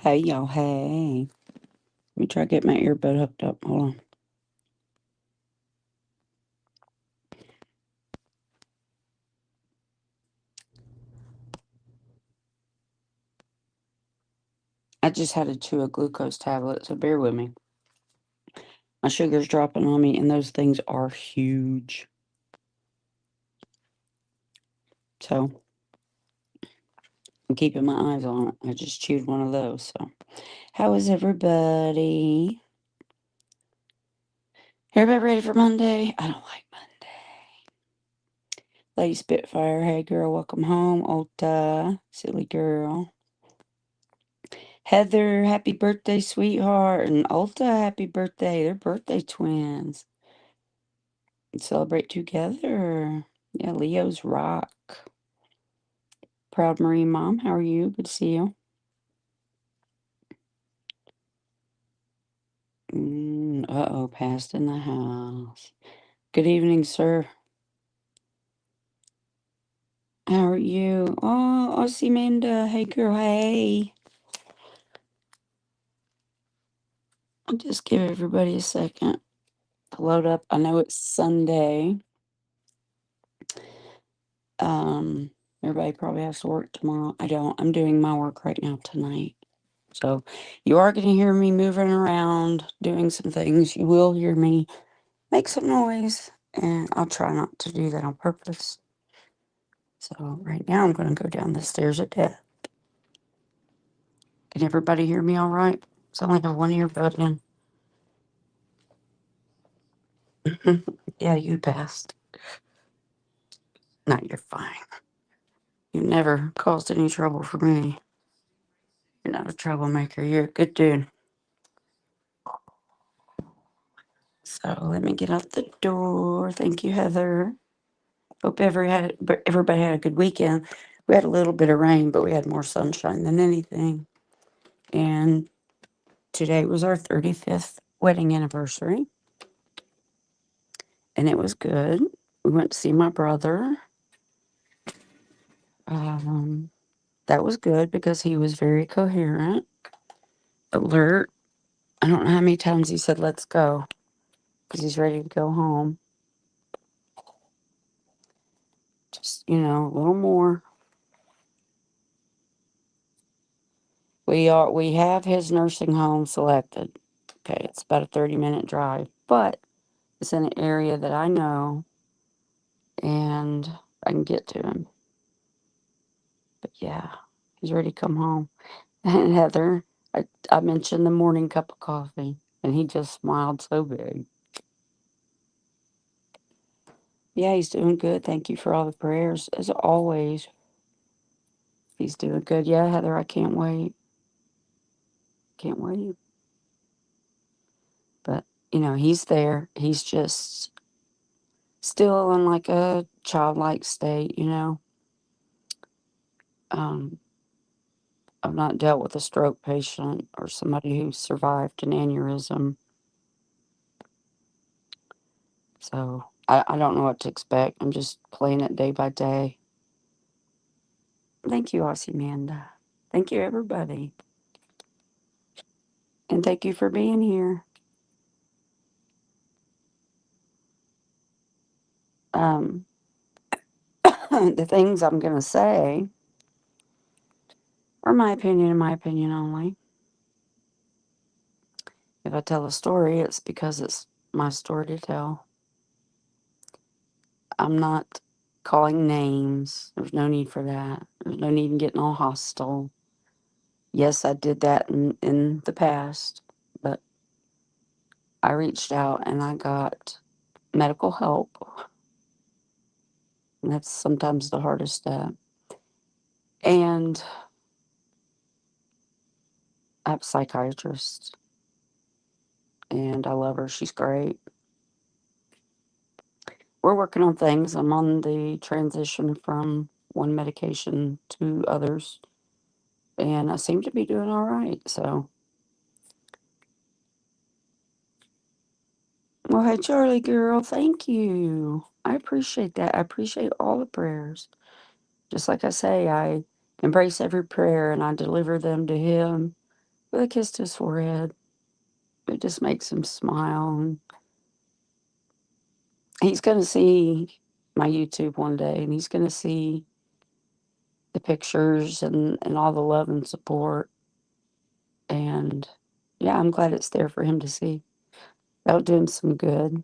Hey, y'all. Hey. Let me try to get my earbud hooked up. Hold on. I just had to chew a glucose tablet, so bear with me. My sugar's dropping on me, and those things are huge. So I'm keeping my eyes on it. I just chewed one of those. So, how is everybody? Everybody ready for Monday? I don't like Monday. Lady Spitfire, hey girl, welcome home. Ota, silly girl. Heather, happy birthday, sweetheart. And Ulta, happy birthday. They're birthday twins. And celebrate together. Yeah, Leo's rock. Proud Marine Mom, how are you? Good to see you. Uh-oh, passed in the house. Good evening, sir. How are you? Oh, Aussie Amanda. Hey, girl, hey. I'll just give everybody a second to load up. I know it's Sunday. Everybody probably has to work tomorrow. I don't. I'm doing my work right now tonight. So you are going to hear me moving around, doing some things. You will hear me make some noise, and I'll try not to do that on purpose. So right now I'm going to go down the stairs at death. Can everybody hear me all right? It's only have one earbud in. Yeah, you passed. No, you're fine. You never caused any trouble for me. You're not a troublemaker. You're a good dude. So let me get out the door. Thank you, Heather. Hope everybody had a good weekend. We had a little bit of rain, but we had more sunshine than anything. And today was our 35th wedding anniversary. And it was good. We went to see my brother. That was good because he was very coherent, alert. I don't know how many times he said, let's go, because he's ready to go home. Just, a little more. We have his nursing home selected. Okay, it's about a 30-minute drive, but it's in an area that I know and I can get to him. But yeah, he's ready to come home. And Heather, I mentioned the morning cup of coffee, and he just smiled so big. Yeah, he's doing good. Thank you for all the prayers. As always, he's doing good. Yeah, Heather, I can't wait. Can't wait. But, he's there. He's just still in like a childlike state. Um, I've not dealt with a stroke patient or somebody who survived an aneurysm. So I don't know what to expect. I'm just playing it day by day. Thank you, Aussie Amanda. Thank you, everybody. And thank you for being here. Um, the things I'm going to say are my opinion and my opinion only. If I tell a story, it's because it's my story to tell. I'm not calling names. There's no need for that. There's no need in getting all hostile. Yes, I did that in the past, but I reached out and I got medical help. And that's sometimes the hardest step. And I have a psychiatrist, and I love her. She's great. We're working on things. I'm on the transition from one medication to others, and I seem to be doing all right. So, well, hey, Charlie girl, thank you. I appreciate that. I appreciate all the prayers. Just like I say, I embrace every prayer and I deliver them to Him But I kissed his forehead. It just makes him smile. And he's going to see my YouTube one day, and he's going to see the pictures and all the love and support. And yeah, I'm glad it's there for him to see. That'll do him some good.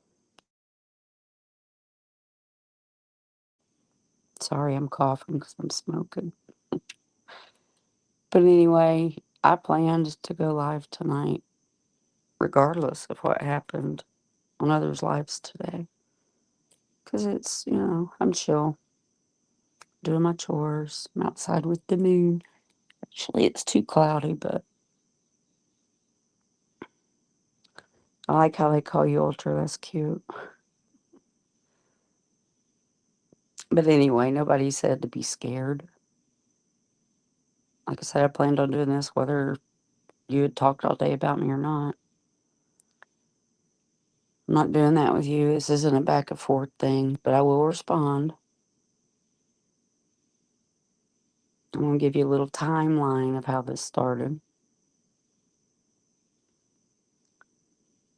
Sorry, I'm coughing because I'm smoking. But anyway, I planned to go live tonight, regardless of what happened on others' lives today. Because I'm chill, doing my chores. I'm outside with the moon. Actually, it's too cloudy, but I like how they call you ultra. That's cute. But anyway, nobody said to be scared. Like I said, I planned on doing this whether you had talked all day about me or not. I'm not doing that with you. This isn't a back and forth thing, but I will respond. I'm going to give you a little timeline of how this started.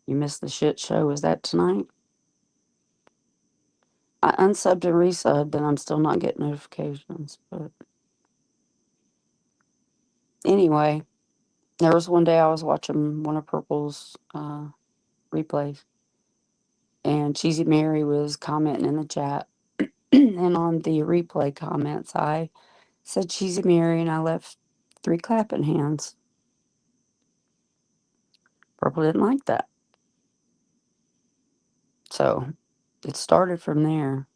You missed the shit show. Was that tonight? I unsubbed and resubbed, and I'm still not getting notifications. But anyway, there was one day I was watching one of Purple's replays, and Cheesy Mary was commenting in the chat. And on the replay comments, I said Cheesy Mary, and I left 3 clapping hands. Purple didn't like that. So it started from there.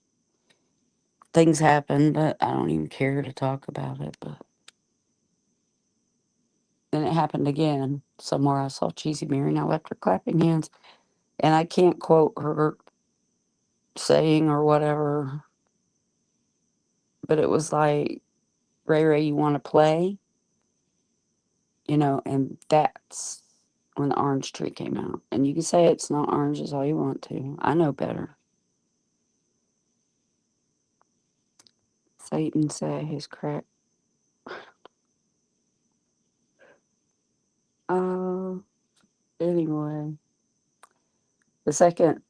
Things happened, but I don't even care to talk about it. But then it happened again. Somewhere I saw Cheesy Mary, and I left her clapping hands. And I can't quote her saying or whatever, but it was like, Ray Ray, you want to play? And that's when the orange tree came out. And you can say it's not oranges all you want to. I know better. Satan say he's correct. Uh, anyway, the second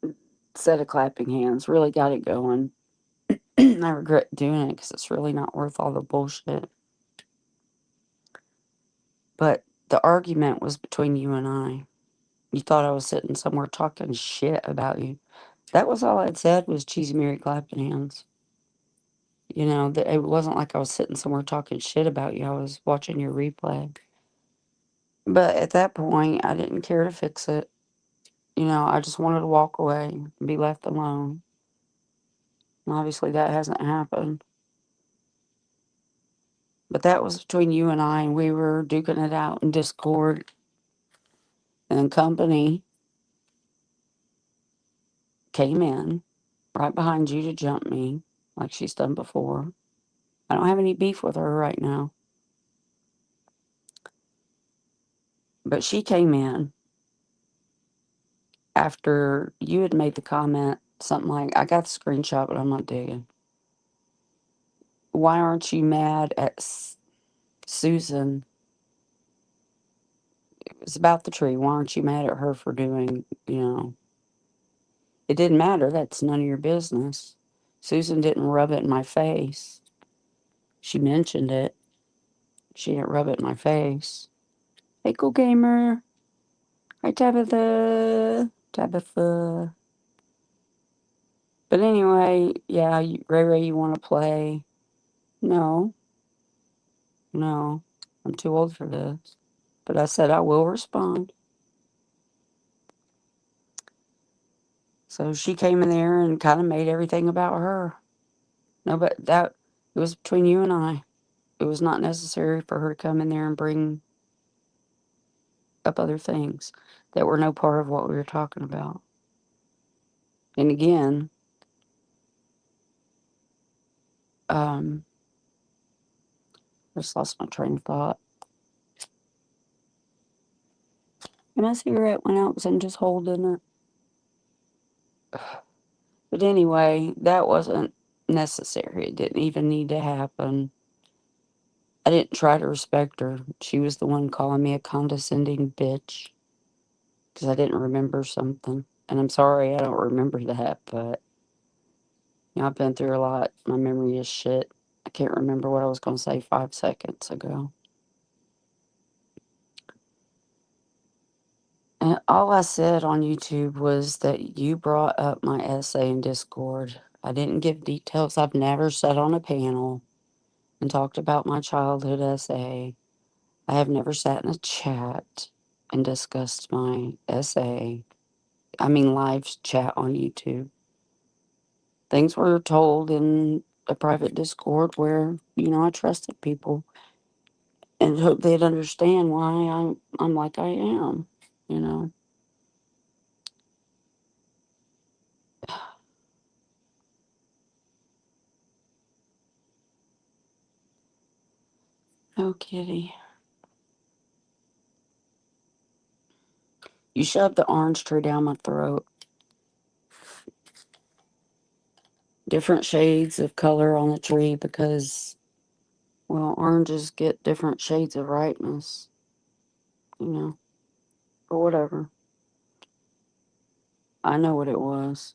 set of clapping hands really got it going. I regret doing it because it's really not worth all the bullshit. But the argument was between you and I. You thought I was sitting somewhere talking shit about you. That was all I'd said was Cheesy Mary clapping hands. That it wasn't like I was sitting somewhere talking shit about you. I was watching your replay. But at that point, I didn't care to fix it. I just wanted to walk away and be left alone. And obviously, that hasn't happened. But that was between you and I, and we were duking it out in Discord. And company came in right behind you to jump me, like she's done before. I don't have any beef with her right now. But she came in after you had made the comment, something like, I got the screenshot, but I'm not digging. Why aren't you mad at Susan? It was about the tree. Why aren't you mad at her for doing, It didn't matter. That's none of your business. Susan didn't rub it in my face. She mentioned it. She didn't rub it in my face. Hey, cool gamer. Hi, Tabitha. Tabitha. But anyway, yeah, Ray Ray, you want to play? No. No. I'm too old for this. But I said I will respond. So she came in there and kind of made everything about her. No, but it was between you and I. It was not necessary for her to come in there and bring up other things that were no part of what we were talking about. And again, I just lost my train of thought. And my cigarette went out because I'm just holding it. But anyway, that wasn't necessary. It didn't even need to happen. I didn't try to respect her. She was the one calling me a condescending bitch because I didn't remember something. And I'm sorry I don't remember that, but I've been through a lot. My memory is shit. I can't remember what I was going to say 5 seconds ago. And all I said on YouTube was that you brought up my essay in Discord. I didn't give details. I've never sat on a panel and talked about my childhood essay. I have never sat in a chat and discussed my essay. I mean, live chat on YouTube. Things were told in a private Discord where, I trusted people and hoped they'd understand why I'm like I am, you know. Oh, kitty. You shoved the orange tree down my throat. Different shades of color on the tree because, well, oranges get different shades of ripeness, or whatever. I know what it was.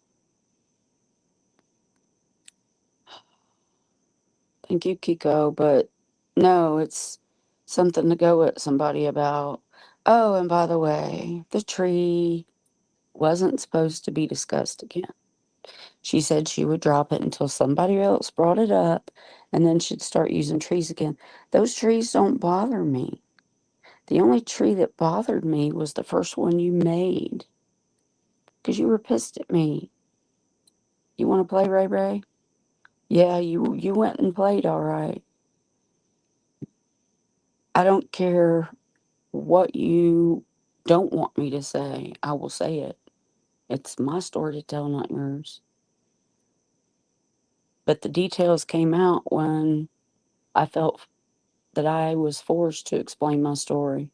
Thank you, Kiko, but no, it's something to go with somebody about. Oh, and by the way, the tree wasn't supposed to be discussed again. She said she would drop it until somebody else brought it up and then she'd start using trees again. Those trees don't bother me. The only tree that bothered me was the first one you made because you were pissed at me. You want to play, Ray Ray? Yeah, you went and played, all right. I don't care what you don't want me to say. I will say it. It's my story to tell, not yours. But the details came out when I felt that I was forced to explain my story.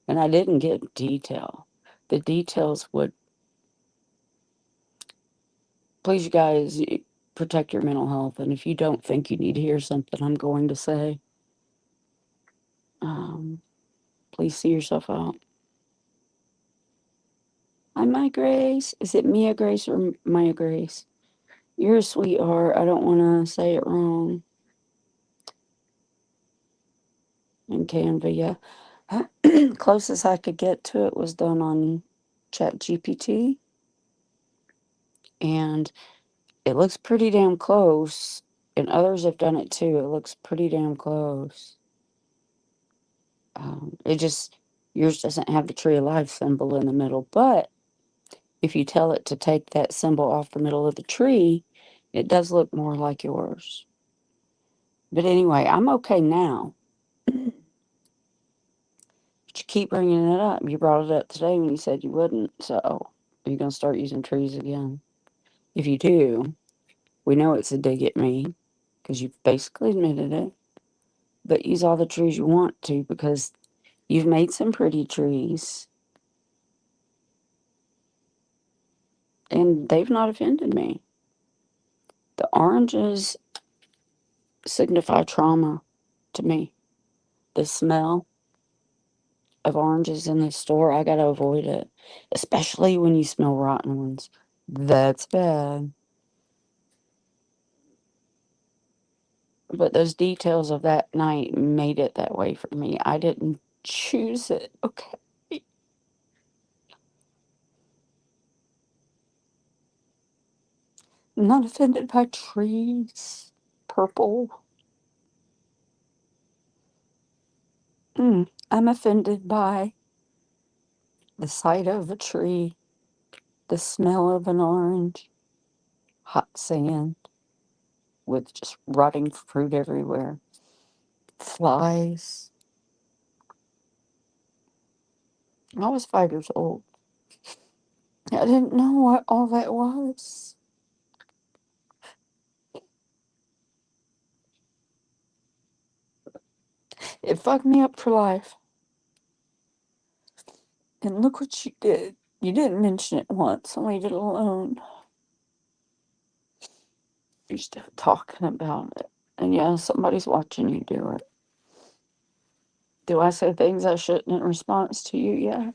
And I didn't get detail. The details would, please, you guys, protect your mental health. And if you don't think you need to hear something I'm going to say, um, please see yourself out. Hi, my Grace. Is it Mia Grace or Maya Grace? You're a sweetheart. I don't want to say it wrong. In Canva, yeah. Closest I could get to it was done on Chat GPT. And it looks pretty damn close. And others have done it too. It looks pretty damn close. It just, yours doesn't have the tree of life symbol in the middle. But if you tell it to take that symbol off the middle of the tree, it does look more like yours. But anyway, I'm okay now. But you keep bringing it up. You brought it up today when you said you wouldn't. So, are you going to start using trees again? If you do, we know it's a dig at me because you've basically admitted it. But use all the trees you want to because you've made some pretty trees and they've not offended me. The oranges signify trauma to me. The smell of oranges in the store, I gotta avoid it. Especially when you smell rotten ones. That's bad. But those details of that night made it that way for me. I didn't choose it, okay? I'm not offended by trees. Purple. I'm offended by the sight of a tree, the smell of an orange, hot sand with just rotting fruit everywhere, flies. I was 5 years old. I didn't know what all that was. It fucked me up for life. And look what you did. You didn't mention it once. Leave it alone. You're still talking about it. And yeah, somebody's watching you do it. Do I say things I shouldn't in response to you? Yeah.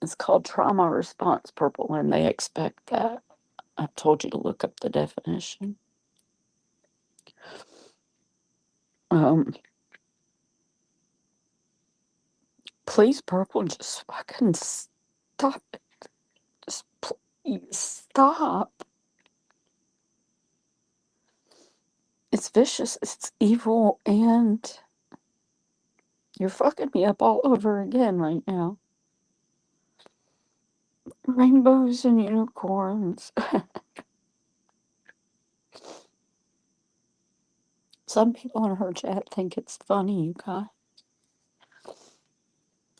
It's called trauma response, Purple, and they expect that. I've told you to look up the definition. Um, please, Purple, just fucking stop it. Just please stop. It's vicious, it's evil, and you're fucking me up all over again right now. Rainbows and unicorns. Some people in her chat think it's funny, you guys.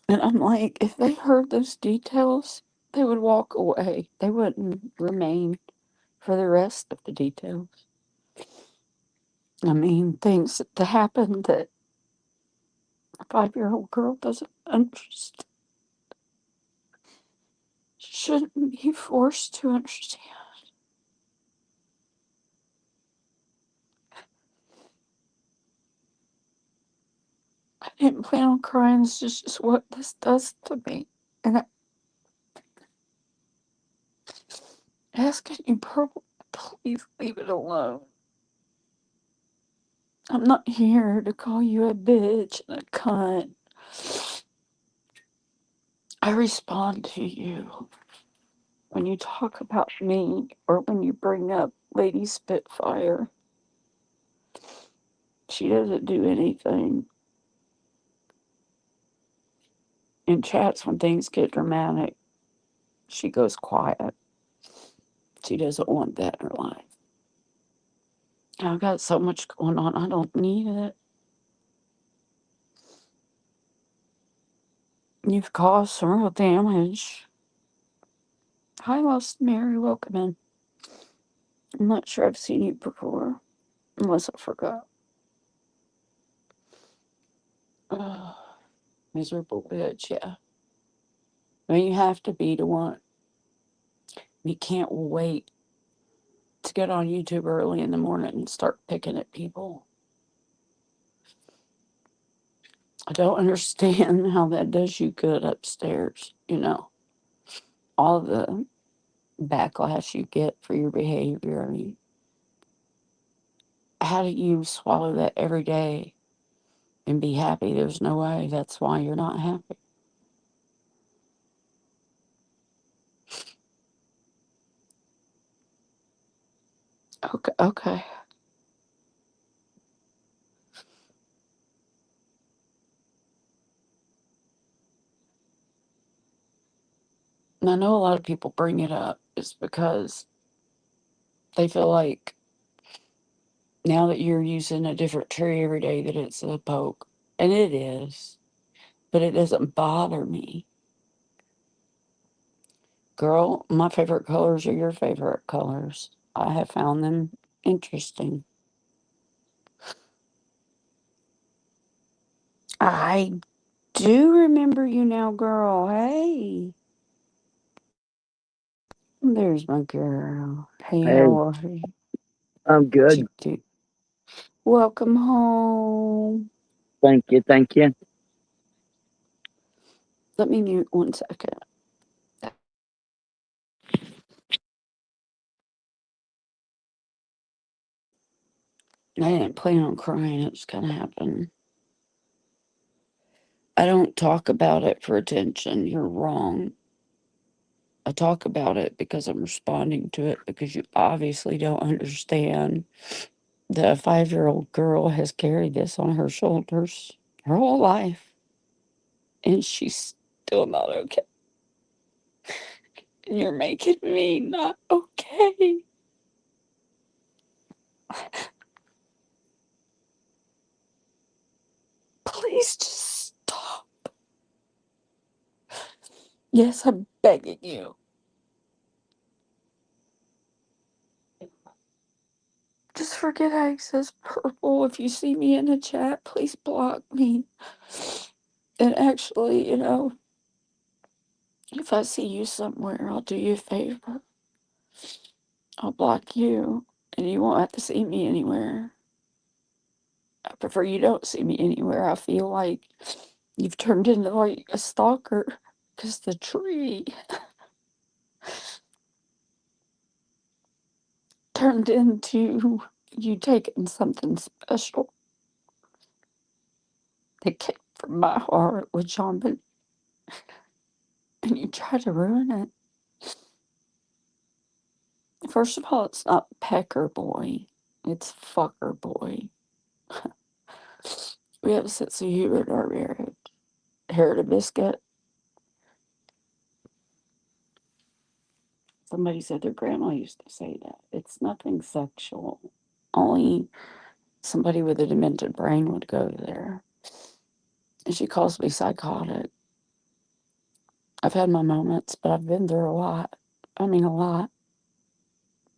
And I'm like, if they heard those details, they would walk away. They wouldn't remain for the rest of the details. I mean, things that happen that a 5-year-old girl doesn't understand. Shouldn't be forced to understand. I didn't plan on crying. It's just what this does to me. And I asking you, Purple, please leave it alone. I'm not here to call you a bitch and a cunt. I respond to you when you talk about me or when you bring up Lady Spitfire. She doesn't do anything. In chats, when things get dramatic, she goes quiet. She doesn't want that in her life. I've got so much going on, I don't need it. You've caused some real damage. Hi, Lost Mary, welcome in. I'm not sure I've seen you before, unless I forgot. Ugh, miserable bitch, yeah. I mean, you have to be to want. You can't wait to get on YouTube early in the morning and start picking at people. I don't understand how that does you good upstairs, you know. All the backlash you get for your behavior. I mean, how do you swallow that every day and be happy? There's no way. That's why you're not happy. Okay, okay. And I know a lot of people bring it up is because they feel like now that you're using a different tree every day that it's a poke. And it is. But it doesn't bother me. Girl, my favorite colors are your favorite colors. I have found them interesting. I do remember you now, girl. Hey. There's my girl. Hey, Hey, how are you? I'm What you good. do? Welcome home. Thank you. Thank you. Let me mute 1 second. I didn't plan on crying. It was going to happen. I don't talk about it for attention. You're wrong. I talk about it because I'm responding to it because you obviously don't understand that a 5-year-old girl has carried this on her shoulders her whole life and she's still not okay. And you're making me not okay. Please just stop. Yes, I'm begging you. Just forget access Purple. If you see me in a chat, please block me. And actually, if I see you somewhere, I'll do you a favor. I'll block you, and you won't have to see me anywhere. I prefer you don't see me anywhere. I feel like you've turned into like a stalker because the tree turned into you taking something special that came from my heart with John, and you try to ruin it. First of all, it's not Pecker Boy, it's Fucker Boy. We have a sense of humor in our marriage. Hair to biscuit. Somebody said their grandma used to say that. It's nothing sexual. Only somebody with a demented brain would go there. And she calls me psychotic. I've had my moments, but I've been through a lot. I mean, a lot.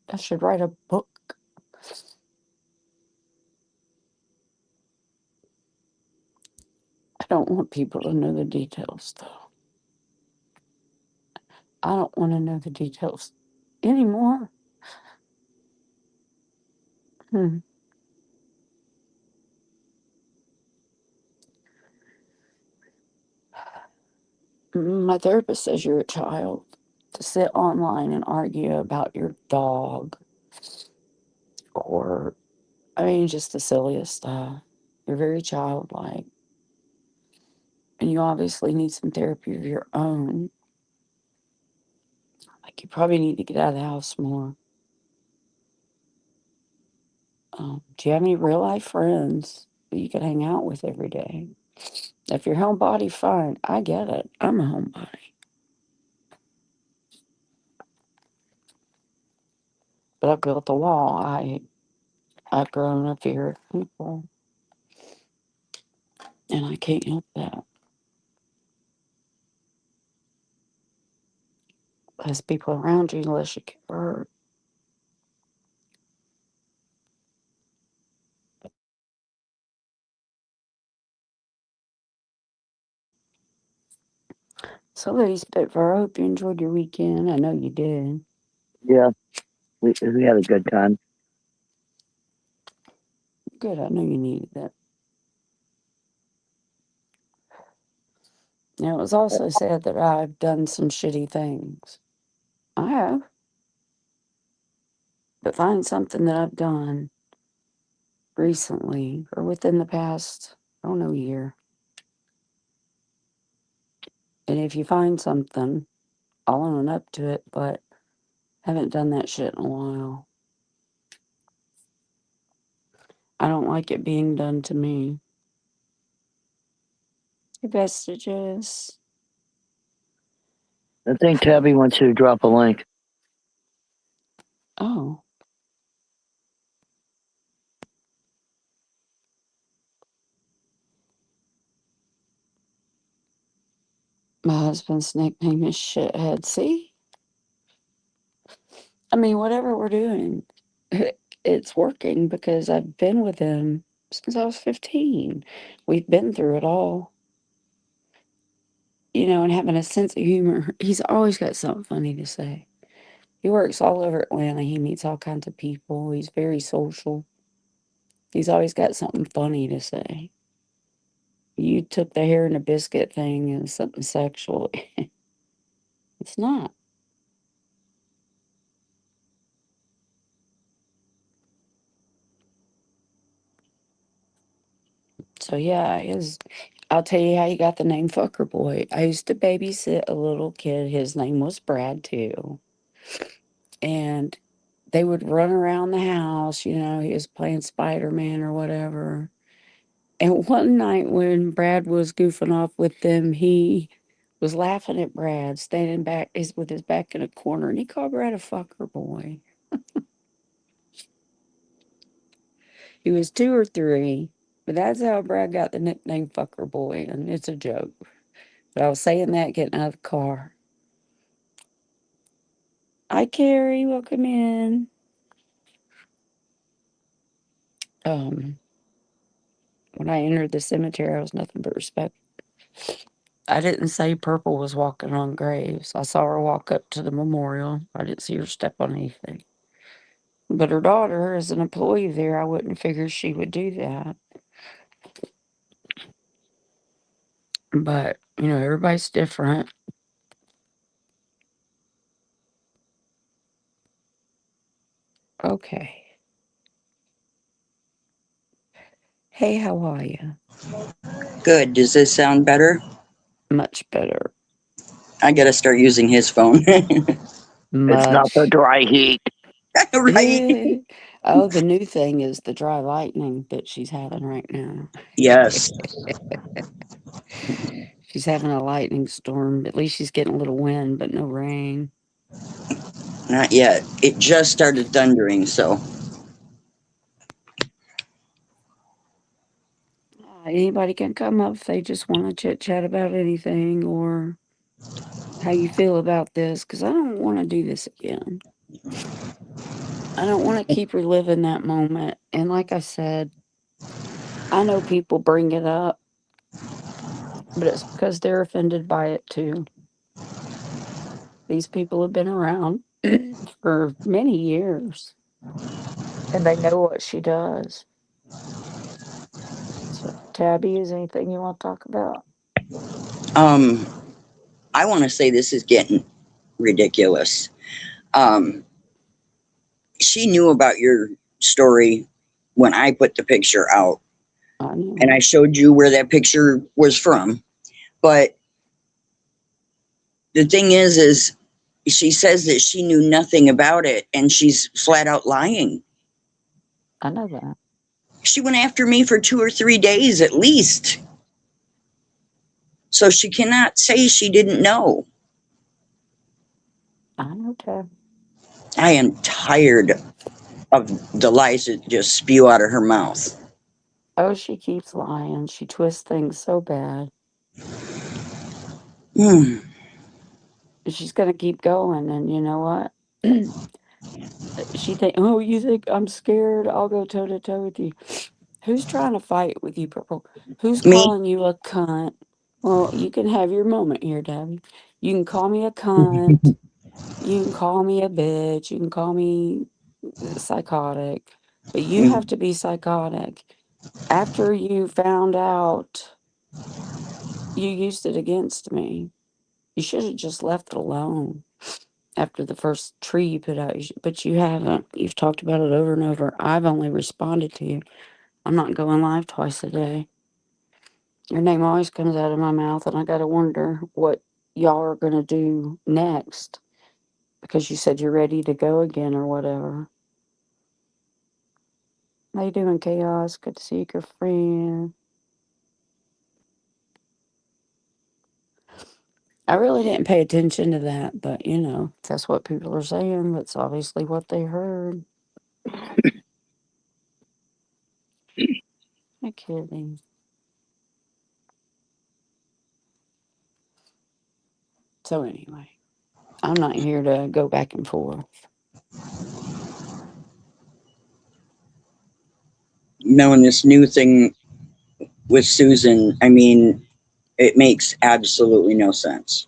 I should write a book. I don't want people to know the details, though. I don't want to know the details anymore. Hmm. My therapist says you're a child. To sit online and argue about your dog or, I mean, just the silliest stuff. You're very childlike. And you obviously need some therapy of your own. Like, you probably need to get out of the house more. Do you have any real life friends that you could hang out with every day? If you're homebody, fine. I get it. I'm a homebody. But I've built a wall. I've grown a fear of people. And I can't help that. Because people around you, unless you get hurt. So, ladies, but I hope you enjoyed your weekend. I know you did. Yeah, we had a good time. Good. I know you needed that. Now, it was also said that I've done some shitty things. I have. But find something that I've done recently or within the past, I don't know, year. And if you find something, I'll own up to it, but haven't done that shit in a while. I don't like it being done to me. Hey, Vestiges. I think Tabby wants you to drop a link. Oh, my husband's nickname is Shithead. See? I mean, whatever we're doing, it's working because I've been with him since I was 15. We've been through it all, and having a sense of humor. He's always got something funny to say. He works all over Atlanta. He meets all kinds of people. He's very social. He's always got something funny to say. You took the hair and a biscuit thing as something sexual. It's not. So yeah, I'll tell you how you got the name Fucker Boy. I used to babysit a little kid. His name was Brad too. And they would run around the house, he was playing Spider-Man or whatever. And one night when Brad was goofing off with them, he was laughing at Brad, standing back with his back in a corner, and he called Brad a fucker boy. He was 2 or 3, but that's how Brad got the nickname fucker boy, and it's a joke. But I was saying that getting out of the car. Hi, Carrie. Welcome in. Um, when I entered the cemetery, I was nothing but respect. I didn't say Purple was walking on graves. I saw her walk up to the memorial. I didn't see her step on anything. But her daughter, as an employee there, I wouldn't figure she would do that. But, everybody's different. Okay. Hey, how are you? Good. Does this sound better? Much better. I gotta start using his phone. It's not the Much. dry heat. Right? Oh, the new thing is the dry lightning that she's having right now. Yes. She's having a lightning storm. At least she's getting a little wind, but no rain. Not yet. It just started thundering, so. Anybody can come up if they just want to chit chat about anything or how you feel about this, because I don't want to do this again. I don't want to keep reliving that moment. And like I said, I know people bring it up, but it's because they're offended by it too. These people have been around for many years and they know what she does. So, Tabby, is anything you want to talk about? Um, I want to say this is getting ridiculous. Um, she knew about your story when I put the picture out, I and I know. showed you where that picture was from. But the thing is she says that she knew nothing about it, and she's flat out lying. I know that. She went after me for 2 or 3 days at least. So she cannot say she didn't know. I know, Tab. I am tired of the lies that just spew out of her mouth. Oh, she keeps lying. She twists things so bad. Hmm. She's going to keep going. And you know what? Oh, you think I'm scared? I'll go toe to toe with you. Who's trying to fight with you, Purple? Who's Me? calling you a cunt? Well, you can have your moment here, Debbie. You can call me a cunt. You can call me a bitch. You can call me psychotic. But you have to be psychotic. After you found out, you used it against me. You should have just left it alone after the first tree you put out. But you haven't. You've talked about it over and over. I've only responded to you. I'm not going live twice a day. Your name always comes out of my mouth, and I got to wonder what y'all are going to do next because you said you're ready to go again or whatever. How you doing, Chaos? Good to see you, girlfriend. I really didn't pay attention to that, but that's what people are saying. That's obviously what they heard. No kidding. So anyway, I'm not here to go back and forth. Knowing this new thing with Susan, I mean, it makes absolutely no sense.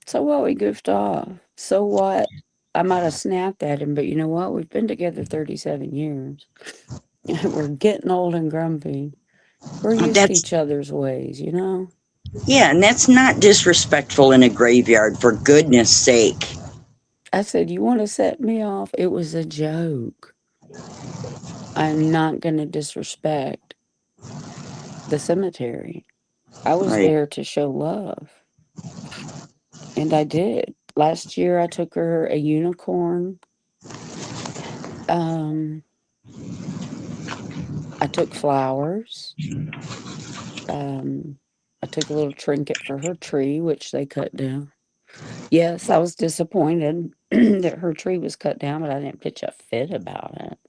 So what? We goofed off. So what? I might have snapped at him, but you know what? We've been together 37 years. We're getting old and grumpy. We're used to That's, each other's ways. yeah, and that's not disrespectful in a graveyard, for goodness sake. I said, "You want to set me off?" It was a joke. I'm not going to disrespect the cemetery. I was Right. there to show love, and I did. Last year, I took her a unicorn. Um, I took flowers. Um, I took a little trinket for her tree, which they cut down. Yes, I was disappointed that her tree was cut down, but I didn't pitch a fit about it.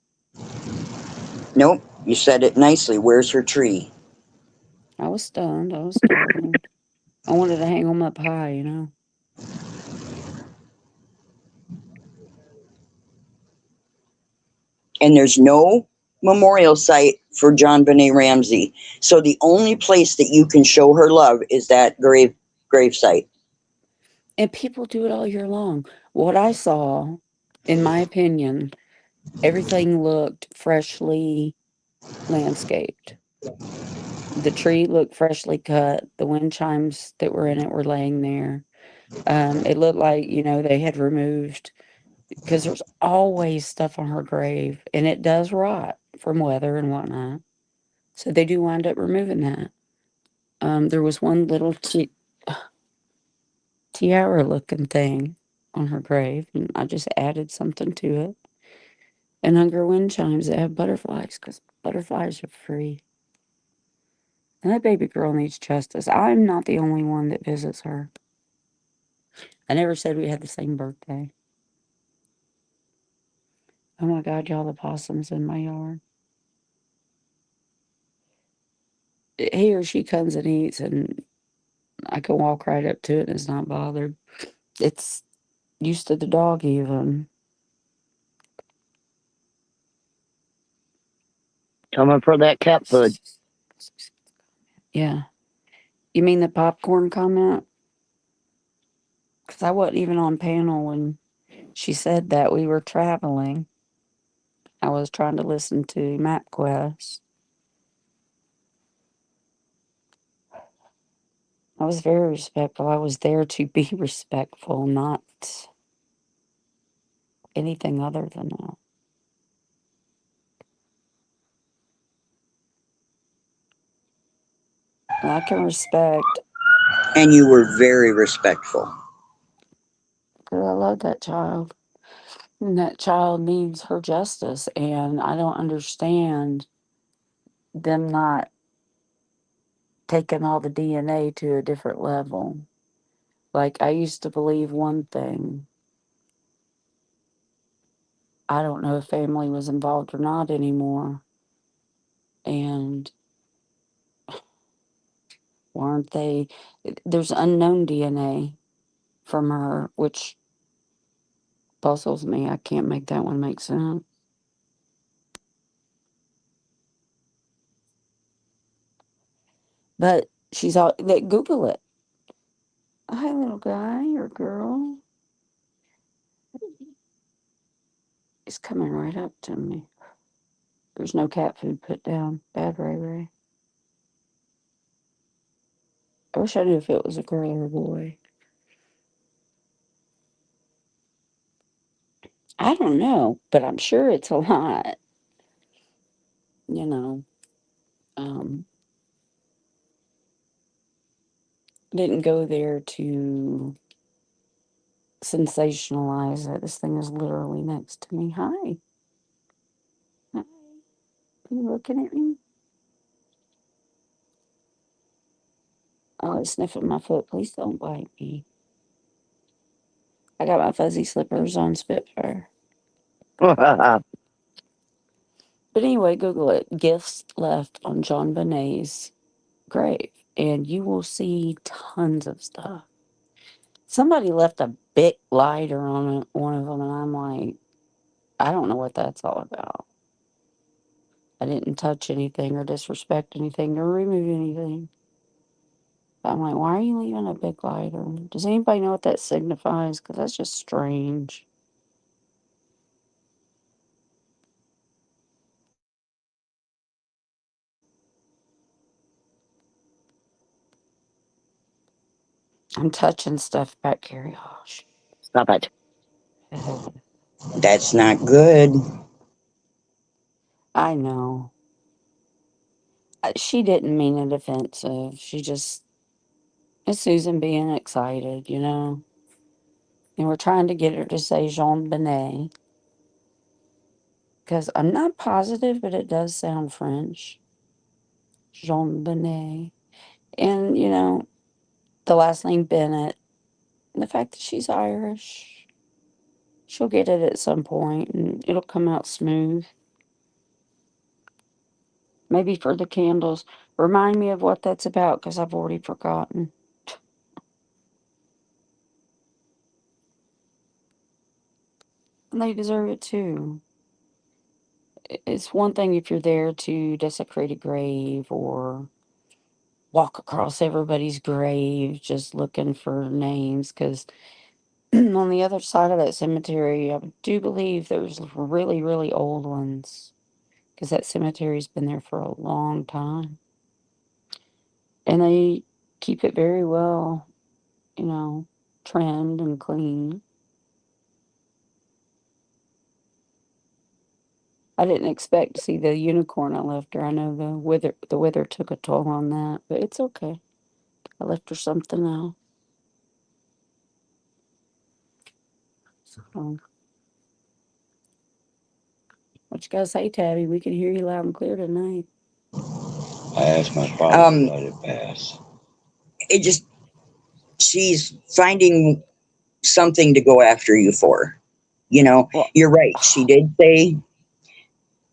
Nope, you said it nicely. Where's her tree? I was stunned. I was startled. I wanted to hang them up high. And there's no memorial site for John Benet Ramsey. So the only place that you can show her love is that grave site. And people do it all year long. What I saw, in my opinion, everything looked freshly landscaped. The tree looked freshly cut. The wind chimes that were in it were laying there. It looked like, they had removed, because there's always stuff on her grave, and it does rot from weather and whatnot. So they do wind up removing that. There was one little tiara looking thing on her grave, and I just added something to it. And under wind chimes, they have butterflies because butterflies are free. And that baby girl needs justice. I'm not the only one that visits her. I never said we had the same birthday. Oh my God, y'all, the possums in my yard. He or she comes and eats, and I can walk right up to it and it's not bothered. It's used to the dog, even. Coming for that cat food. Yeah. You mean the popcorn comment? Because I wasn't even on panel when she said that. We were traveling. I was trying to listen to MapQuest. I was very respectful. I was there to be respectful, not anything other than that. And I can respect, And you were very respectful. because I love that child. And that child needs her justice. And I don't understand them not taking all the DNA to a different level. Like, I used to believe one thing. I don't know if family was involved or not anymore. And weren't they? There's unknown DNA from her, which puzzles me. I can't make that one make sense. But she's all, Google it. Hi, little guy or girl. He's coming right up to me. There's no cat food put down. Bad Ray Ray. I wish I knew if it was a girl or a boy. I don't know, but I'm sure it's a lot. You know, um, didn't go there to sensationalize it. This thing is literally next to me. Hi. Hi. Are you looking at me? Oh, it's sniffing my foot. Please don't bite me. I got my fuzzy slippers on Spitfire. But anyway, Google it. Gifts left on John Bonet's grave. And you will see tons of stuff. Somebody left a big lighter on one of them, and I'm like, I don't know what that's all about. I didn't touch anything or disrespect anything or remove anything. But I'm like, why are you leaving a big lighter? Does anybody know what that signifies? Because that's just strange. I'm touching stuff back here. Oh, Stop it. That's not good. I know. She didn't mean it offensive. She just, it's Susan being excited. And we're trying to get her to say Jean Benet. Because I'm not positive, but it does sound French. Jean Benet. And, the last name Bennett. And the fact that she's Irish. She'll get it at some point and it'll come out smooth. Maybe for the candles. Remind me of what that's about because I've already forgotten. And they deserve it too. It's one thing if you're there to desecrate a grave or walk across everybody's grave just looking for names because on the other side of that cemetery, I do believe there's really, really old ones because that cemetery's been there for a long time. And they keep it very well, you know, trimmed and clean. I didn't expect to see the unicorn I left her. I know the weather took a toll on that, but it's okay. I left her something else. So, what you gotta say, Tabby? We can hear you loud and clear tonight. I asked my father to let it pass. It just, she's finding something to go after you for. You know, Well, you're right. She did say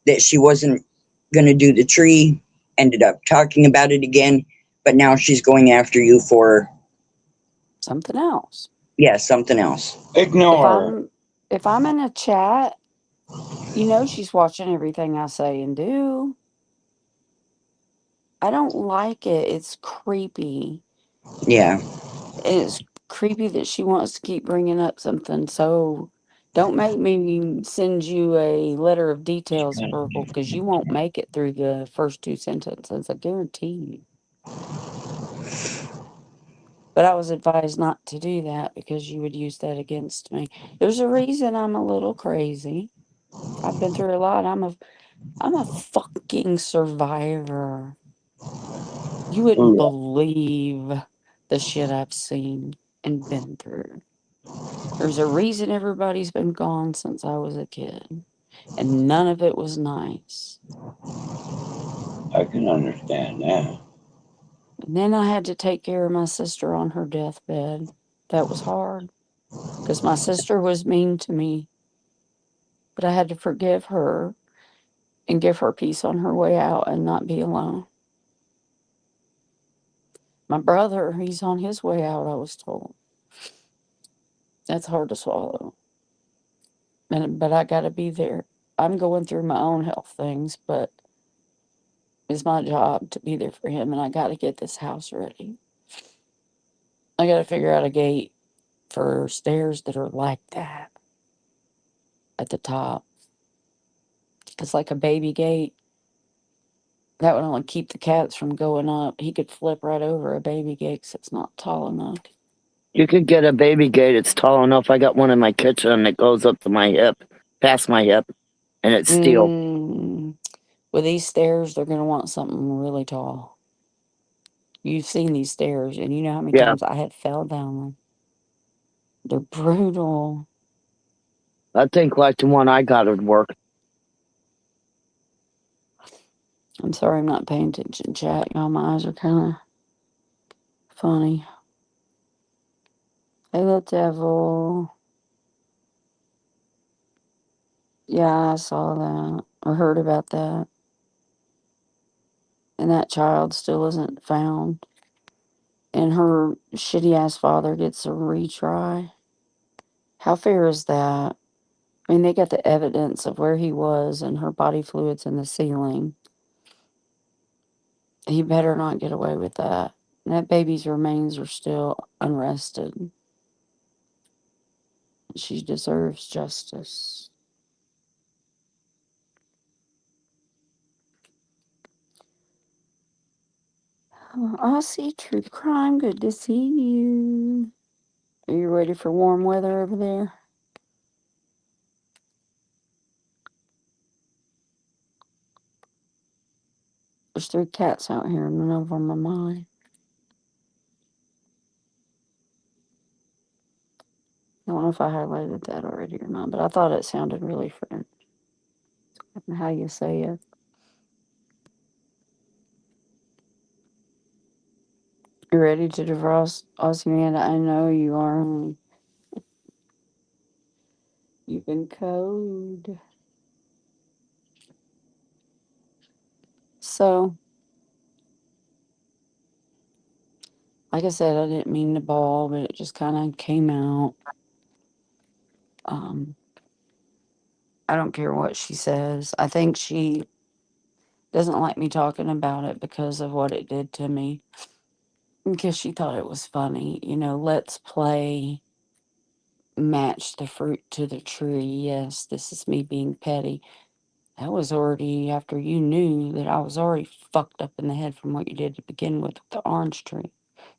that she wasn't going to do the tree, ended up talking about it again, but now she's going after you for, something else. yeah, something else. If Ignore her. I'm in a chat, you know she's watching everything I say and do. I don't like it. It's creepy. Yeah. And it's creepy that she wants to keep bringing up something. So don't make me send you a letter of details, Purple, because you won't make it through the first two sentences. I guarantee you. But I was advised not to do that because you would use that against me. There's a reason I'm a little crazy. I've been through a lot. I'm a fucking survivor. You wouldn't Mm. believe the shit I've seen and been through. There's a reason everybody's been gone since I was a kid, and none of it was nice. I can understand that. And then I had to take care of my sister on her deathbed. That was hard because my sister was mean to me, but I had to forgive her and give her peace on her way out and not be alone. My brother, he's on his way out, I was told. That's hard to swallow. But I got to be there. I'm going through my own health things, but it's my job to be there for him, and I got to get this house ready. I got to figure out a gate for stairs that are like that at the top. It's like a baby gate. That would only keep the cats from going up. He could flip right over a baby gate 'cause it's not tall enough. You could get a baby gate. It's tall enough. I got one in my kitchen that goes up to my hip, past my hip, and it's steel. Mm, with these stairs, they're going to want something really tall. You've seen these stairs, and you know how many Yeah. times I had fell down them. They're brutal. I think like the one I got would work. I'm sorry I'm not paying attention, chat. Y'all, my eyes are kind of funny. Hey, little devil. Yeah, I saw that. I heard about that. And that child still isn't found. And her shitty ass father gets a retry. How fair is that? I mean, they got the evidence of where he was and her body fluids in the ceiling. He better not get away with that. And that baby's remains are still unrested. She deserves justice. Oh, Aussie True Crime, good to see you. Are you ready for warm weather over there? There's 3 cats out here and none of them are mine. I don't know if I highlighted that already or not, but I thought it sounded really French. How you say it. You ready to defrost Ozymandias? I know you are. Honey. You've been code. So, like I said, I didn't mean to bawl, but it just kind of came out. Um, I don't care what she says. I think she doesn't like me talking about it because of what it did to me. Because she thought it was funny. You know, let's play match the fruit to the tree. Yes, this is me being petty. That was already after you knew that I was already fucked up in the head from what you did to begin with the orange tree.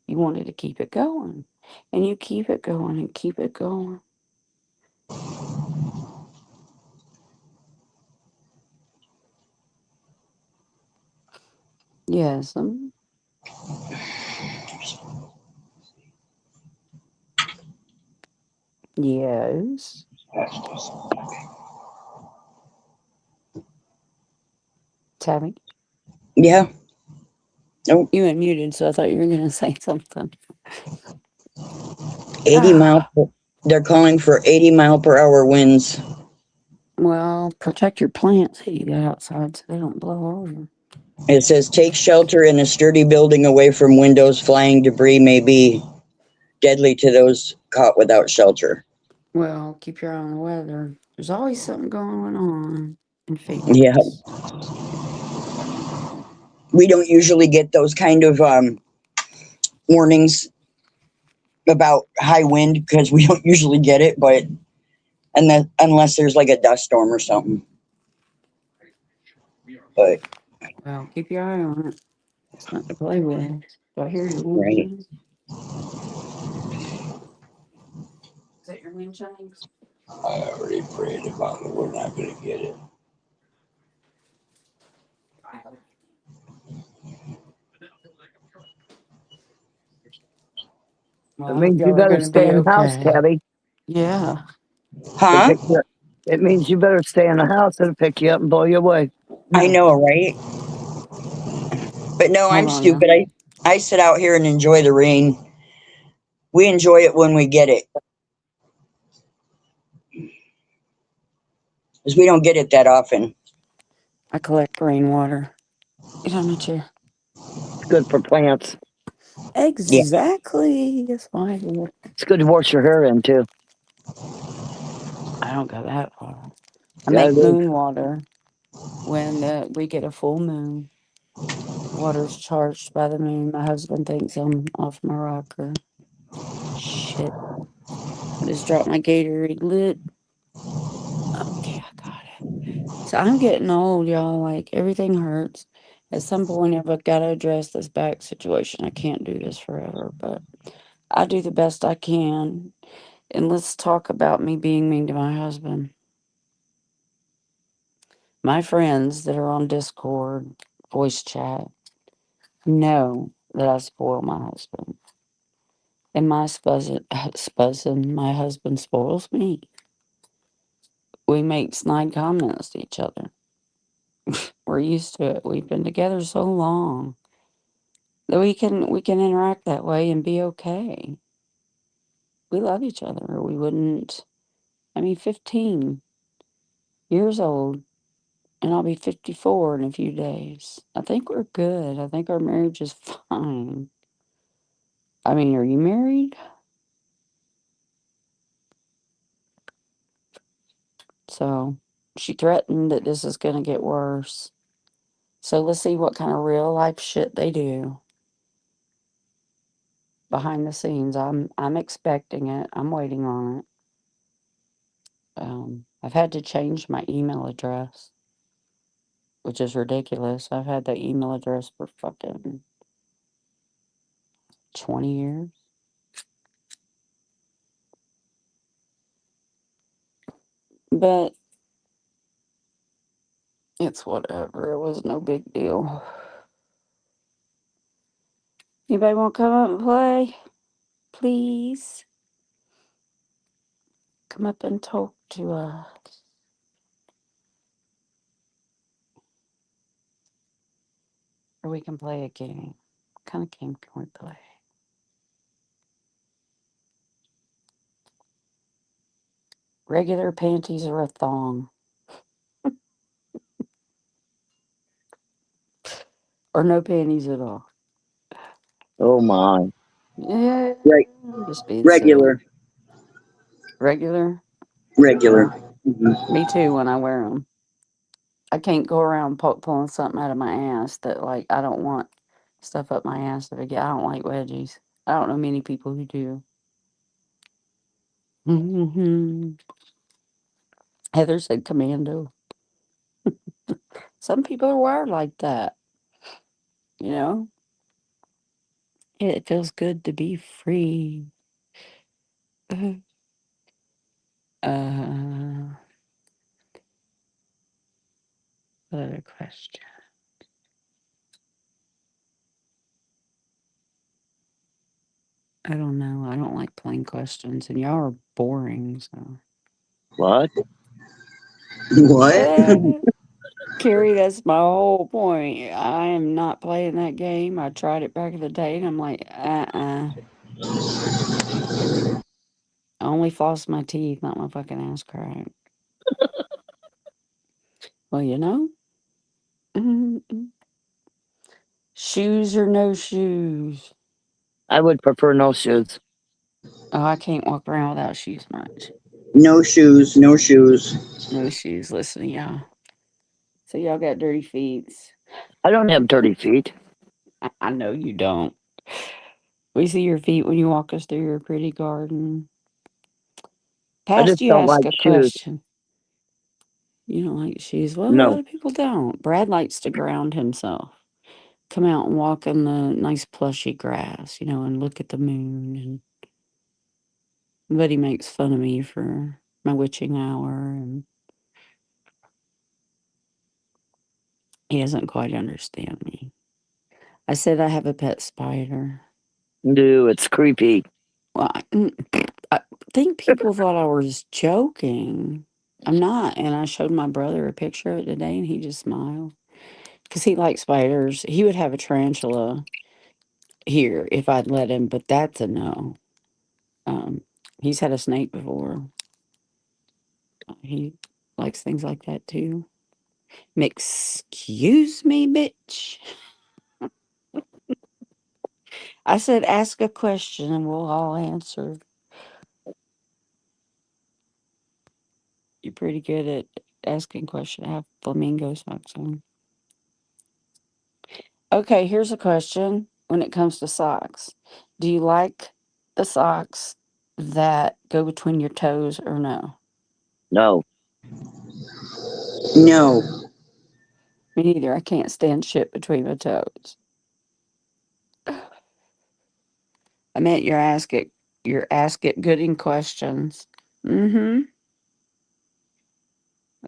You wanted to keep it going. And you keep it going and keep it going. Yes. Yes. Tabby, Yeah. Oh, you unmuted, so I thought you were going to say something. 80 mile. They're calling for 80-mile-per-hour winds. Well, protect your plants that you got outside so they don't blow over. It says take shelter in a sturdy building away from windows. Flying debris may be deadly to those caught without shelter. Well, keep your eye on the weather. There's always something going on in Yeah. Phoenix. We don't usually get those kind of warnings about high wind because we don't usually get it, but and then unless there's like a dust storm or something. But Well, keep your eye on it. It's not to play with. Do I hear your wind right. chimes? Is that your wind chimes? I already prayed about it. We're not going to get it. Well, It I hope means you y'all are better going to stay be in the house, okay. Tabby. Yeah. It'll Huh? pick you up. It means you better stay in the house. It'll pick you up and blow you away. I No. know, right? But no, Hold I'm on now. stupid. I sit out here and enjoy the rain. We enjoy it when we get it because we don't get it that often. I collect rainwater. Get on my chair. It's good for plants. Yeah. Exactly. That's why I do it. It's good to wash your hair in too. I don't go that far. I Yeah, make it is. moon water when we get a full moon. Water's charged by the moon. My husband thinks I'm off my rocker. Shit. I just dropped my Gatorade lid. Okay, I got it. So I'm getting old, y'all. Like, everything hurts. At some point, I've got to address this back situation. I can't do this forever, but I do the best I can. And let's talk about me being mean to my husband. My friends that are on Discord, voice chat, know that I spoil my husband. And my my husband spoils me. We make snide comments to each other. We're used to it. We've been together so long that we can interact that way and be okay. We love each other. Or we wouldn't. I mean, 15 years old, and I'll be 54 in a few days. I think we're good. I think our marriage is fine. I mean, are you married? So she threatened that this is going to get worse. So let's see what kind of real life shit they do behind the scenes. I'm expecting it. I'm waiting on it. I've had to change my email address, which is ridiculous. I've had that email address for fucking 20 years. But it's whatever. It was no big deal. Anybody want to come up and play? Please come up and talk to us. Or we can play a game. What kind of game can we play? Regular panties or a thong? Or no panties at all? Oh my. Yeah, Right. I'm just being silly. Regular. Regular? Regular. Yeah, Mhm. me too when I wear them. I can't go around pulling something out of my ass that, like, I don't want stuff up my ass to begin. I don't like wedgies. I don't know many people who do. Heather said commando. Some people are wired like that, you know? It feels good to be free. Uh, what other question? I don't know. I don't like plain questions, and y'all are boring, so. What? What? Eh, Carrie, that's my whole point. I am not playing that game. I tried it back in the day, and I'm like, I only floss my teeth, not my fucking ass crack. Well, shoes or no shoes? I would prefer no shoes. Oh, I can't walk around without shoes much. No shoes, no shoes. No shoes. Listen to y'all. So y'all got dirty feet. I don't have dirty feet. I know you don't. We see your feet when you walk us through your pretty garden. I just Past you don't ask like a shoes. question. You don't like shoes. Well, a lot No. of people don't. Brad likes to ground himself. Come out and walk in the nice plushy grass, and look at the moon. And but he makes fun of me for my witching hour, and he doesn't quite understand me. I said I have a pet spider. No, it's creepy. Well, I think people thought I was joking. I'm not. And I showed my brother a picture of it today, and he just smiled because he likes spiders. He would have a tarantula here if I'd let him, but that's a no. Um, he's had a snake before. He likes things like that too. Excuse me, bitch. I said, ask a question and we'll all answer. You're pretty good at asking questions. I have flamingo socks on. Okay, here's a question when it comes to socks. Do you like the socks that go between your toes or no? No. No. Me neither. I can't stand shit between my toes. I meant you're ask it gooding questions. Mm-hmm.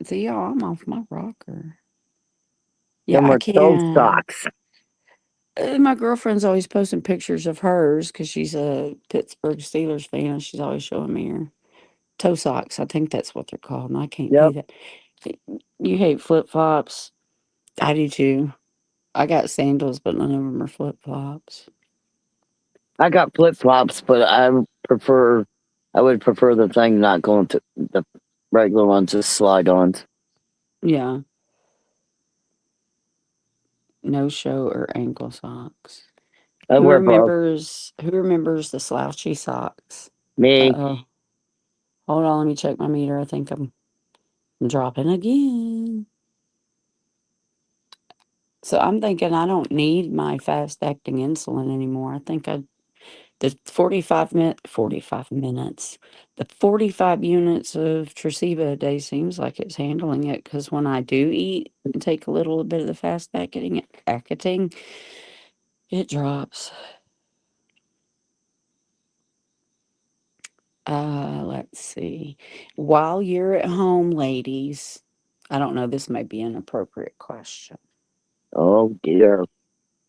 See y'all, I'm off my rocker. Yeah, Them I were toe can't. socks. My girlfriend's always posting pictures of hers because she's a Pittsburgh Steelers fan and she's always showing me her toe socks. I think that's what they're called, and I can't do Yep. that. You hate flip flops. I do too. I got sandals, but none of them are flip flops. I got flip flops, but I would prefer the thing not going to the regular ones, just slide ons. Yeah, no show or ankle socks. I Who wear both. remembers? Who remembers the slouchy socks? Uh Me, oh. Hold on, let me check my meter. I think I'm dropping again. So I'm thinking I don't need my fast acting insulin anymore. I think the 45 minutes, the 45 units of Traceba a day seems like it's handling it because when I do eat and take a little bit of the fast acting, it drops. Let's see. While you're at home, ladies, I don't know, this may be an appropriate question. oh dear.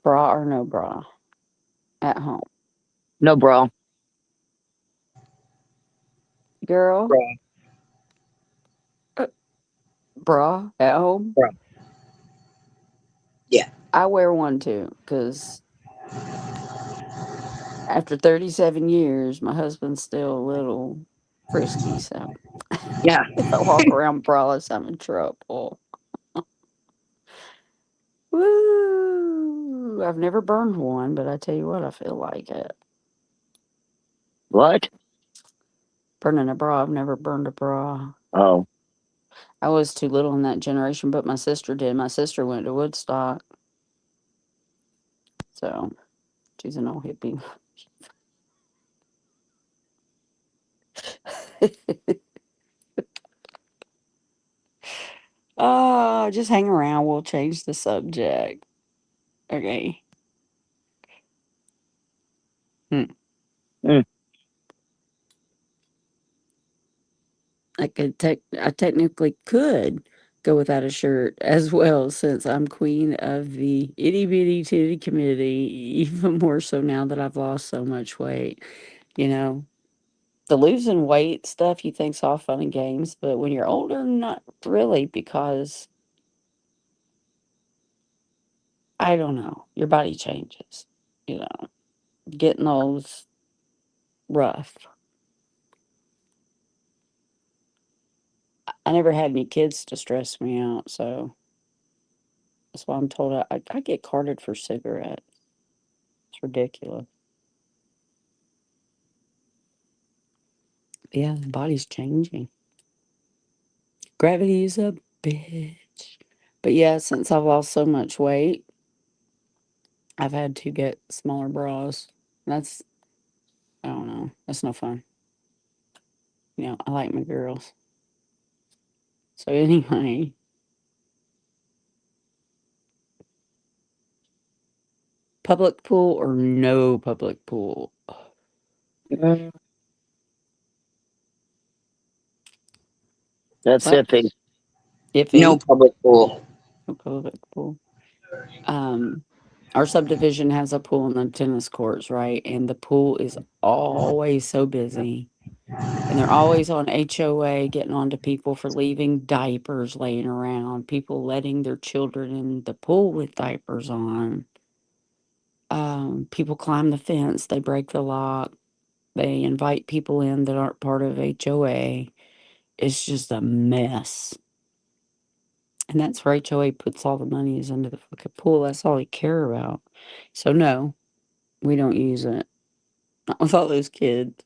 Bra or no bra at home? No, bro. Girl, Bra, uh, bra at home? bra. Yeah. I wear one too because after 37 years, my husband's still a little frisky. So Yeah. if I walk around braless, I'm in trouble. Woo! I've never burned one, but I tell you what, I feel like it. What? Burning a bra, I've never burned a bra. Oh, I was too little in that generation, but my sister did. My sister went to Woodstock, so she's an old hippie. Just hang around. We'll change the subject. Okay. Hmm. Mm. I technically could go without a shirt as well since I'm queen of the itty bitty titty committee, even more so now that I've lost so much weight. You know, the losing weight stuff you think's all fun and games, but when you're older, not really because I don't know, your body changes. You know, getting those rough. I never had any kids to stress me out, so that's why I'm told I get carded for cigarettes. It's ridiculous. Yeah, the body's changing. Gravity is a bitch. But yeah, since I've lost so much weight, I've had to get smaller bras. That's, I don't know, that's no fun. You know, I like my girls. So anyway, public pool or no public pool? Mm, that's What? iffy. No Iffy? public pool. No public pool. Um, our subdivision has a pool in the tennis courts, right? And the pool is always so busy. And they're always on HOA getting on to people for leaving diapers laying around, people letting their children in the pool with diapers on. People climb the fence, they break the lock, they invite people in that aren't part of HOA. It's just a mess. And that's where HOA puts all the money is into the fucking pool. That's all they care about. So no, we don't use it. Not with all those kids.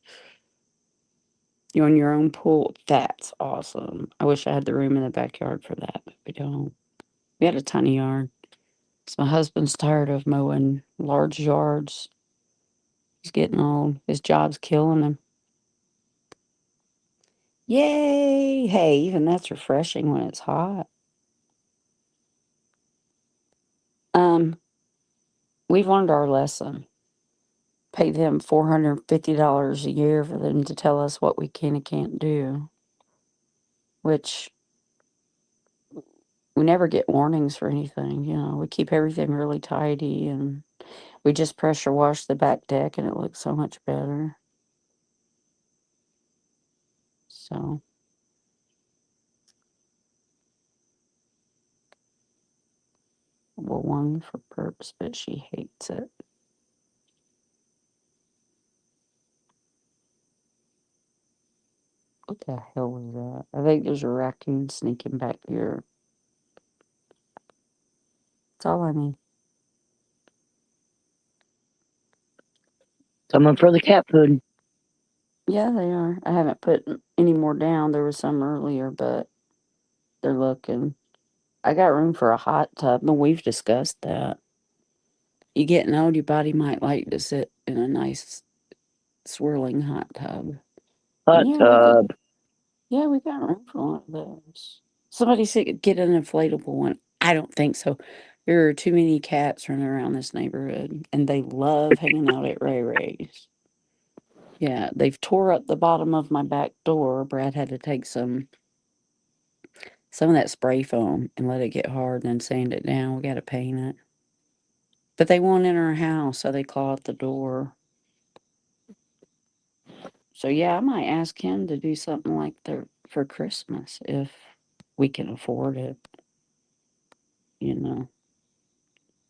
You own your own pool. That's awesome. I wish I had the room in the backyard for that, but we don't. We had a tiny yard. So my husband's tired of mowing large yards. He's getting old. His job's killing him. Yay! Hey, even that's refreshing when it's hot. Um, we've learned our lesson. Pay them $450 a year for them to tell us what we can and can't do, which we never get warnings for anything. You know, we keep everything really tidy and we just pressure wash the back deck and it looks so much better. So, well, one for perks, but she hates it. What the hell was that? I think there's a raccoon sneaking back here. That's all I need. Someone for the cat food. Yeah, they are. I haven't put any more down. There was some earlier, but they're looking. I got room for a hot tub, and we've discussed that. You getting old, your body might like to sit in a nice swirling hot tub. And Hot tub. we got room for one of those. Somebody said get an inflatable one. I don't think so. There are too many cats running around this neighborhood, and they love hanging out at Ray Ray's. Yeah, they've tore up the bottom of my back door. Brad had to take some of that spray foam and let it get hard, then sand it down. We got to paint it. But they won't enter our house, so they claw at the door. So yeah, I might ask him to do something like that for Christmas if we can afford it. You know,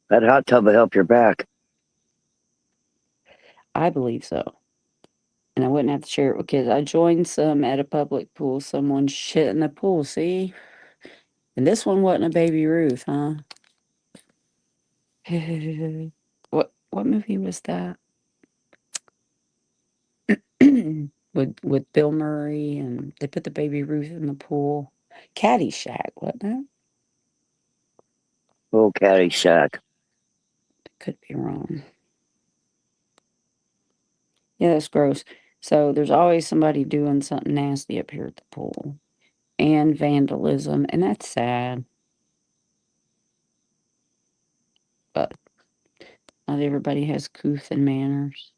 That hot tub will help your back. I believe so. And I wouldn't have to share it with kids. I joined some at a public pool. Someone shit in the pool, see? And this one wasn't a Baby Ruth, huh? What movie was that? with Bill Murray and they put the Baby Ruth in the pool. Caddyshack, wasn't it? Oh, Caddyshack. Could be wrong. Yeah, that's gross. So there's always somebody doing something nasty up here at the pool. and vandalism, and that's sad. But not everybody has couth and manners.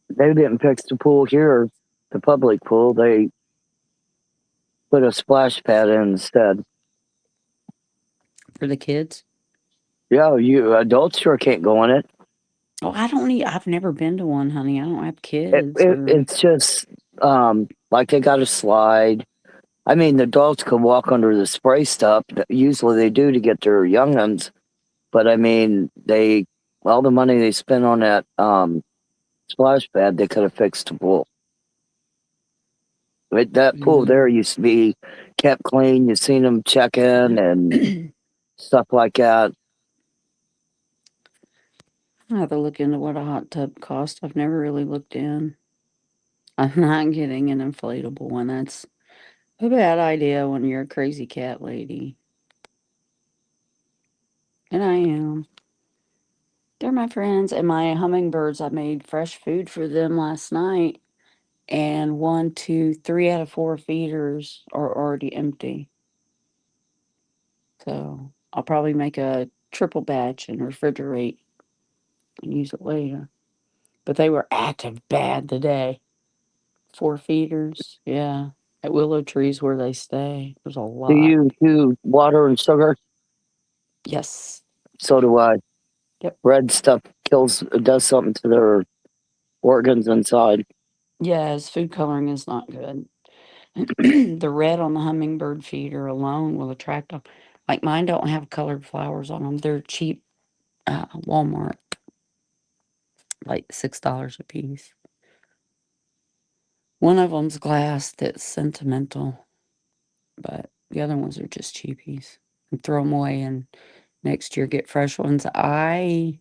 They didn't fix the pool here, the public pool. They put a splash pad in instead. For the kids? Yeah, you adults sure can't go in it. Oh, I've never been to one, honey. I don't have kids or. It's just like they got a slide. I mean, the adults can walk under the spray stuff. Usually they do to get their young ones. But I mean, all the money they spent on that splash pad, they could have fixed the pool. That pool there used to be kept clean. You seen them check in and stuff like that. I'll have to look into what a hot tub costs. I've never really looked in. I'm not getting an inflatable one. That's a bad idea when you're a crazy cat lady. And I am. They're my friends and my hummingbirds. I made fresh food for them last night. And 1, 2, 3 out of 4 feeders are already empty. So I'll probably make a triple batch and refrigerate and use it later. But they were active bad today. 4 feeders, yeah. At willow trees where they stay. There's a Do lot. you do water and sugar? Yes. So do I. Yep. Red stuff does something to their organs inside. Yes, food coloring is not good. The red on the hummingbird feeder alone will attract them. Like mine don't have colored flowers on them. They're cheap, Walmart, like $6 a piece. One of them's glass that's sentimental, but the other ones are just cheapies. And throw them away and next year get fresh ones. I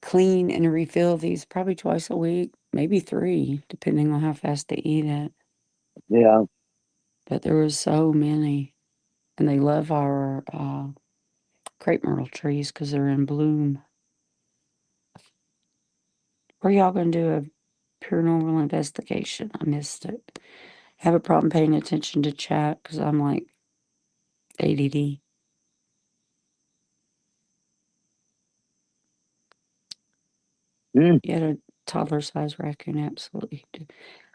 clean and refill these probably twice a week, maybe 3, depending on how fast they eat it. Yeah. But there was so many. And they love our crepe myrtle trees because they're in bloom. Are y'all going to do a paranormal investigation? I missed it. Have a problem paying attention to chat because I'm like ADD. Mm. You had a toddler sized raccoon, absolutely.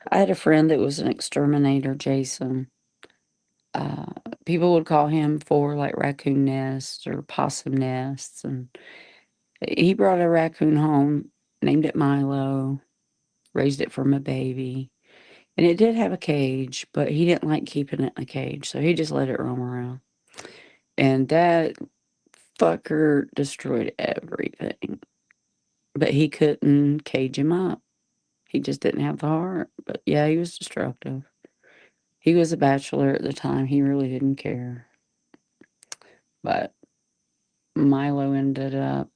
I had a friend that was an exterminator, Jason. People would call him for like raccoon nests or possum nests. And he brought a raccoon home, named it Milo, raised it from a baby. And it did have a cage, but he didn't like keeping it in a cage. So he just let it roam around. And that fucker destroyed everything. But he couldn't cage him up. He just didn't have the heart. But yeah, he was destructive. He was a bachelor at the time. He really didn't care. But Milo ended up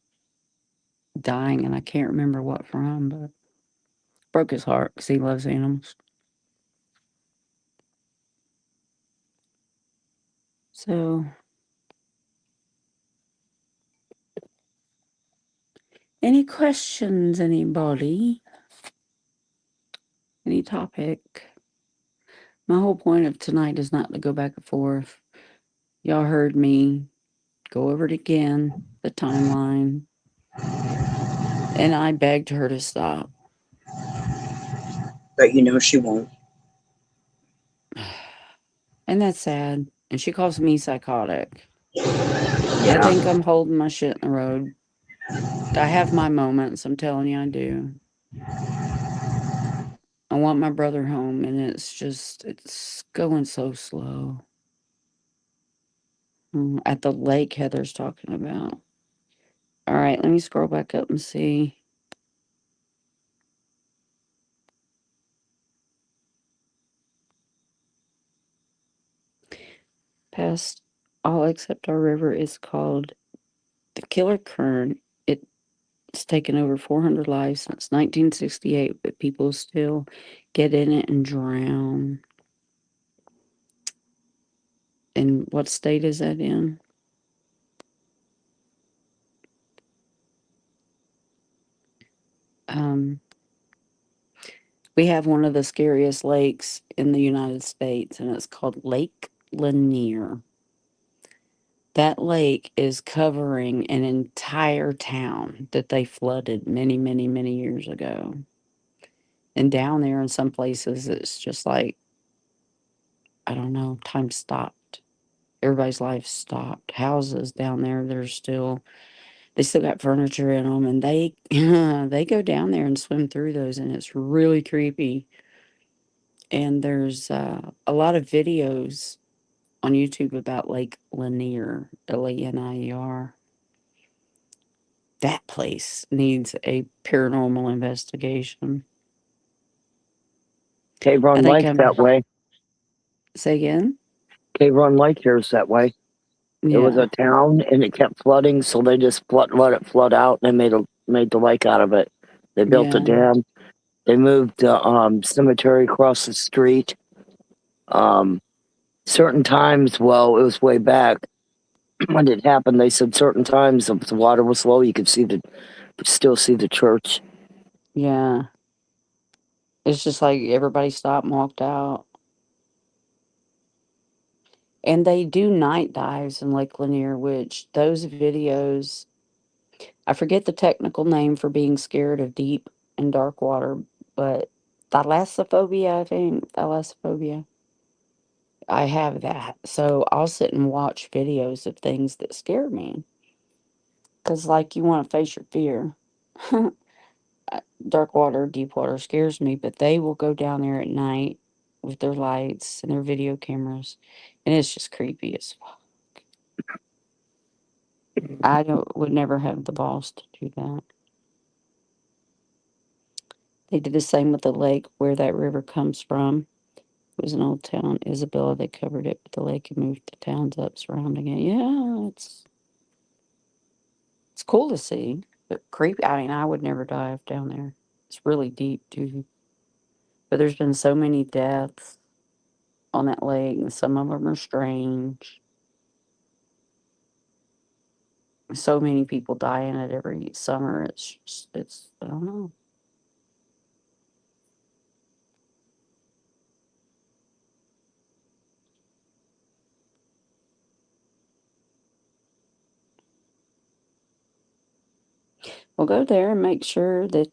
dying, and I can't remember what from, but broke his heart because he loves animals. So, any questions, anybody? Any topic? My whole point of tonight is not to go back and forth. Y'all heard me go over it again, the timeline, and I begged her to stop. But you know she won't. And that's sad. And she calls me psychotic. I Yeah. think I'm holding my shit in the road. I have my moments, I'm telling you, I do. I want my brother home, and it's going so slow. At the lake Heather's talking about. All right, let me scroll back up and see. Past all except our river is called the Killer Current. It's taken over 400 lives since 1968, but people still get in it and drown. And what state is that in? Um, We have one of the scariest lakes in the United States, and it's called Lake Lanier. That lake is covering an entire town that they flooded many, many, many years ago. And down there in some places, it's just like, I don't know, time stopped. Everybody's life stopped. Houses down there, they still got furniture in them, and they they go down there and swim through those, and it's really creepy. And there's a lot of videos on YouTube about Lake Lanier, Lanier. That place needs a paranormal investigation. Cave I Run think Lake that I'm. way. Say again? Cave Run Lake here's that way. It was Yeah, a town and it kept flooding, so they just let it flood out and they made the lake out of it. They built a yeah, dam. They moved the cemetery across the street. Um, certain times, well, it was way back when it happened. They said certain times if the water was low, you could still see the church. yeah. It's just like everybody stopped and walked out. And they do night dives in Lake Lanier, which those videos, I forget the technical name for being scared of deep and dark water, but thalassophobia, I think. Thalassophobia. I have that. So I'll sit and watch videos of things that scare me. Because, like, you want to face your fear. Dark water, deep water scares me, but they will go down there at night with their lights and their video cameras. And it's just creepy as fuck. I would never have the balls to do that. They did the same with the lake where that river comes from. It was an old town, Isabella. They covered it with the lake and moved the towns up surrounding it. Yeah, it's cool to see, but creepy. I mean, I would never dive down there. It's really deep too. But there's been so many deaths on that lake, and some of them are strange. So many people die in it every summer. It's I don't know. We'll go there and make sure that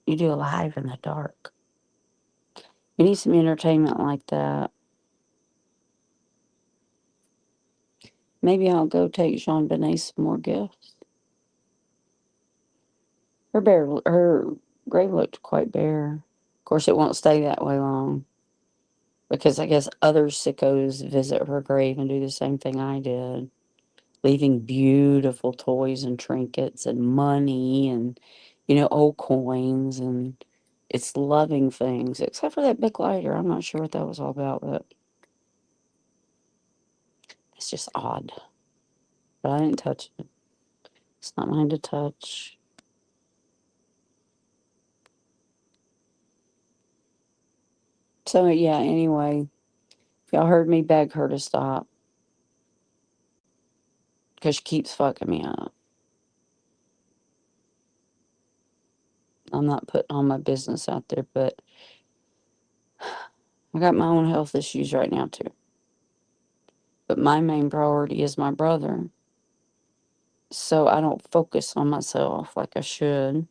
you do a live in the dark. You need some entertainment like that. Maybe I'll go take Jean Benet some more gifts. Her grave looked quite bare. Of course, it won't stay that way long because I guess other sickos visit her grave and do the same thing I did, leaving beautiful toys and trinkets and money and, old coins, and it's loving things, except for that big lighter. I'm not sure what that was all about, but it's just odd. But I didn't touch it. It's not mine to touch. So, yeah, anyway, y'all heard me beg her to stop because she keeps fucking me up. I'm not putting all my business out there, but I got my own health issues right now, too. But my main priority is my brother. So I don't focus on myself like I should.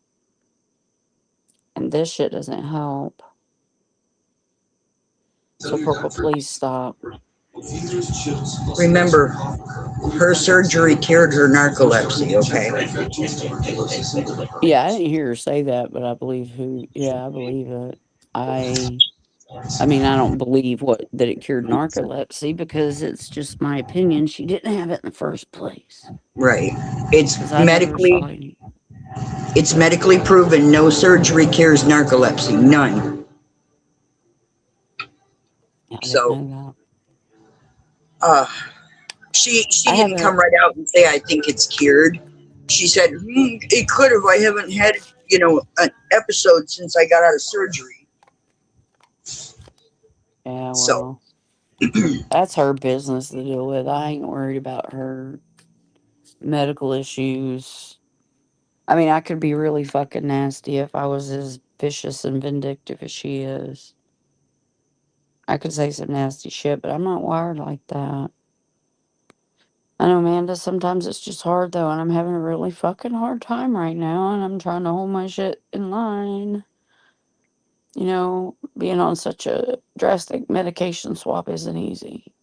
And this shit doesn't help. So, Purple, please stop. Remember, her surgery cured her narcolepsy, okay? Yeah, I didn't hear her say that, but I believe it. I I mean, I don't believe that it cured narcolepsy because it's just my opinion. She didn't have it in the first place Right. It's because I never saw medically any. it's medically proven no surgery cures narcolepsy. None. Yeah, I didn't So know uh she that. I didn't come haven't. right out and say I think it's cured. She said, it could have. I haven't had, an episode since I got out of surgery. Yeah, So well, that's her business to deal with. I ain't worried about her medical issues. I mean, I could be really fucking nasty if I was as vicious and vindictive as she is. I could say some nasty shit, but I'm not wired like that. I know, Amanda, sometimes it's just hard though, and I'm having a really fucking hard time right now, and I'm trying to hold my shit in line. You know, being on such a drastic medication swap isn't easy.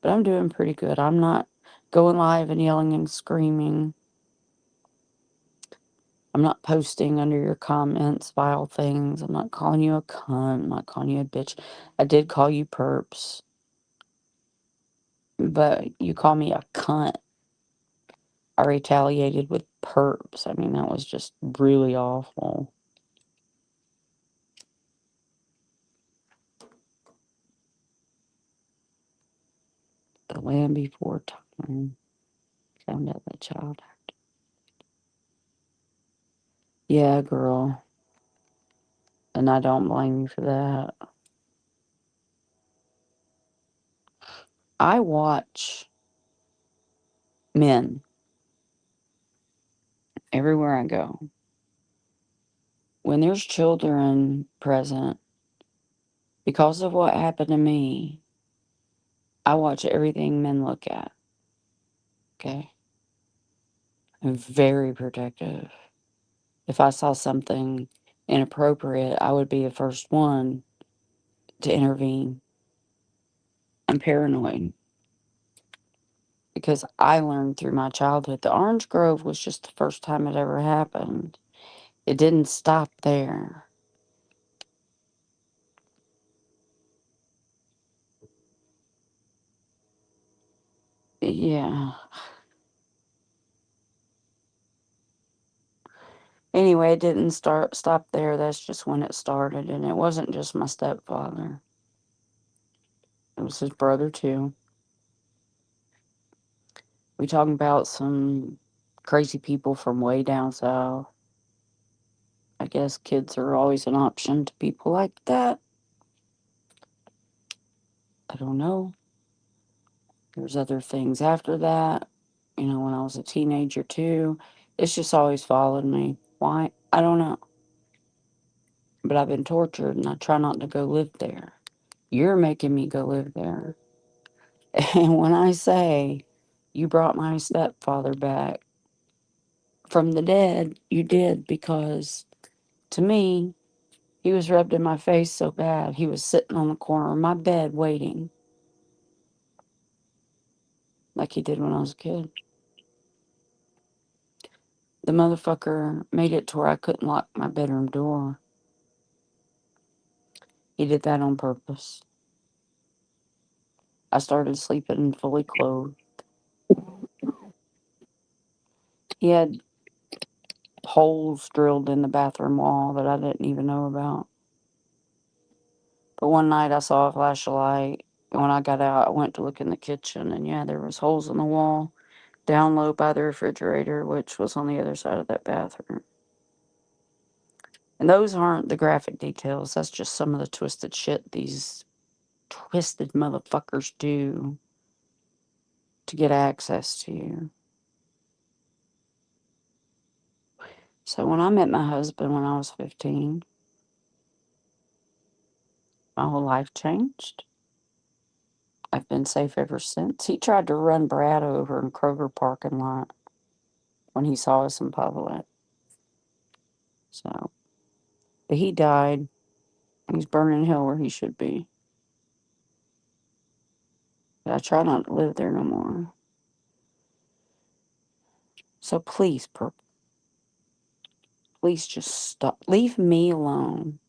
But I'm doing pretty good. I'm not going live and yelling and screaming. I'm not posting under your comments vile things. I'm not calling you a cunt. I'm not calling you a bitch. I did call you perps, but you call me a cunt. I retaliated with perps. I mean, that was just really awful. The land before time found out the child. Yeah, girl. And I don't blame you for that. I watch men everywhere I go. When there's children present, because of what happened to me, I watch everything men look at. Okay? I'm very protective. If I saw something inappropriate, I would be the first one to intervene. I'm paranoid because I learned through my childhood. The Orange Grove was just the first time it ever happened. It didn't stop there. Yeah. Anyway, it didn't stop there. That's just when it started, and it wasn't just my stepfather. It was his brother too. We talking about some crazy people from way down south. I guess kids are always an option to people like that. I don't know. There's other things after that. You know, when I was a teenager too. It's just always followed me. Why? I don't know. But I've been tortured and I try not to go live there. You're making me go live there. And when I say you brought my stepfather back from the dead, you did, because to me, he was rubbed in my face so bad. He was sitting on the corner of my bed waiting, like he did when I was a kid. The motherfucker made it to where I couldn't lock my bedroom door. He did that on purpose. I started sleeping fully clothed. He had holes drilled in the bathroom wall that I didn't even know about. But one night I saw a flashlight. When I got out, I went to look in the kitchen, and yeah, there was holes in the wall down low by the refrigerator, which was on the other side of that bathroom. And those aren't the graphic details. That's just some of the twisted shit these twisted motherfuckers do to get access to you. So when I met my husband when I was 15, my whole life changed. I've been safe ever since. He tried to run Brad over in Kroger parking lot when he saw us in public. So, but he died. He's burning in hell where he should be. But I try not to live there no more. So please, please just stop. Leave me alone,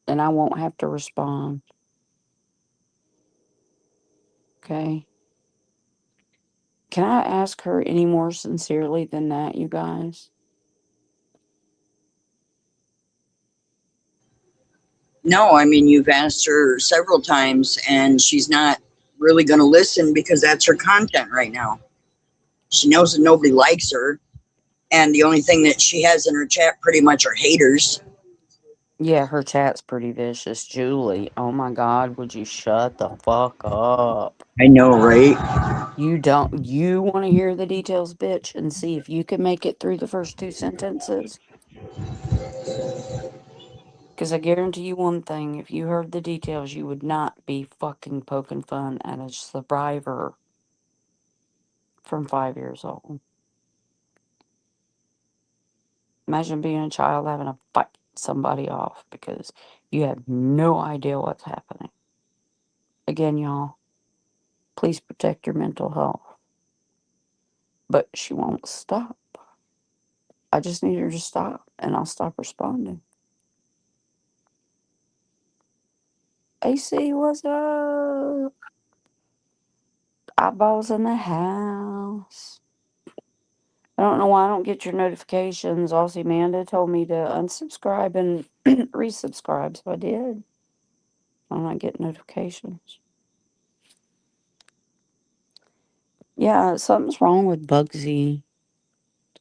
and I won't have to respond. Okay? Can I ask her any more sincerely than that, you guys? No, I mean, you've asked her several times and she's not really going to listen because that's her content right now. She knows that nobody likes her. And the only thing that she has in her chat pretty much are haters. Yeah, her chat's pretty vicious. Julie, oh my God, would you shut the fuck up? I know, right? You want to hear the details, bitch, and see if you can make it through the first two sentences? Because I guarantee you one thing, if you heard the details, you would not be fucking poking fun at a survivor from 5 years old. Imagine being a child having to fight somebody off because you have no idea what's happening. Again, y'all, please protect your mental health. But she won't stop. I just need her to stop, and I'll stop responding. AC, what's up? Eyeballs in the house. I don't know why I don't get your notifications. Aussie Amanda told me to unsubscribe and resubscribe, so I did. I'm not getting notifications. Yeah, something's wrong with Bugsy.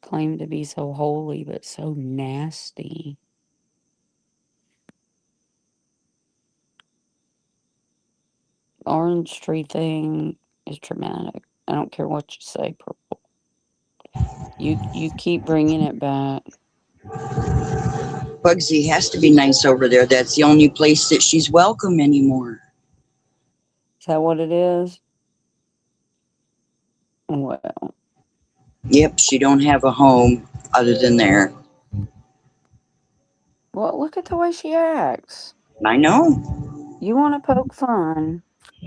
Claimed to be so holy, but so nasty. Orange tree thing is traumatic. I don't care what you say, Purple. You keep bringing it back. Bugsy has to be nice over there. That's the only place that she's welcome anymore. Is that what it is? Well, Yep, she don't have a home other than there. well, look at the way she acts. I know. You want to poke fun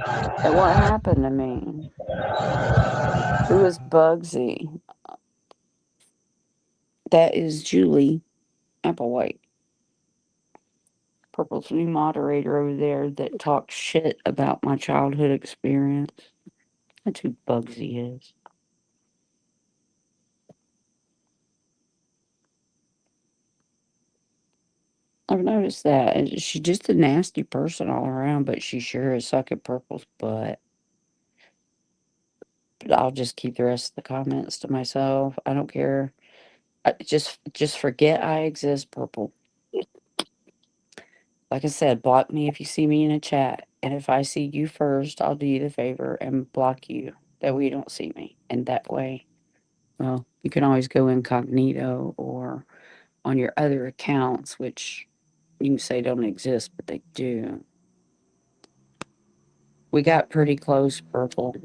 at what happened to me. Who is Bugsy? That is Julie Applewhite, Purple's new moderator over there that talks shit about my childhood experience. That's who Bugsy is. I've noticed that. And she's just a nasty person all around, but she sure is sucking Purple's butt. But I'll just keep the rest of the comments to myself. I don't care. Just forget I exist, Purple. Like I said, block me if you see me in a chat. And if I see you first, I'll do you the favor and block you. That way you don't see me. And that way, well, you can always go incognito or on your other accounts, which you can say don't exist, but they do. We got pretty close, Purple.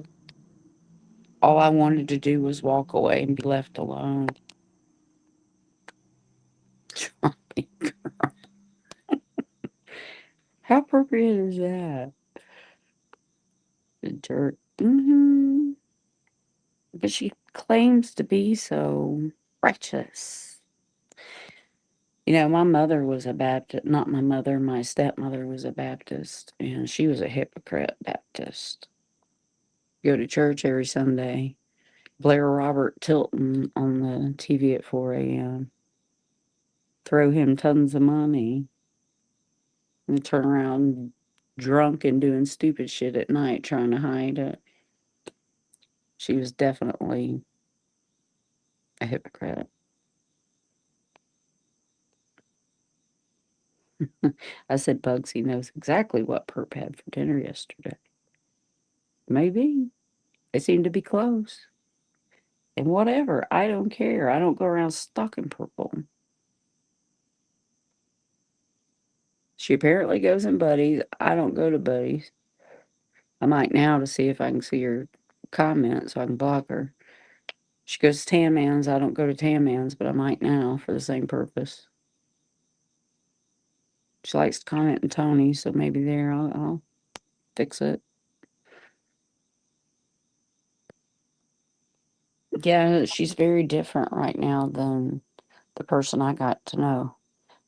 All I wanted to do was walk away and be left alone. How appropriate is that? The jerk. But she claims to be so righteous. You know, my mother was a Baptist. Not my mother, my stepmother was a Baptist, and she was a hypocrite Baptist. Go to church every Sunday. Blair Robert Tilton on the TV at 4 a.m. Throw him tons of money. And turn around drunk and doing stupid shit at night trying to hide it. She was definitely a hypocrite. I said Bugsy knows exactly what Perp had for dinner yesterday. Maybe. They seem to be close. And whatever. I don't care. I don't go around stalking Purple. She apparently goes in buddies. I don't go to buddies. I might now to see if I can see her comment so I can block her. She goes to Tan Man's. I don't go to Tan Man's, but I might now for the same purpose. She likes to comment in Tony, so maybe there I'll fix it. Yeah, she's very different right now than the person I got to know.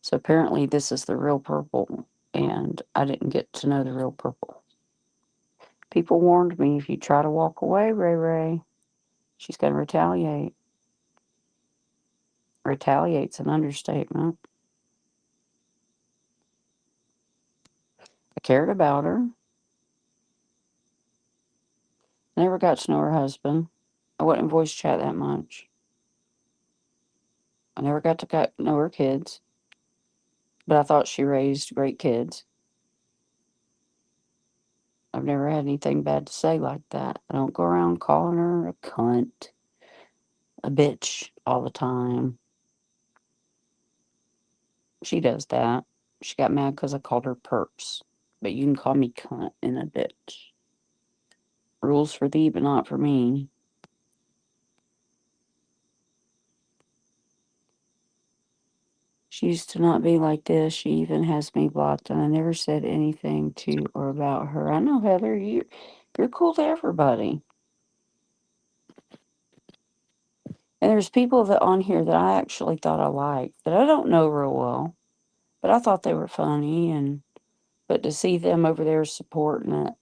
So apparently this is the real Purple, and I didn't get to know the real Purple. People warned me, if you try to walk away, Ray Ray, she's going to retaliate. Retaliate's an understatement. I cared about her. Never got to know her husband. I wouldn't voice chat that much. I never got to know her kids, but I thought she raised great kids. I've never had anything bad to say like that. I don't go around calling her a cunt, a bitch all the time. She does that. She got mad because I called her perps. But you can call me cunt and a bitch. Rules for thee, but not for me. She used to not be like this. She even has me blocked, and I never said anything to or about her. I know, Heather, you're cool to everybody. And there's people that on here that I actually thought I liked that I don't know real well, but I thought they were funny. And but to see them over there supporting it,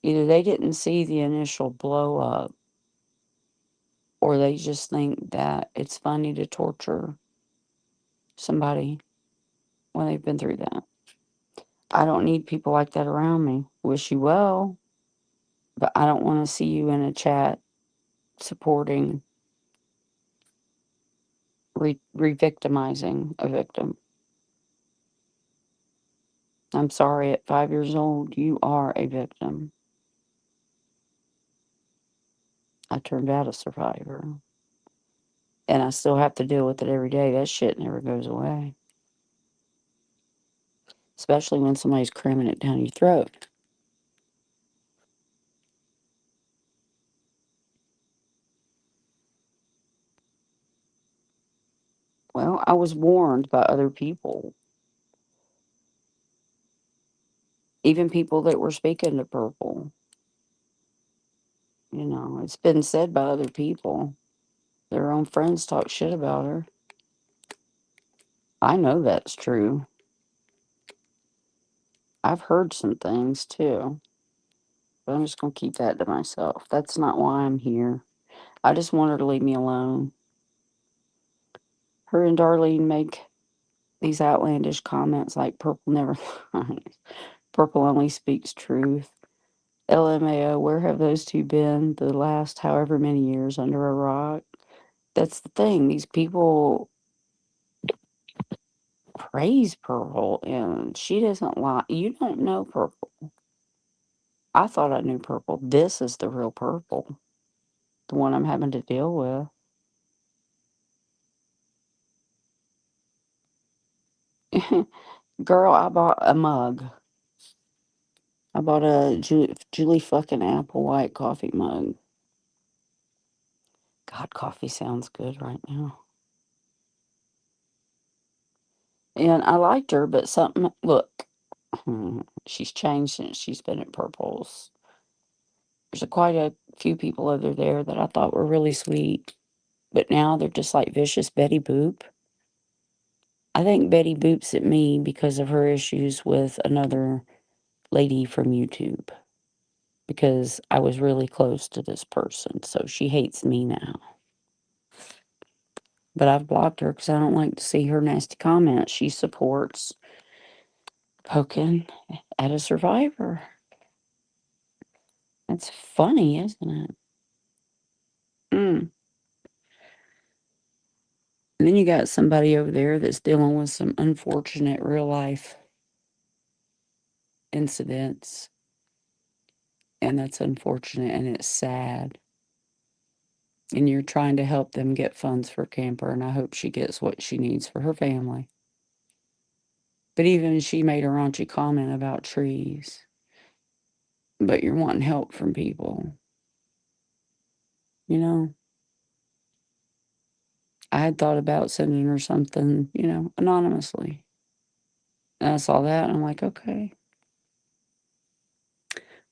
either they didn't see the initial blow up, or they just think that it's funny to torture somebody when they've been through that. I don't need people like that around me. Wish you well, but I don't want to see you in a chat supporting re-victimizing a victim. I'm sorry, at 5 years old, you are a victim. I turned out a survivor. And I still have to deal with it every day. That shit never goes away. Especially when somebody's cramming it down your throat. Well, I was warned by other people. Even people that were speaking to Purple. You know, it's been said by other people. Their own friends talk shit about her. I know that's true. I've heard some things too. But I'm just going to keep that to myself. That's not why I'm here. I just want her to leave me alone. Her and Darlene make these outlandish comments like Purple never lies. Purple only speaks truth. LMAO, where have those two been the last however many years under a rock? That's the thing. These people praise Purple and she doesn't lie. You don't know Purple. I thought I knew Purple. This is the real Purple. The one I'm having to deal with. Girl, I bought a mug. I bought a Julie fucking Apple white coffee mug. God, coffee sounds good right now. And I liked her, but something, look, she's changed since she's been at Purple's. There's quite a few people over there that I thought were really sweet, but now they're just like vicious Betty Boop. I think Betty Boop's at me because of her issues with another lady from YouTube. Because I was really close to this person, so she hates me now. But I've blocked her because I don't like to see her nasty comments. She supports poking at a survivor. That's funny, isn't it? Mm. And then you got somebody over there that's dealing with some unfortunate real life incidents. And that's unfortunate and it's sad. And you're trying to help them get funds for camper, and I hope she gets what she needs for her family. But even she made a raunchy comment about trees. But you're wanting help from people. You know? I had thought about sending her something, anonymously. And I saw that and I'm like, okay.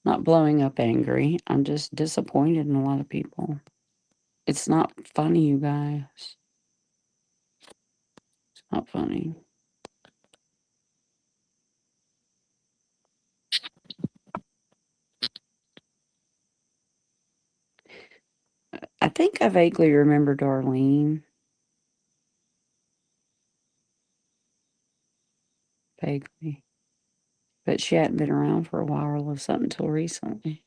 Not blowing up angry. I'm just disappointed in a lot of people. It's not funny, you guys. It's not funny. I think I vaguely remember Darlene. Vaguely. But she hadn't been around for a while or something until recently.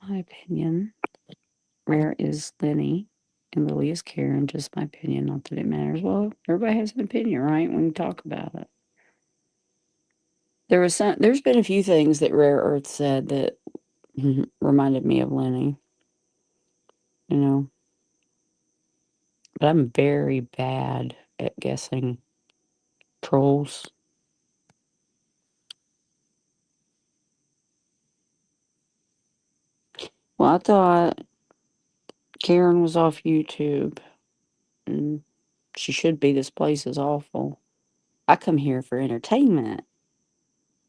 My opinion. Rare is Lenny and Lily is Karen. Just my opinion. Not that it matters. Well, everybody has an opinion, right? When we talk about it. There's been a few things that Rare Earth said that reminded me of Lenny. You know. But I'm very bad at guessing trolls. Well, I thought Karen was off YouTube, and she should be. This place is awful. I come here for entertainment,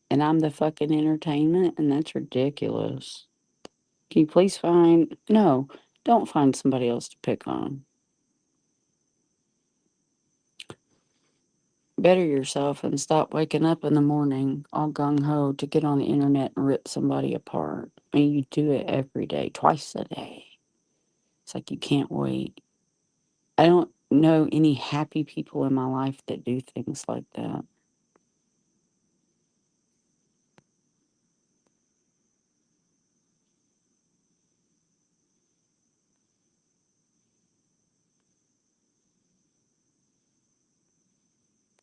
and I'm the fucking entertainment, and that's ridiculous. Can you please find... No, don't find somebody else to pick on. Better yourself and stop waking up in the morning all gung-ho to get on the internet and rip somebody apart. I mean, you do it every day, twice a day. It's like you can't wait. I don't know any happy people in my life that do things like that.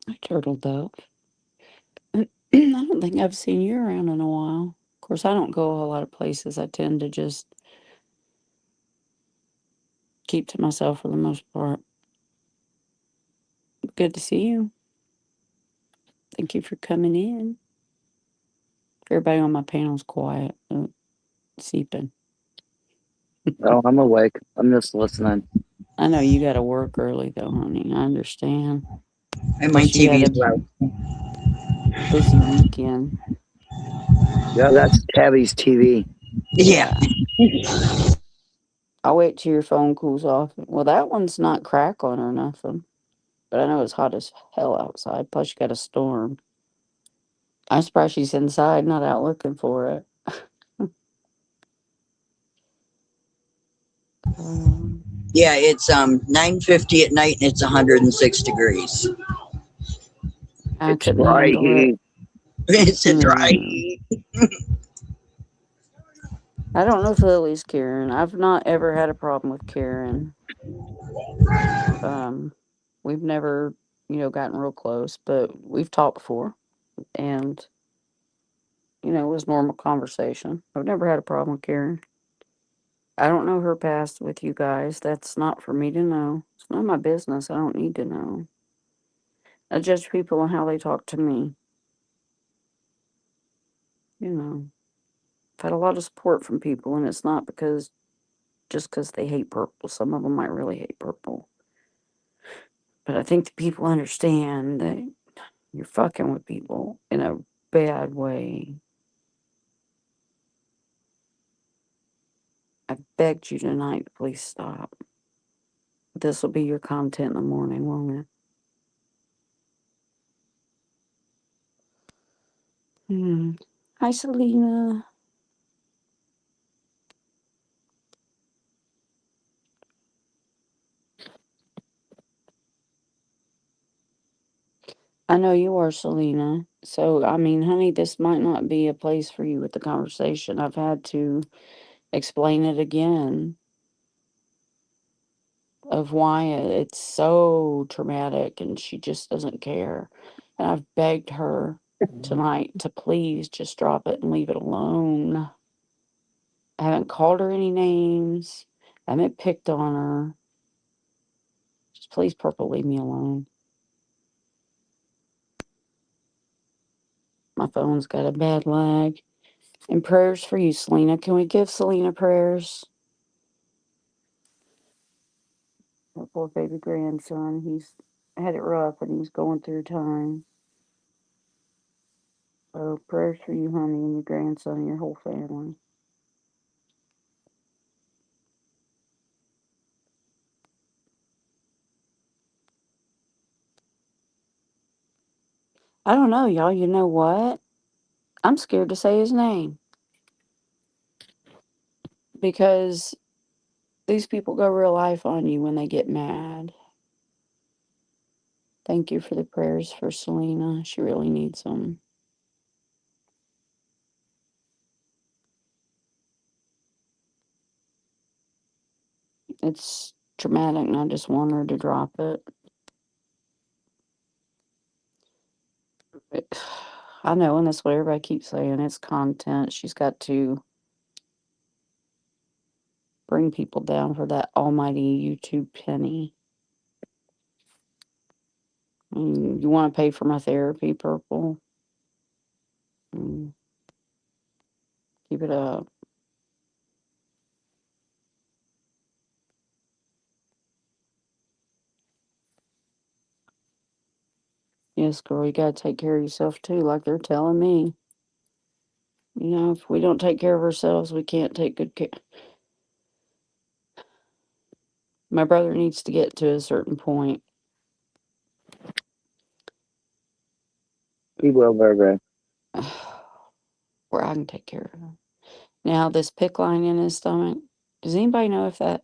Hi, Turtle Dove. I don't think I've seen you around in a while. Of course, I don't go a lot of places. I tend to just keep to myself for the most part. Good to see you. Thank you for coming in. Everybody on my panel's quiet, sleeping. Oh, I'm awake. I'm just listening. I know you got to work early, though, honey. I understand. And my Plus, you had TV's a loud. busy weekend. Yeah, that's Tabby's TV. Yeah. I'll wait till your phone cools off. Well, that one's not crackling or nothing. But I know it's hot as hell outside. Plus, you got a storm. I'm surprised she's inside, not out looking for it. Um, Yeah, it's 9:50 at night and it's 106 degrees. I It's couldn't dry handle it. heat. It's a dry Hmm. heat. I don't know if Lily's Karen. I've not ever had a problem with Karen. Um, we've never, gotten real close, but we've talked before, and it was normal conversation. I've never had a problem with Karen. I don't know her past with you guys. That's not for me to know. It's not my business. I don't need to know. I judge people on how they talk to me. I've had a lot of support from people, and it's not just because they hate purple. Some of them might really hate purple. But I think the people understand that you're fucking with people in a bad way. I begged you tonight to please stop. This will be your content in the morning, won't it? Hi, Selena. I know you are, Selena. So, I mean, honey, this might not be a place for you with the conversation. I've had to explain it again of why it's so traumatic and she just doesn't care. And I've begged her tonight to please just drop it and leave it alone. I haven't called her any names. I haven't picked on her. Just please, Purple, leave me alone. My phone's got a bad lag. And prayers for you, Selena. Can we give Selena prayers? Her poor baby grandson. He's had it rough and he's going through time. So prayers for you, honey, and your grandson and your whole family. I don't know, y'all. You know what? I'm scared to say his name because these people go real life on you when they get mad. Thank you for the prayers for Selena. She really needs them. It's traumatic, and I just want her to drop it. I know, and that's what everybody keeps saying. It's content. She's got to bring people down for that almighty YouTube penny. You want to pay for my therapy, Purple? Mm, keep it up. Yes, girl, you gotta take care of yourself too, like they're telling me. If we don't take care of ourselves, we can't take good care. My brother needs to get to a certain point He will, baby. where I can take care of him. Now, this pick line in his stomach, does anybody know if that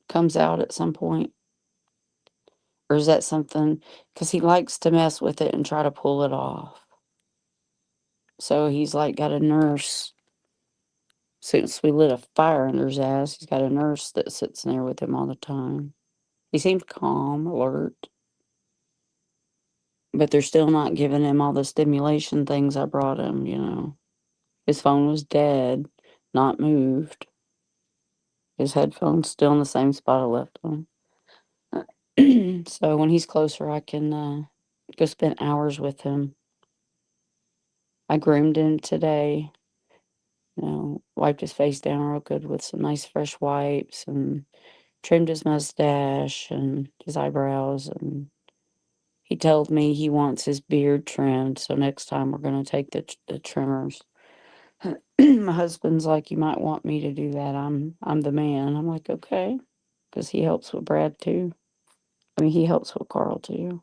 comes out at some point? Or is that something, because he likes to mess with it and try to pull it off. So he's like got a nurse. Since we lit a fire under his ass, he's got a nurse that sits in there with him all the time. He seems calm, alert, but they're still not giving him all the stimulation things I brought him. His phone was dead, not moved. His headphones still in the same spot I left them. So when he's closer, I can go spend hours with him. I groomed him today. Wiped his face down real good with some nice fresh wipes and trimmed his mustache and his eyebrows. And he told me he wants his beard trimmed. So next time we're going to take the trimmers. My husband's like, you might want me to do that. I'm the man. I'm like, okay, because he helps with Brad too. I mean, he helps with Carl too.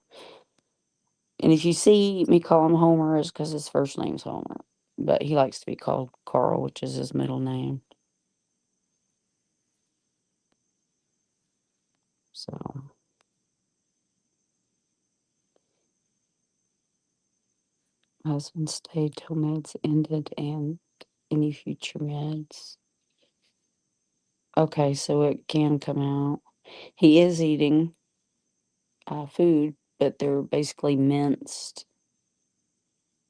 And if you see me call him Homer, it's because his first name's Homer, but he likes to be called Carl, which is his middle name. So my husband stayed till meds ended and any future meds. Okay, so it can come out. He is eating food, but they're basically minced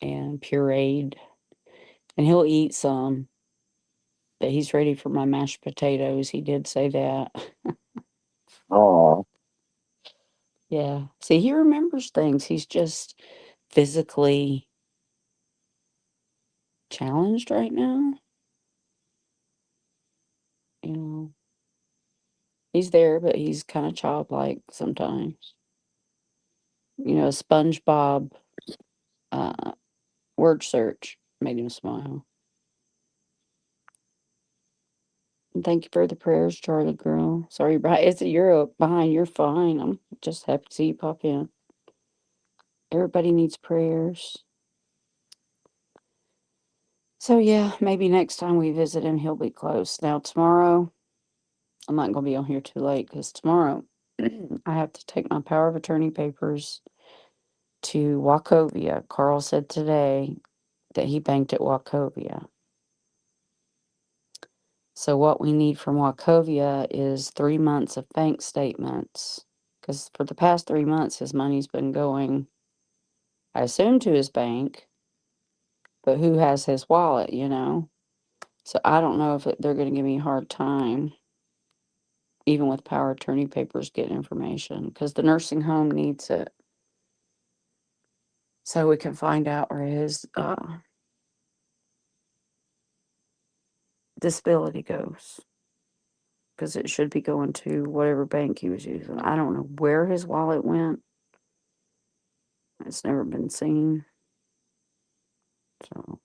and pureed. And he'll eat some, but he's ready for my mashed potatoes. He did say that. Oh, Yeah. See, he remembers things. He's just physically challenged right now. You know, he's there, but he's kind of childlike sometimes. SpongeBob uh, word search made him smile. And thank you for the prayers, Charlie girl. Sorry, you're behind. You're fine. I'm just happy to see you pop in. Everybody needs prayers. So yeah, maybe next time we visit him, he'll be close. Now tomorrow, I'm not going to be on here too late because tomorrow I have to take my power of attorney papers to Wachovia. Carl said today that he banked at Wachovia. So what we need from Wachovia is 3 months of bank statements. Because for the past 3 months, his money's been going, I assume, to his bank. But who has his wallet? So I don't know if they're going to give me a hard time, even with power of attorney papers, getting information. Because the nursing home needs it. So we can find out where his disability goes. Because it should be going to whatever bank he was using. I don't know where his wallet went. It's never been seen. So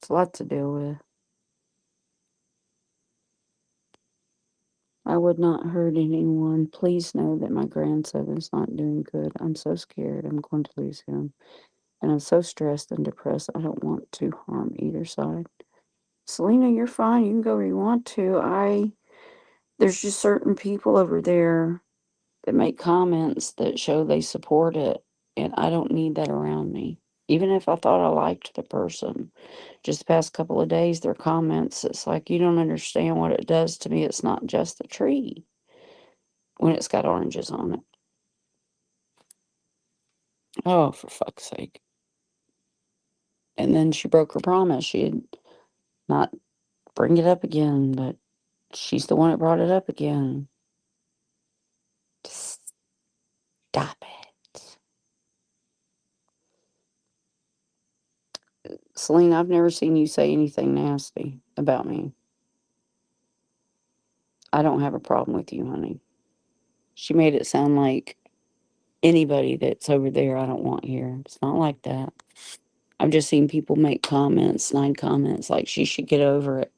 it's a lot to deal with. I would not hurt anyone. Please know that my grandson is not doing good. I'm so scared I'm going to lose him. And I'm so stressed and depressed. I don't want to harm either side. Selena, you're fine. You can go where you want to. There's just certain people over there that make comments that show they support it. And I don't need that around me. Even if I thought I liked the person. Just the past couple of days, their comments, it's like, you don't understand what it does to me. It's not just a tree when it's got oranges on it. Oh, for fuck's sake. And then she broke her promise. She'd not bring it up again, but she's the one that brought it up again. Just stop it. Selena, I've never seen you say anything nasty about me. I don't have a problem with you, honey. She made it sound like anybody that's over there I don't want here. It's not like that. I've just seen people make comments, snide comments, like she should get over it.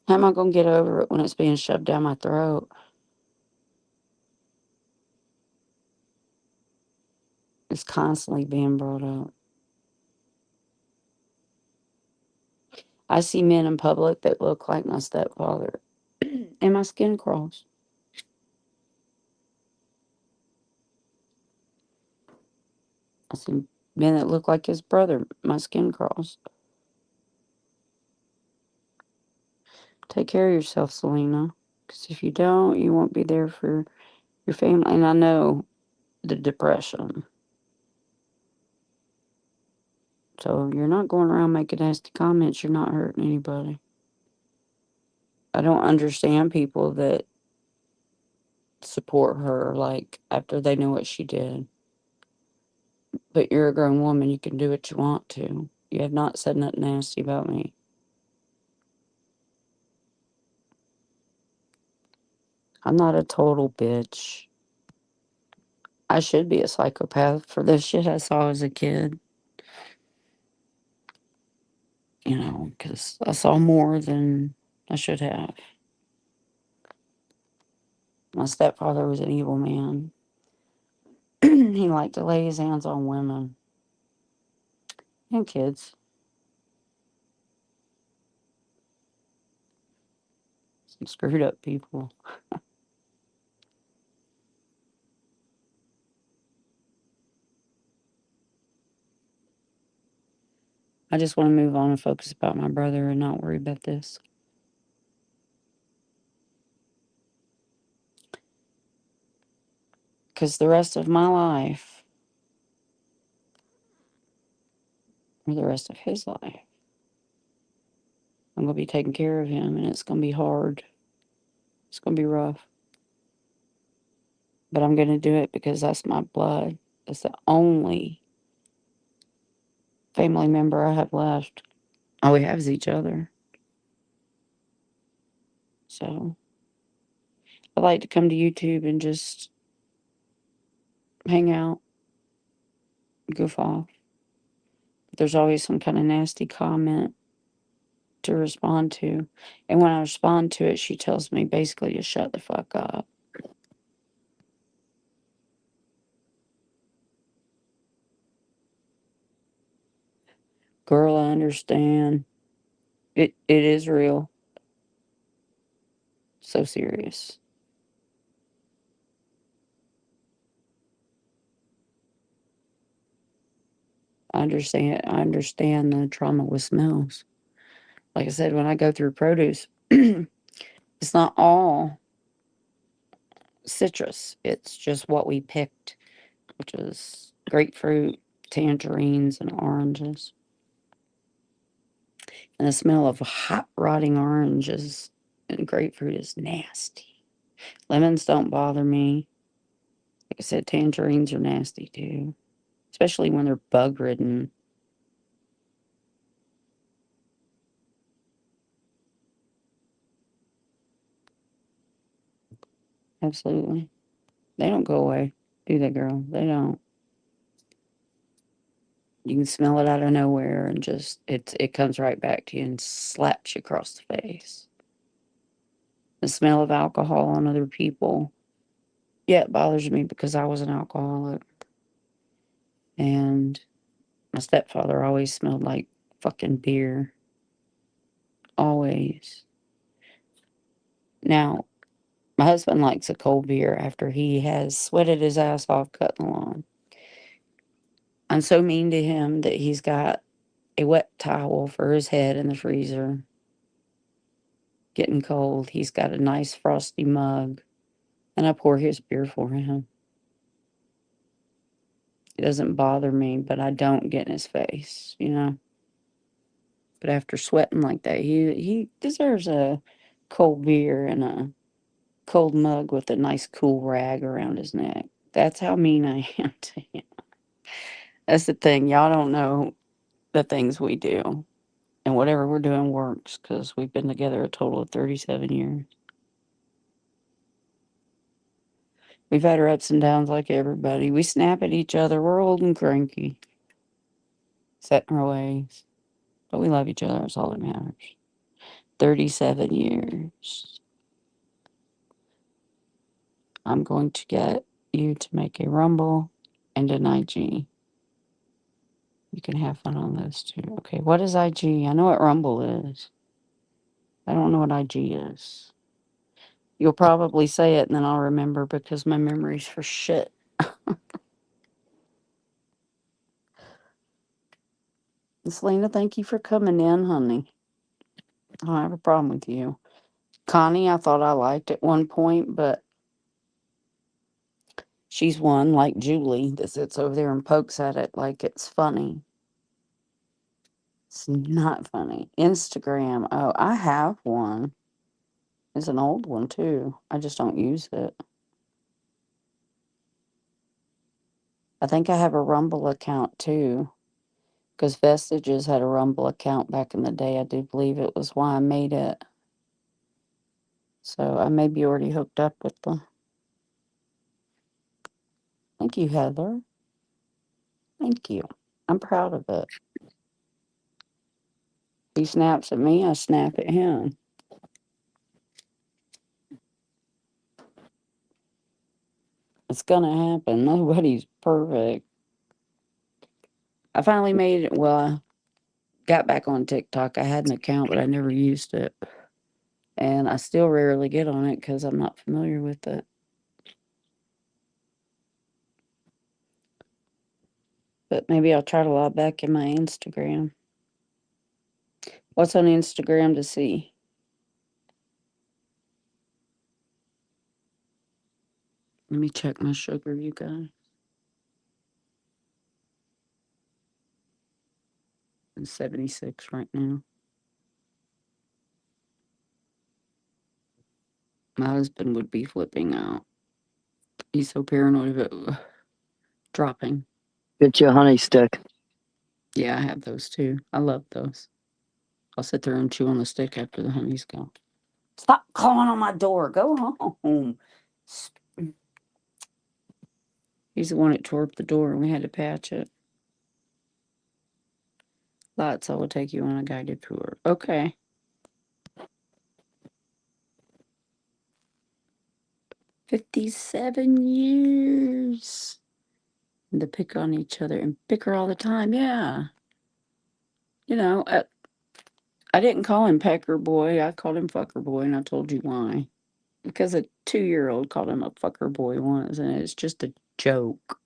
How am I going to get over it when it's being shoved down my throat? It's constantly being brought up. I see men in public that look like my stepfather, and my skin crawls. I see men that look like his brother, my skin crawls. Take care of yourself, Selena, because if you don't, you won't be there for your family. And I know the depression. So you're not going around making nasty comments. You're not hurting anybody. I don't understand people that support her, like, after they know what she did. But you're a grown woman. You can do what you want to. You have not said nothing nasty about me. I'm not a total bitch. I should be a psychopath for the shit I saw as a kid. Because I saw more than I should have. My stepfather was an evil man. He liked to lay his hands on women and kids. Some screwed up people. I just want to move on and focus about my brother and not worry about this. Because the rest of my life, or the rest of his life, I'm going to be taking care of him, and it's going to be hard. It's going to be rough. But I'm going to do it because that's my blood. That's the only family member I have left. All we have is each other. So I like to come to YouTube and just hang out, goof off. But there's always some kind of nasty comment to respond to. And when I respond to it, she tells me basically to shut the fuck up. Girl, I understand. It is real. So serious. I understand the trauma with smells. Like I said, when I go through produce, it's not all citrus. It's just what we picked, which is grapefruit, tangerines, and oranges. And the smell of hot, rotting oranges and grapefruit is nasty. Lemons don't bother me. Like I said, tangerines are nasty too, especially when they're bug ridden. Absolutely. They don't go away, do they, girl? They don't. You can smell it out of nowhere and just it comes right back to you and slaps you across the face. The smell of alcohol on other people. Yeah, it bothers me because I was an alcoholic. And my stepfather always smelled like fucking beer. Always. Now, my husband likes a cold beer after he has sweated his ass off cutting the lawn. I'm so mean to him that he's got a wet towel for his head in the freezer. Getting cold. He's got a nice frosty mug. And I pour his beer for him. It doesn't bother me, but I don't get in his face. But after sweating like that, he deserves a cold beer and a cold mug with a nice cool rag around his neck. That's how mean I am to him. That's the thing. Y'all don't know. the things we do. And whatever we're doing works because we've been together a total of 37 years. We've had our ups and downs like everybody. We snap at each other. We're old and cranky, set in our ways. But we love each other. That's all that matters. 37 years. I'm going to get you to make a Rumble and an IG. You can have fun on those too. Okay, what is IG? I know what Rumble is. I don't know what IG is. You'll probably say it and then I'll remember because my memory's for shit. Selena, thank you for coming in, honey. I don't have a problem with you. Connie, I thought I liked at one point, but she's one like Julie that sits over there and pokes at it like it's funny. It's not funny. Instagram. Oh, I have one. It's an old one too. I just don't use it. I think I have a Rumble account too. Because Vestiges had a Rumble account back in the day. I do believe it was why I made it. So I may be already hooked up with them. Thank you, Heather. Thank you. I'm proud of it. He snaps at me, I snap at him. It's gonna happen. Nobody's perfect. I finally made it. Well, I got back on TikTok. I had an account, but I never used it. And I still rarely get on it because I'm not familiar with it. But maybe I'll try to log back in my Instagram. What's on Instagram to see? Let me check my sugar, you guys. I'm 76 right now. My husband would be flipping out. He's so paranoid of it dropping. Get you a honey stick. Yeah, I have those too. I love those. I'll sit there and chew on the stick after the honey's gone. Stop calling on my door. Go home. He's the one that tore up the door and we had to patch it. Lots, I will take you on a guided tour. Okay. 57 years. And to pick on each other and bicker all the time. Yeah. You know, I didn't call him Pecker Boy. I called him Fucker Boy, and I told you why. Because a 2-year-old called him a Fucker Boy once, and it's just a joke.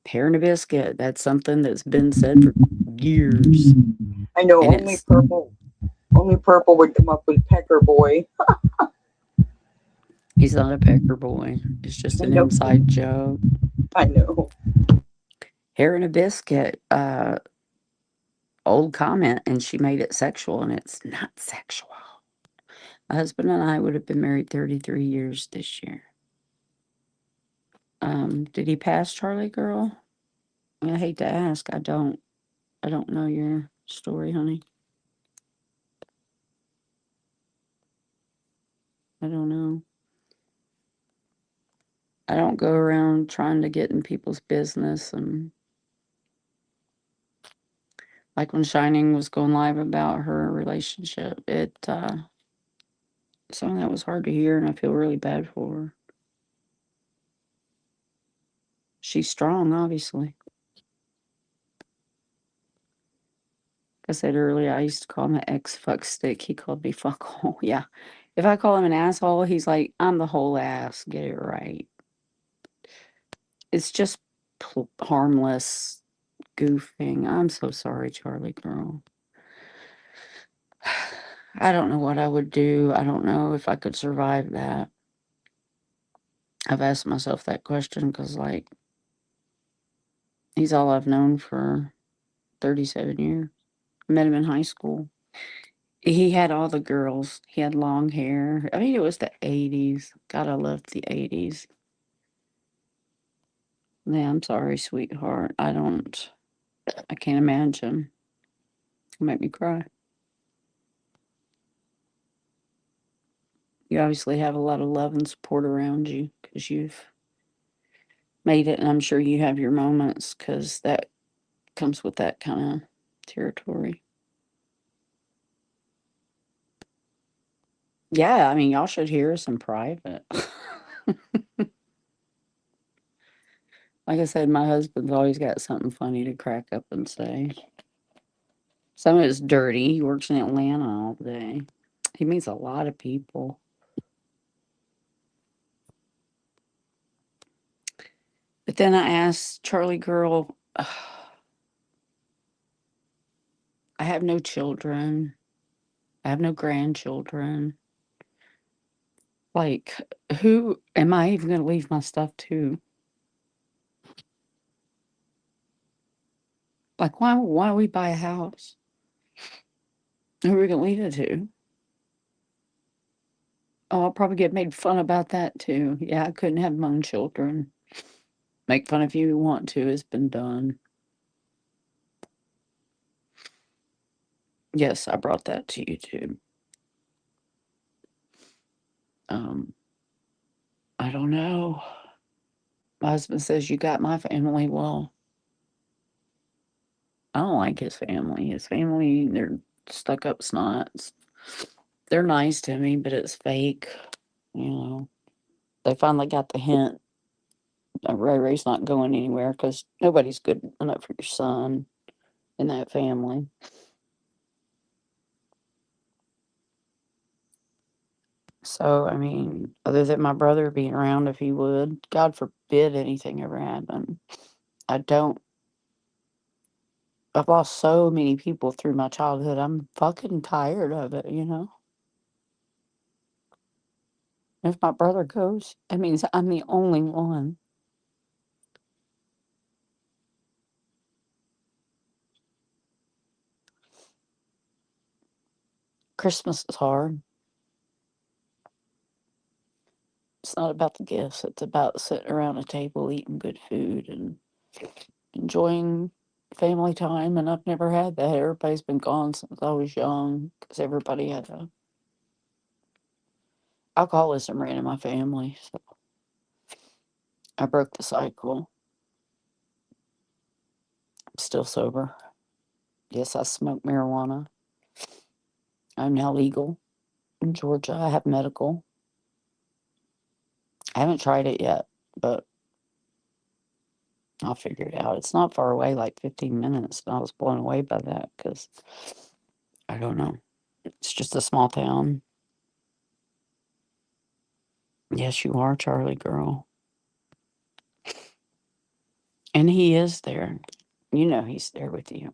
Pear and a biscuit. That's something that's been said for years. I know And only purple would come up with Pecker Boy. he's not a Pecker Boy. It's just an inside joke. I know. Hair and a biscuit. Old comment, and she made it sexual, and it's not sexual. My husband and I would have been married 33 years this year. Did he pass, Charlie girl? I hate to ask. I don't know your story, honey. I don't know. I don't go around trying to get in people's business. And like when Shining was going live about her relationship, some of that was hard to hear, and I feel really bad for her. She's strong, obviously. Like I said earlier, I used to call my ex fuck stick. He called me fuckhole. Yeah. If I call him an asshole, he's like, I'm the whole ass. Get it right. It's just harmless goofing. I'm so sorry, Charlie girl. I don't know what I would do. I don't know if I could survive that. I've asked myself that question because, like, he's all I've known for 37 years. I met him in high school. He had all the girls. He had long hair. I mean, it was the 80s. God, I loved the 80s. Yeah, I'm sorry, sweetheart. I don't. I can't imagine. It'll make me cry. You obviously have a lot of love and support around you because you've made it, and I'm sure you have your moments because that comes with that kind of territory. Yeah, I mean, y'all should hear us in private. Like I said, my husband's always got something funny to crack up and say. Some of it's dirty. He works in Atlanta all day. He meets a lot of people. But then I asked Charlie Girl, I have no children. I have no grandchildren. Like, who am I even going to leave my stuff to? Like, why we buy a house? Who are we going to leave it to? Oh, I'll probably get made fun about that too. Yeah, I couldn't have my own children. Make fun if you want to. It's been done. Yes, I brought that to you too. Um, I don't know. My husband says you got my family. Well, I don't like his family. His family, they're stuck up snots. They're nice to me, but it's fake. You know, they finally got the hint. Ray Ray's not going anywhere because nobody's good enough for your son in that family. So, I mean, other than my brother being around if he would, God forbid anything ever happened. I don't, I've lost so many people through my childhood. I'm fucking tired of it, you know? If my brother goes, it means I'm the only one. Christmas is hard. It's not about the gifts, it's about sitting around a table eating good food and enjoying family time. And I've never had that. Everybody's been gone since I was young because everybody had alcoholism ran in my family. So I broke the cycle. I'm still sober. Yes, I smoke marijuana. I'm now legal in Georgia. I have medical. I haven't tried it yet, but I'll figure it out. It's not far away, like 15 minutes. And I was blown away by that because I don't know. It's just a small town. Yes, you are, Charlie girl. And he is there. You know he's there with you.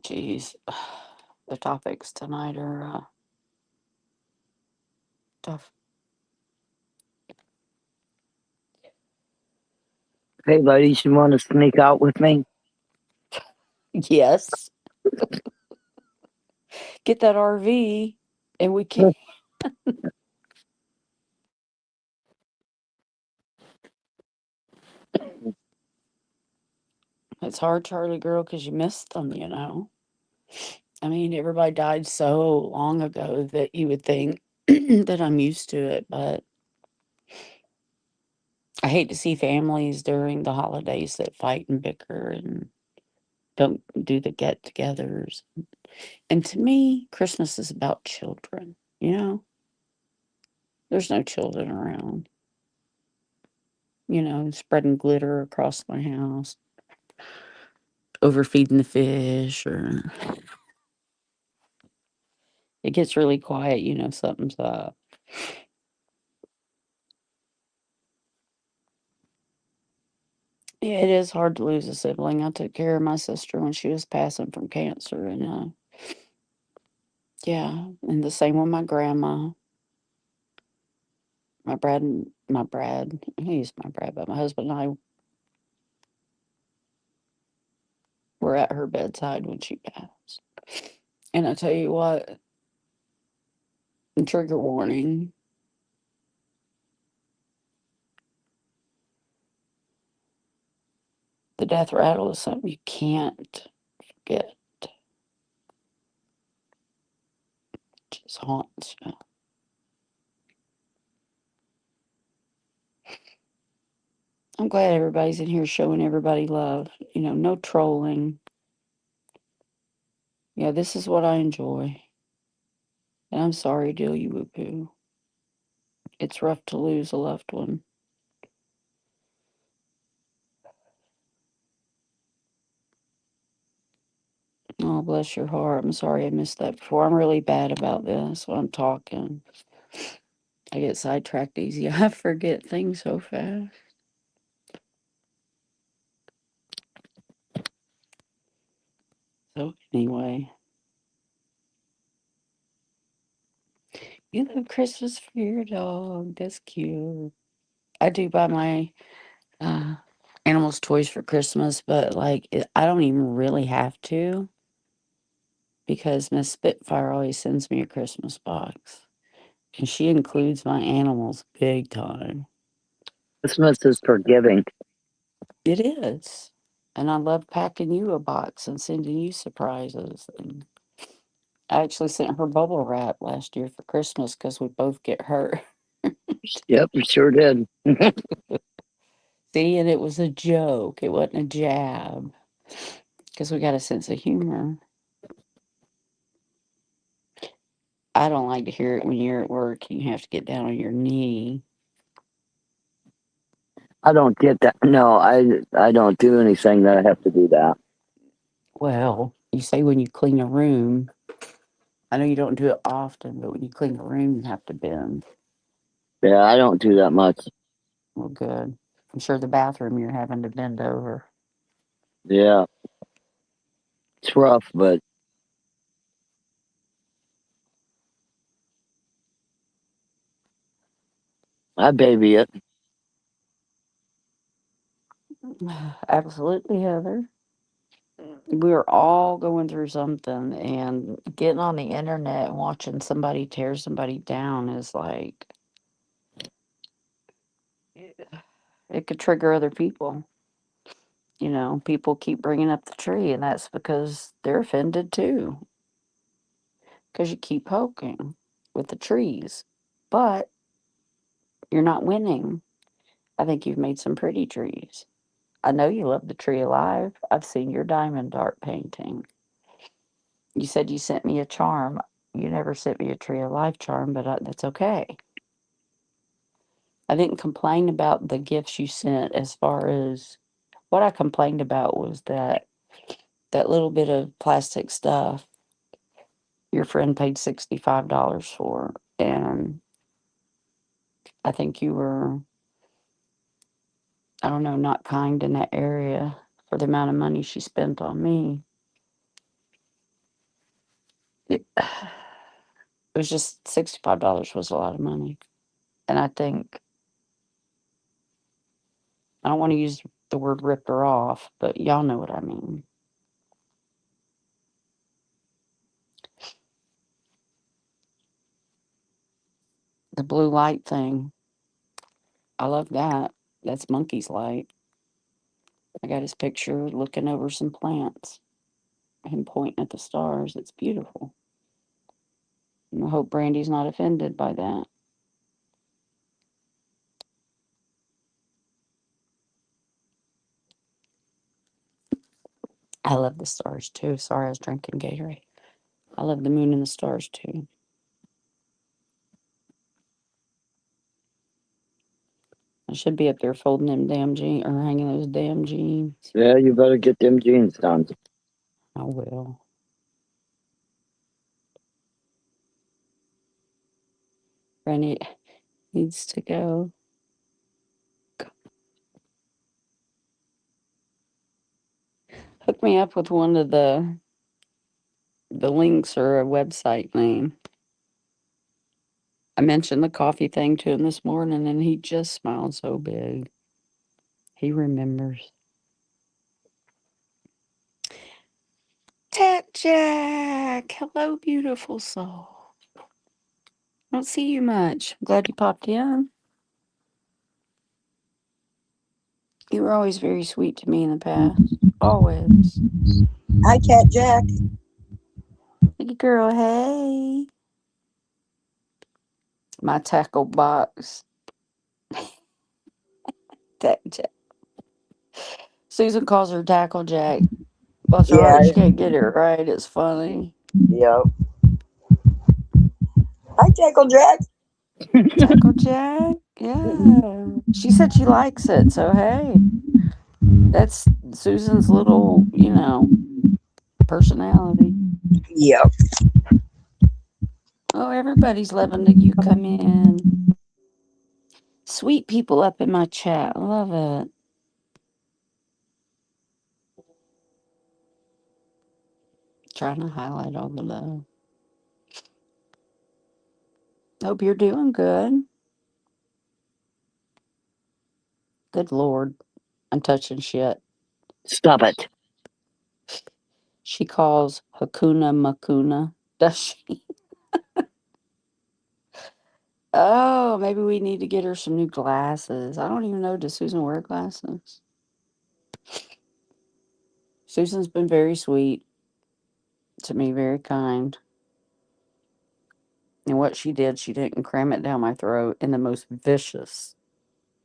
Jeez. The topics tonight are tough. Hey, ladies, you want to sneak out with me? Yes. Get that RV and we can. It's hard, Charlie girl, because you miss them, you know. I mean, everybody died so long ago that you would think that I'm used to it, but I hate to see families during the holidays that fight and bicker and don't do the get togethers. And to me, Christmas is about children, you know? There's no children around, you know, spreading glitter across my house, overfeeding the fish, or it gets really quiet, you know, something's up. Yeah, it is hard to lose a sibling. I took care of my sister when she was passing from cancer, and yeah, and the same with my grandma. He's my Brad, but my husband and I were at her bedside when she passed. And I tell you what, trigger warning, The death rattle is something you can't forget. It just haunts you. I'm glad everybody's in here showing everybody love. No trolling. Yeah, this is what I enjoy. And I'm sorry, Delia Woo Poo. It's rough to lose a loved one. Oh, bless your heart. I'm sorry I missed that before. I'm really bad about this when I'm talking. I get sidetracked easy. I forget things so fast. So, anyway, you love Christmas for your dog. That's cute. I do buy my uh, animals toys for Christmas, but I don't even really have to because Miss Spitfire always sends me a Christmas box. And she includes my animals big time. Christmas is forgiving. It is. And I love packing you a box and sending you surprises. And I actually sent her bubble wrap last year for Christmas because we both get hurt. Yep, you sure did. See, and it was a joke. It wasn't a jab because we got a sense of humor. I don't like to hear it when you're at work and you have to get down on your knee. I don't get that. No, I don't do anything that I have to do that. Well, you say when you clean a room, I know you don't do it often, but when you clean a room, you have to bend. Yeah, I don't do that much. Well, good. I'm sure the bathroom you're having to bend over. Yeah, it's rough, but I baby it. Absolutely, Heather. We're all going through something, and getting on the internet and watching somebody tear somebody down is like, it could trigger other people. People keep bringing up the tree, and that's because they're offended too. Because you keep poking with the trees, but you're not winning. I think you've made some pretty trees. I know you love the tree alive. I've seen your diamond art painting. You said you sent me a charm. You never sent me a tree of life charm, but that's okay. I didn't complain about the gifts you sent as far as what I complained about was that little bit of plastic stuff your friend paid $65 for. And I think you were, I don't know, not kind in that area for the amount of money she spent on me. It was just $65 was a lot of money. And I think, I don't want to use the word ripped her off, but y'all know what I mean. The blue light thing, I love that. That's Monkey's light. I got his picture looking over some plants, him pointing at the stars. It's beautiful. And I hope Brandy's not offended by that. I love the stars too. Sorry, I was drinking Gatorade. I love the moon and the stars too. I should be up there folding them damn jeans or hanging those damn jeans. Yeah, you better get them jeans done. I will. Brandy needs to go. Hook me up with one of the links or a website name. I mentioned the coffee thing to him this morning, and he just smiled so big. He remembers. Tat Jack! Hello, beautiful soul. I don't see you much. I'm glad you popped in. You were always very sweet to me in the past. Always. Hi, Cat Jack. Hey, girl, hey. My tackle box. Jack. Susan calls her Tackle Jack. Bless her Yeah, heart, she can't get it right. It's funny. yeah. Hi, Tackle Jack. Tackle Jack? Yeah. She said she likes it, so hey. That's Susan's little, personality. Yep. Oh, everybody's loving that you come in. Sweet people up in my chat. I love it. Trying to highlight all the love. Hope you're doing good. Good Lord. I'm touching shit. Stop it. She calls Hakuna Makuna. Does she? Oh, maybe we need to get her some new glasses. I don't even know. Does Susan wear glasses? Susan's been very sweet to me, very kind. And what she did, she didn't cram it down my throat in the most vicious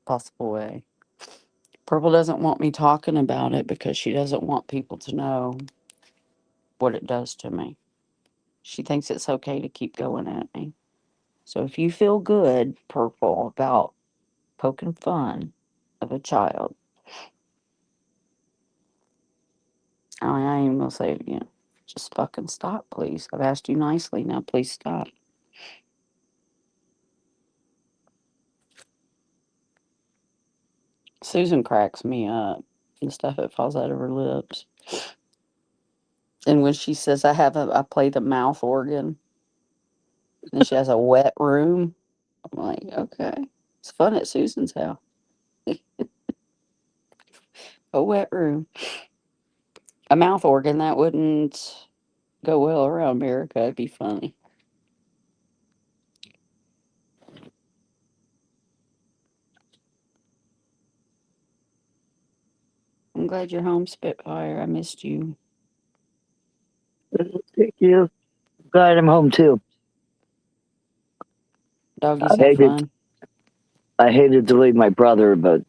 possible way. Purple doesn't want me talking about it because she doesn't want people to know what it does to me. She thinks it's okay to keep going at me. So if you feel good, Purple, about poking fun of a child, I ain't gonna say it again. Just fucking stop, please. I've asked you nicely. Now, please stop. Susan cracks me up. The stuff that falls out of her lips. And when she says I play the mouth organ, and she has a wet room, I'm like, okay, it's fun at Susan's house. A wet room, a mouth organ that wouldn't go well around America. It'd be funny. I'm glad you're home, Spitfire. I missed you. Thank you. Glad I'm home too. I Doggies have hated fun. I hated to leave my brother, but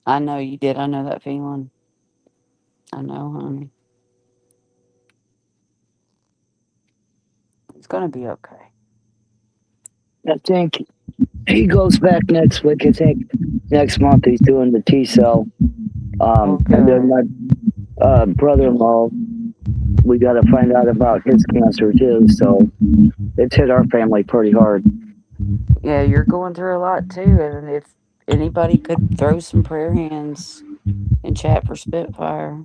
I know you did. I know that feeling. I know, honey. It's gonna be okay. I think he goes back next week. I think next month he's doing the T cell. And then Okay. my brother-in-law, we got to find out about his cancer too. So it's hit our family pretty hard. Yeah, you're going through a lot too, and if anybody could throw some prayer hands in chat for Spitfire,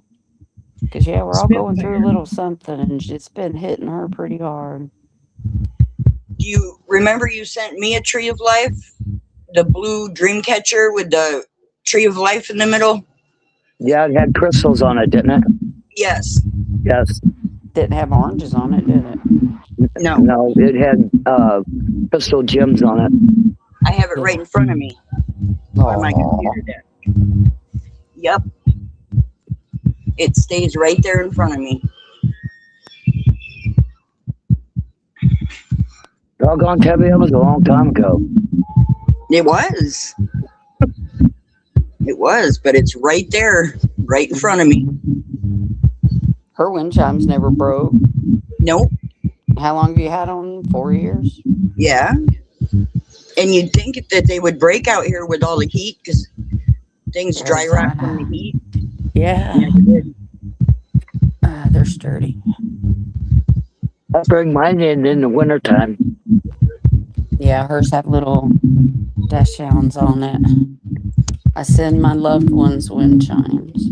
because yeah, we're all going through a Spitfire. little something, and it's been hitting her pretty hard. Do you remember you sent me a tree of life? The blue dream catcher with the tree of life in the middle? Yeah, it had crystals on it, didn't it? Yes. Yes. Didn't have oranges on it, did it? No. No, it had crystal gems on it. I have it right Yeah. in front of me on my Oh, computer deck. Yep. It stays right there in front of me. Doggone Tebby, that was a long time ago. It was. It was, but it's right there, right in front of me. her wind chimes never broke. Nope. How long have you had on? 4 years. Yeah. And you'd think that they would break out here with all the heat because things dry There's rot that. from the heat. Yeah, Never did. they're sturdy. I bring mine in the wintertime. Yeah, hers have little dash downs on it. I send my loved ones wind chimes.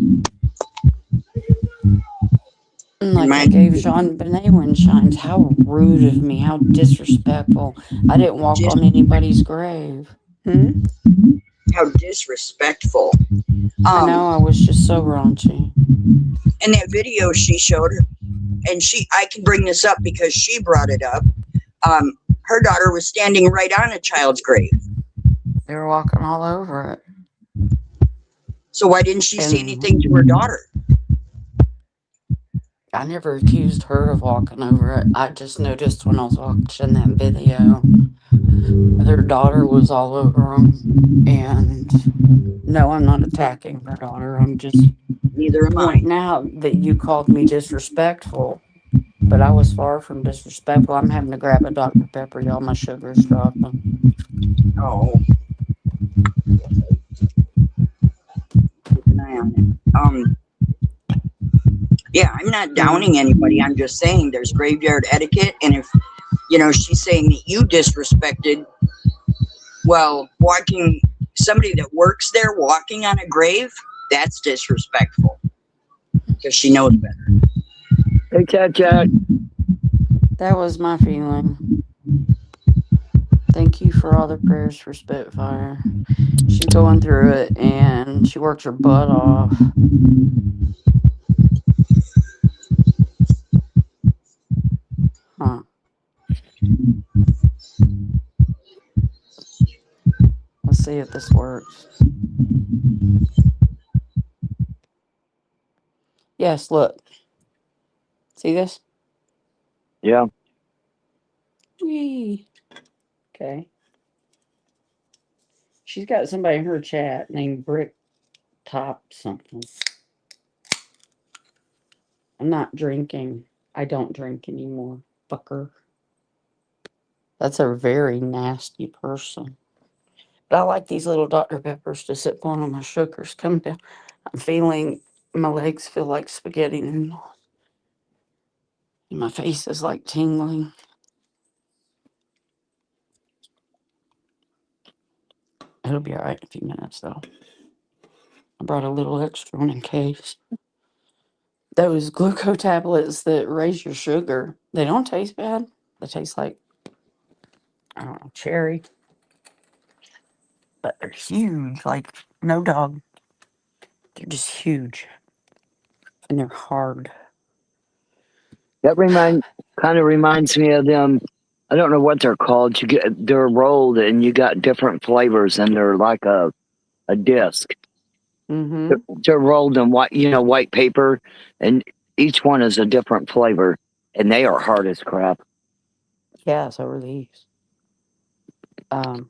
And Like I mine gave Jean Benet wind chimes. How rude of me. How disrespectful. I didn't walk just on anybody's grave. Hmm? how disrespectful. I know, I was just so raunchy. In that video she showed, and I can bring this up because she brought it up. Her daughter was standing right on a child's grave. They were walking all over it. So why didn't she say And anything to her daughter? I never accused her of walking over it. I just noticed when I was watching that video their daughter was all over them. And no, I'm not attacking her daughter. I'm just Neither am I. pointing out that you called me disrespectful. But I was far from disrespectful. I'm having to grab a Dr. Pepper, y'all. My sugar's dropping. Oh, keep an eye on it. Yeah, I'm not Mm. downing anybody. I'm just saying there's graveyard etiquette, and if she's saying that you disrespected, well, walking somebody that works there walking on a grave, that's disrespectful because she knows better. Hey, Jack. That was my feeling. Thank you for all the prayers for Spitfire. She's going through it and she works her butt off. Huh. Let's see if this works. Yes, look. See this? Yeah. Whee. Okay. She's got somebody in her chat named Brick Top something. I'm not drinking. I don't drink anymore. Fucker. That's a very nasty person. But I like these little Dr. Peppers to sip on when my sugar's come down. I'm feeling my legs feel like spaghetti noodles. And my face is like tingling. It'll be alright in a few minutes though. I brought a little extra one in case. Those glucose tablets that raise your sugar, they don't taste bad. They taste like, I don't know, cherry. But they're huge. Like, no dog. They're just huge. And they're hard. That kind of reminds me of them. I don't know what they're called. They're rolled and you got different flavors and they're like a disc. Mm-hmm. They're rolled in white paper, and each one is a different flavor, and they are hard as crap. Yeah, so are these. Um,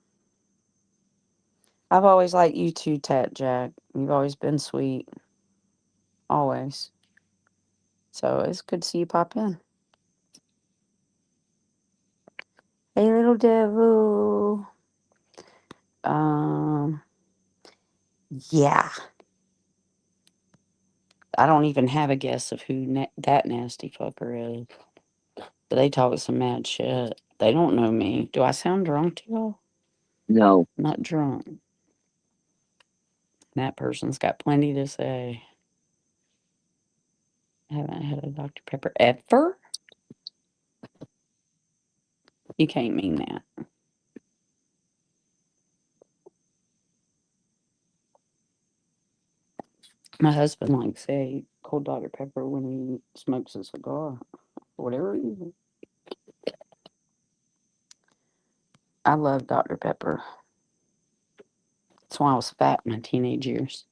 I've always liked you too, Tat Jack. You've always been sweet. Always. So it's good to see you pop in. Hey, little devil. Um, yeah. I don't even have a guess of who that nasty fucker is. But they talk some mad shit. They don't know me. Do I sound drunk to y'all? No, I'm not drunk. That person's got plenty to say. I haven't had a Dr. Pepper ever? You can't mean that. My husband likes a cold Dr. Pepper when he smokes a cigar. For whatever reason. I love Dr. Pepper. That's why I was fat in my teenage years.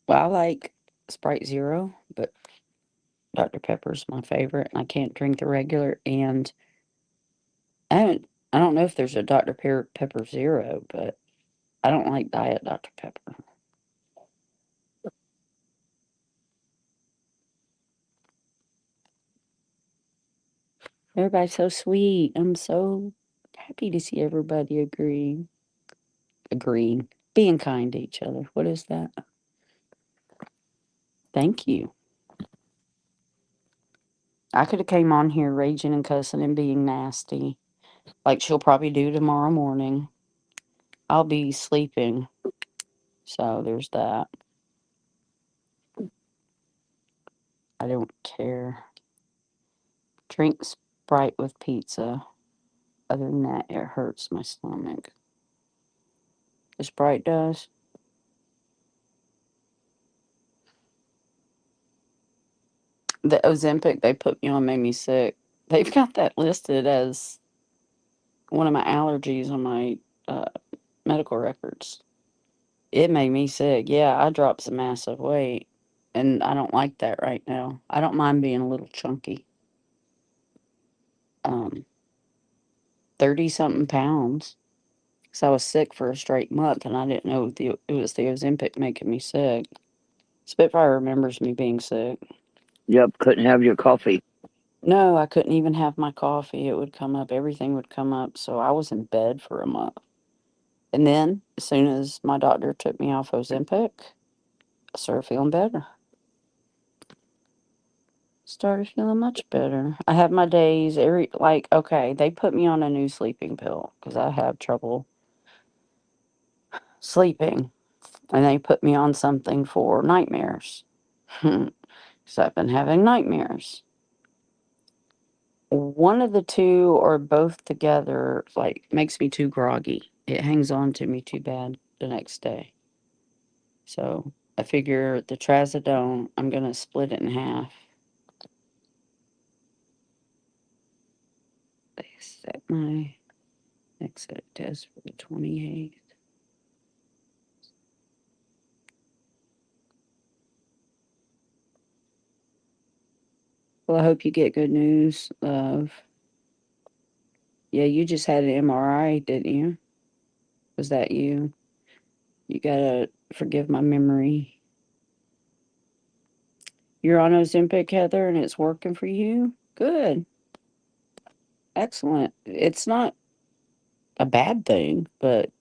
Well, I like Sprite Zero, but Dr. Pepper's my favorite, and I can't drink the regular. And I don't know if there's a Pepper Zero, but I don't like Diet Dr. Pepper. Everybody's so sweet. I'm so happy to see everybody agreeing, being kind to each other. What is that? Thank you. I could have came on here raging and cussing and being nasty, like she'll probably do tomorrow morning. I'll be sleeping, so there's that. I don't care. Drink Sprite with pizza. Other than that, it hurts my stomach. The Sprite does. The Ozempic they put me on made me sick. They've got that listed as one of my allergies on my uh, medical records. It made me sick. Yeah, I dropped some massive weight, and I don't like that right now. I don't mind being a little chunky. um, 30 something pounds. So I was sick for a straight month, and I didn't know it was the Ozempic making me sick. Spitfire remembers me being sick. Yep, couldn't have your coffee. No, I couldn't even have my coffee. It would come up. Everything would come up. So I was in bed for a month. And then, as soon as my doctor took me off Ozempic, I started feeling better. Started feeling much better. I have my days okay, they put me on a new sleeping pill because I have trouble sleeping. And they put me on something for nightmares. So I've been having nightmares. One of the two or both together, makes me too groggy. It hangs on to me too bad the next day. So I figure the trazodone, I'm going to split it in half. They set my exit test for the 28th. Well, I hope you get good news, love. Yeah, you just had an MRI, didn't you? Was that you? You gotta forgive my memory. You're on Ozempic, Heather, and it's working for you? Good. Excellent. It's not a bad thing, but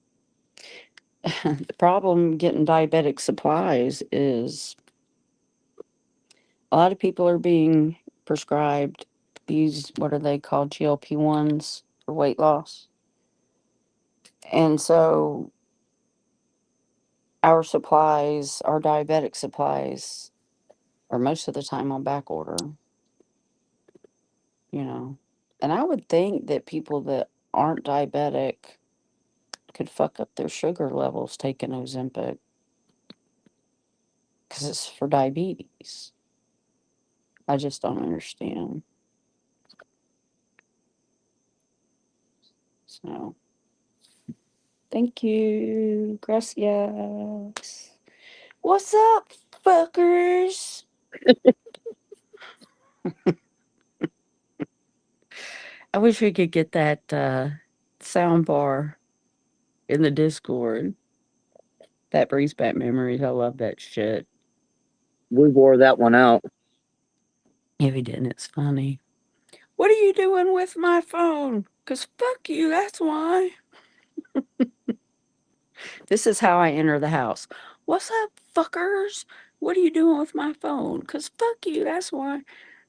the problem getting diabetic supplies is a lot of people are being prescribed these, what are they called, GLP-1s for weight loss. And so our supplies, our diabetic supplies, are most of the time on back order, you know. And I would think that people that aren't diabetic could fuck up their sugar levels taking Ozempic because it's for diabetes. I just don't understand. So, thank you. Gracias. What's up, fuckers? I wish we could get that sound bar in the Discord. That brings back memories. I love that shit. We wore that one out. Yeah, we didn't. It's funny. What are you doing with my phone? Because fuck you, that's why. This is how I enter the house. What's up, fuckers? What are you doing with my phone? Because fuck you, that's why.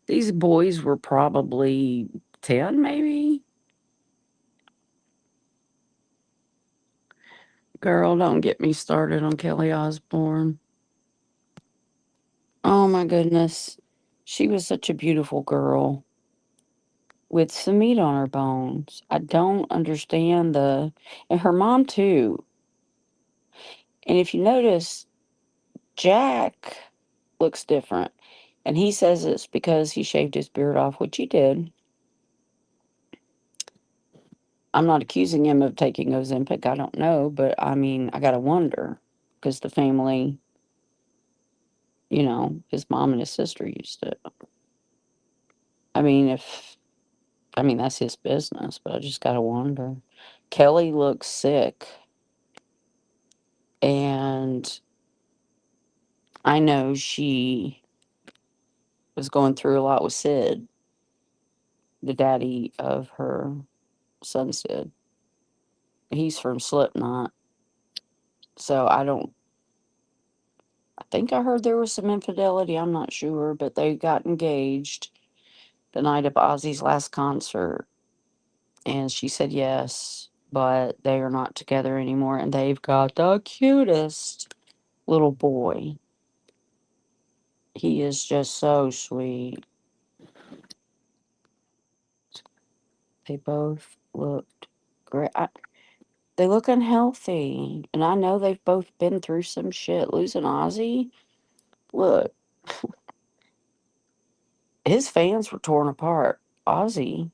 These boys were probably 10, maybe. Girl, don't get me started on Kelly Osbourne. Oh my goodness. She was such a beautiful girl with some meat on her bones. I don't understand and her mom too. And if you notice, Jack looks different. And he says it's because he shaved his beard off, which he did. I'm not accusing him of taking Ozempic. I don't know, but I mean, I gotta wonder because the family, his mom and his sister used it. I mean, that's his business, but I just gotta wonder. Kelly looks sick, and I know she was going through a lot with Sid, the daddy of her son Sid. He's from Slipknot. So I think I heard there was some infidelity. I'm not sure, but they got engaged the night of Ozzy's last concert. And she said yes, but they are not together anymore. And they've got the cutest little boy. He is just so sweet. They both looked great. They look unhealthy. And I know they've both been through some shit. Losing Ozzy, look, his fans were torn apart. Ozzy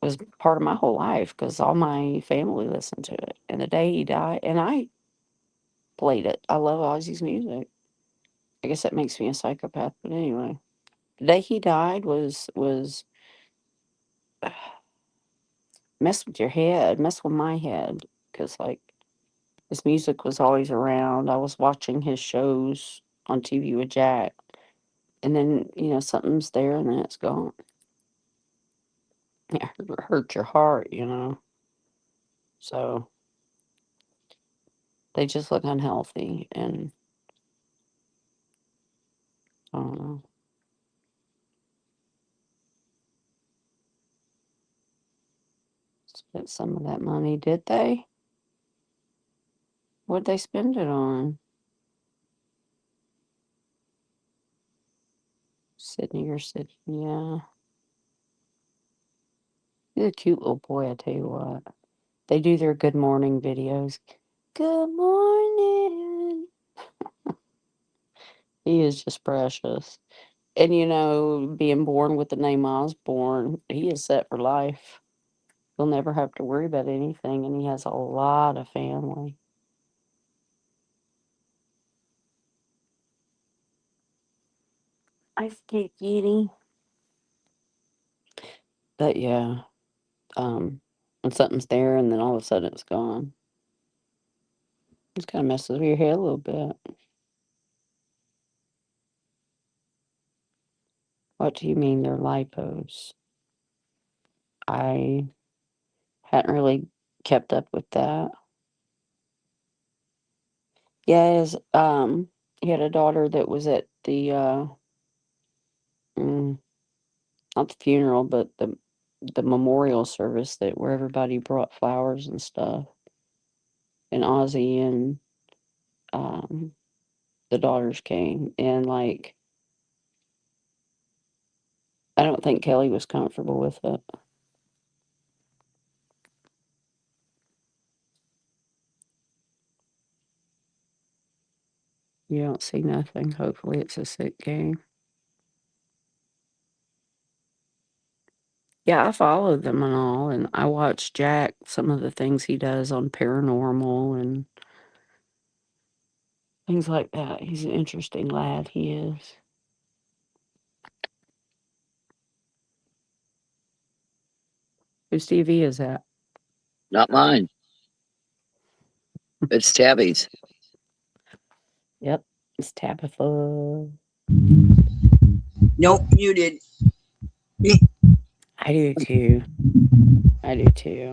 was part of my whole life because all my family listened to it. And the day he died, and I played it. I love Ozzy's music. I guess that makes me a psychopath, but anyway, the day he died was mess with your head, mess with my head, because like his music was always around. I was watching his shows on TV with Jack, and then something's there, and then it's gone. It hurt your heart, So they just look unhealthy, and I don't know. Spent some of that money, did they? What'd they spend it on? Sydney or Sydney, yeah. He's a cute little boy, I tell you what. They do their good morning videos. Good morning. He is just precious. And being born with the name Osborne, he is set for life. He'll never have to worry about anything, and he has a lot of family. I forget Kitty. But yeah, when something's there and then all of a sudden it's gone. It kind of messes with your head a little bit. What do you mean they're lipos? I hadn't really kept up with that. Yes, he had a daughter that was at the mm, not the funeral, but the memorial service where everybody brought flowers and stuff. And Ozzy and um the daughters came, and like I don't think Kelly was comfortable with it. You don't see nothing. Hopefully it's a sick game. Yeah, I follow them and all, and I watch Jack, some of the things he does on paranormal and things like that. He's an interesting lad, he is. Whose TV is that? Not mine. It's Tabby's. Yep, it's Tabitha. Nope, muted. I do too. I do too.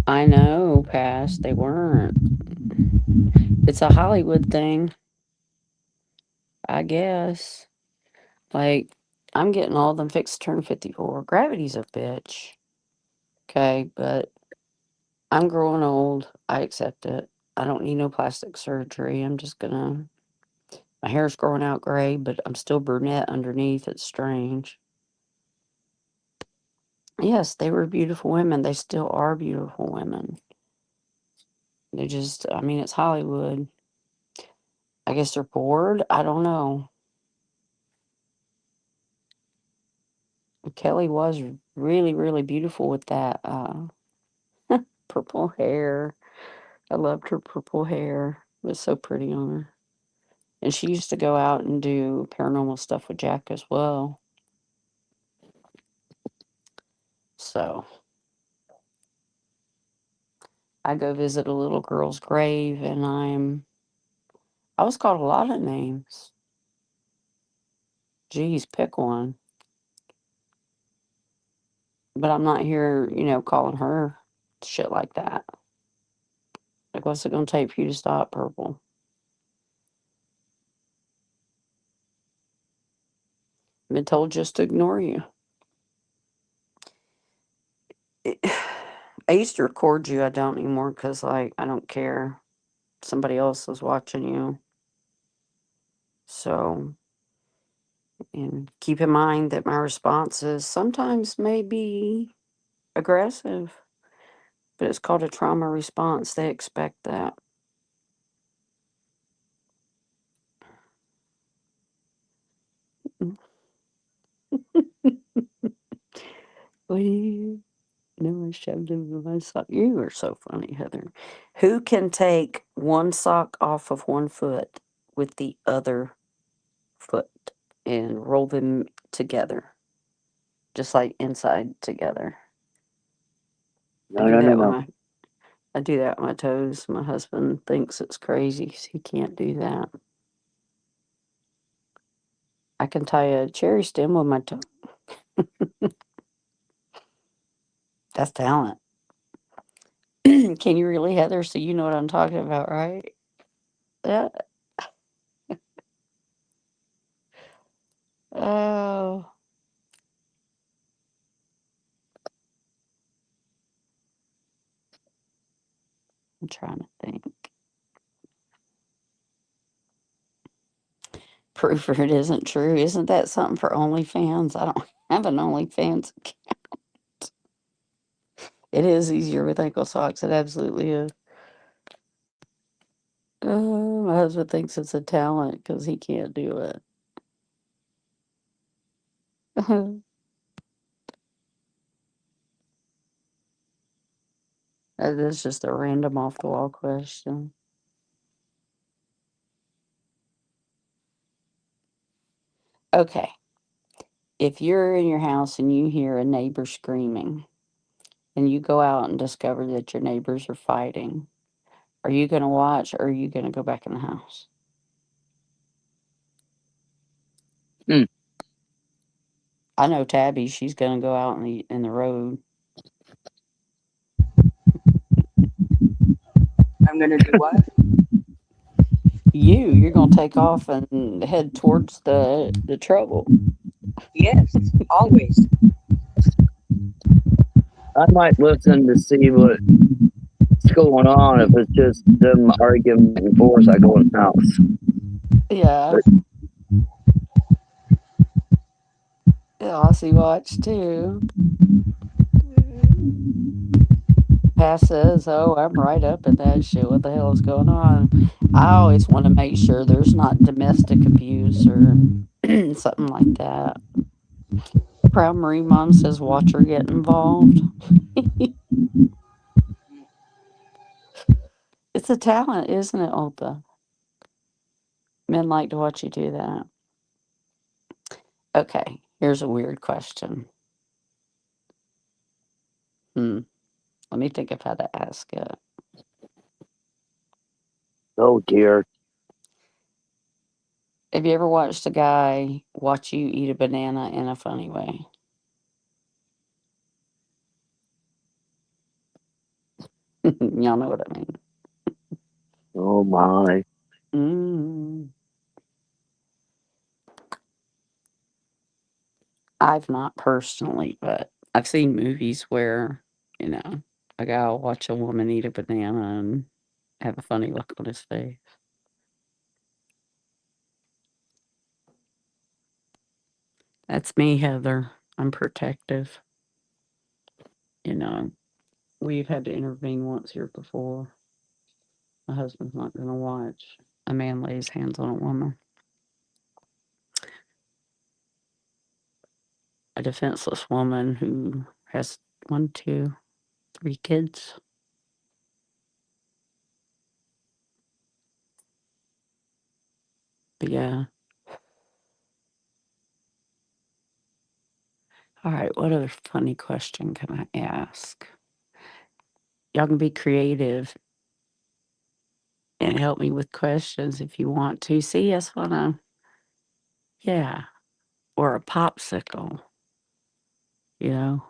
I know, past they weren't. It's a Hollywood thing, I guess. Like, I'm getting all of them fixed to turn 54. Gravity's a bitch. Okay, but I'm growing old. I accept it. I don't need no plastic surgery. My hair's growing out gray, but I'm still brunette underneath. It's strange. Yes, they were beautiful women. They still are beautiful women. It's Hollywood. I guess they're bored. I don't know. Kelly was really, really beautiful with that purple hair. I loved her purple hair. It was so pretty on her. And she used to go out and do paranormal stuff with Jack as well. So I go visit a little girl's grave, and I was called a lot of names. Geez, pick one. But I'm not here, calling her shit like that. Like, what's it gonna take for you to stop, Purple? I've been told just to ignore you. I used to record you. I don't anymore because, like, I don't care. Somebody else is watching you. So, and keep in mind that my responses sometimes may be aggressive, but it's called a trauma response. They expect that. What do you? No, I shoved it in my sock. You are so funny, Heather. Who can take one sock off of one foot with the other foot and roll them together, just like inside together? I No, do no, no, that with no. my I do that with my toes. My husband thinks it's crazy 'cause he can't do that. I can tie a cherry stem with my toe. That's talent. Can you really, Heather? So you know what I'm talking about, right? Yeah. Oh, I'm trying to think. Proof it isn't true. Isn't that something for OnlyFans? I don't have an OnlyFans account. It is easier with ankle socks. It absolutely is. My husband thinks it's a talent because he can't do it. That is just a random off the wall question. Okay. If you're in your house and you hear a neighbor screaming and you go out and discover that your neighbors are fighting, are you going to watch or are you going to go back in the house? Hmm. I know Tabby, she's going to go out in the road. I'm gonna do what? You're going to take off and head towards the trouble. Yes, always. I might listen to see what's going on. If it's just them arguing back and forth, I go in the house. Yeah. But Yeah, Aussie watch too. Pass says, "Oh, I'm right up in that shit. What the hell is going on?" I always want to make sure there's not domestic abuse or something like that. Proud Marie Mom says, "Watch her get involved." It's a talent, isn't it, Olta? Men like to watch you do that. Okay, here's a weird question. Hmm. Let me think of how to ask it. oh dear, Have you ever watched a guy watch you eat a banana in a funny way? Y'all know what I mean. oh my. Mm. I've not personally, but I've seen movies where, you know, a guy will watch a woman eat a banana and have a funny look on his face. That's me, Heather. I'm protective. You know, we've had to intervene once here before. My husband's not going to watch a man lay his hands on a woman. A defenseless woman who has one, two, three kids. But yeah. All right. What other funny question can I ask? Y'all can be creative and help me with questions if you want to. See, that's what yeah, or a popsicle, you know?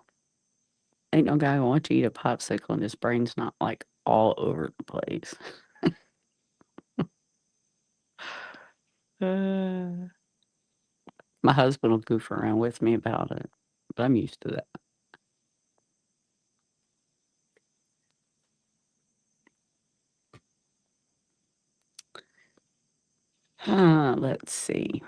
Ain't no guy want to eat a popsicle and his brain's not like all over the place. Uh, my husband will goof around with me about it, but I'm used to that. Let's see.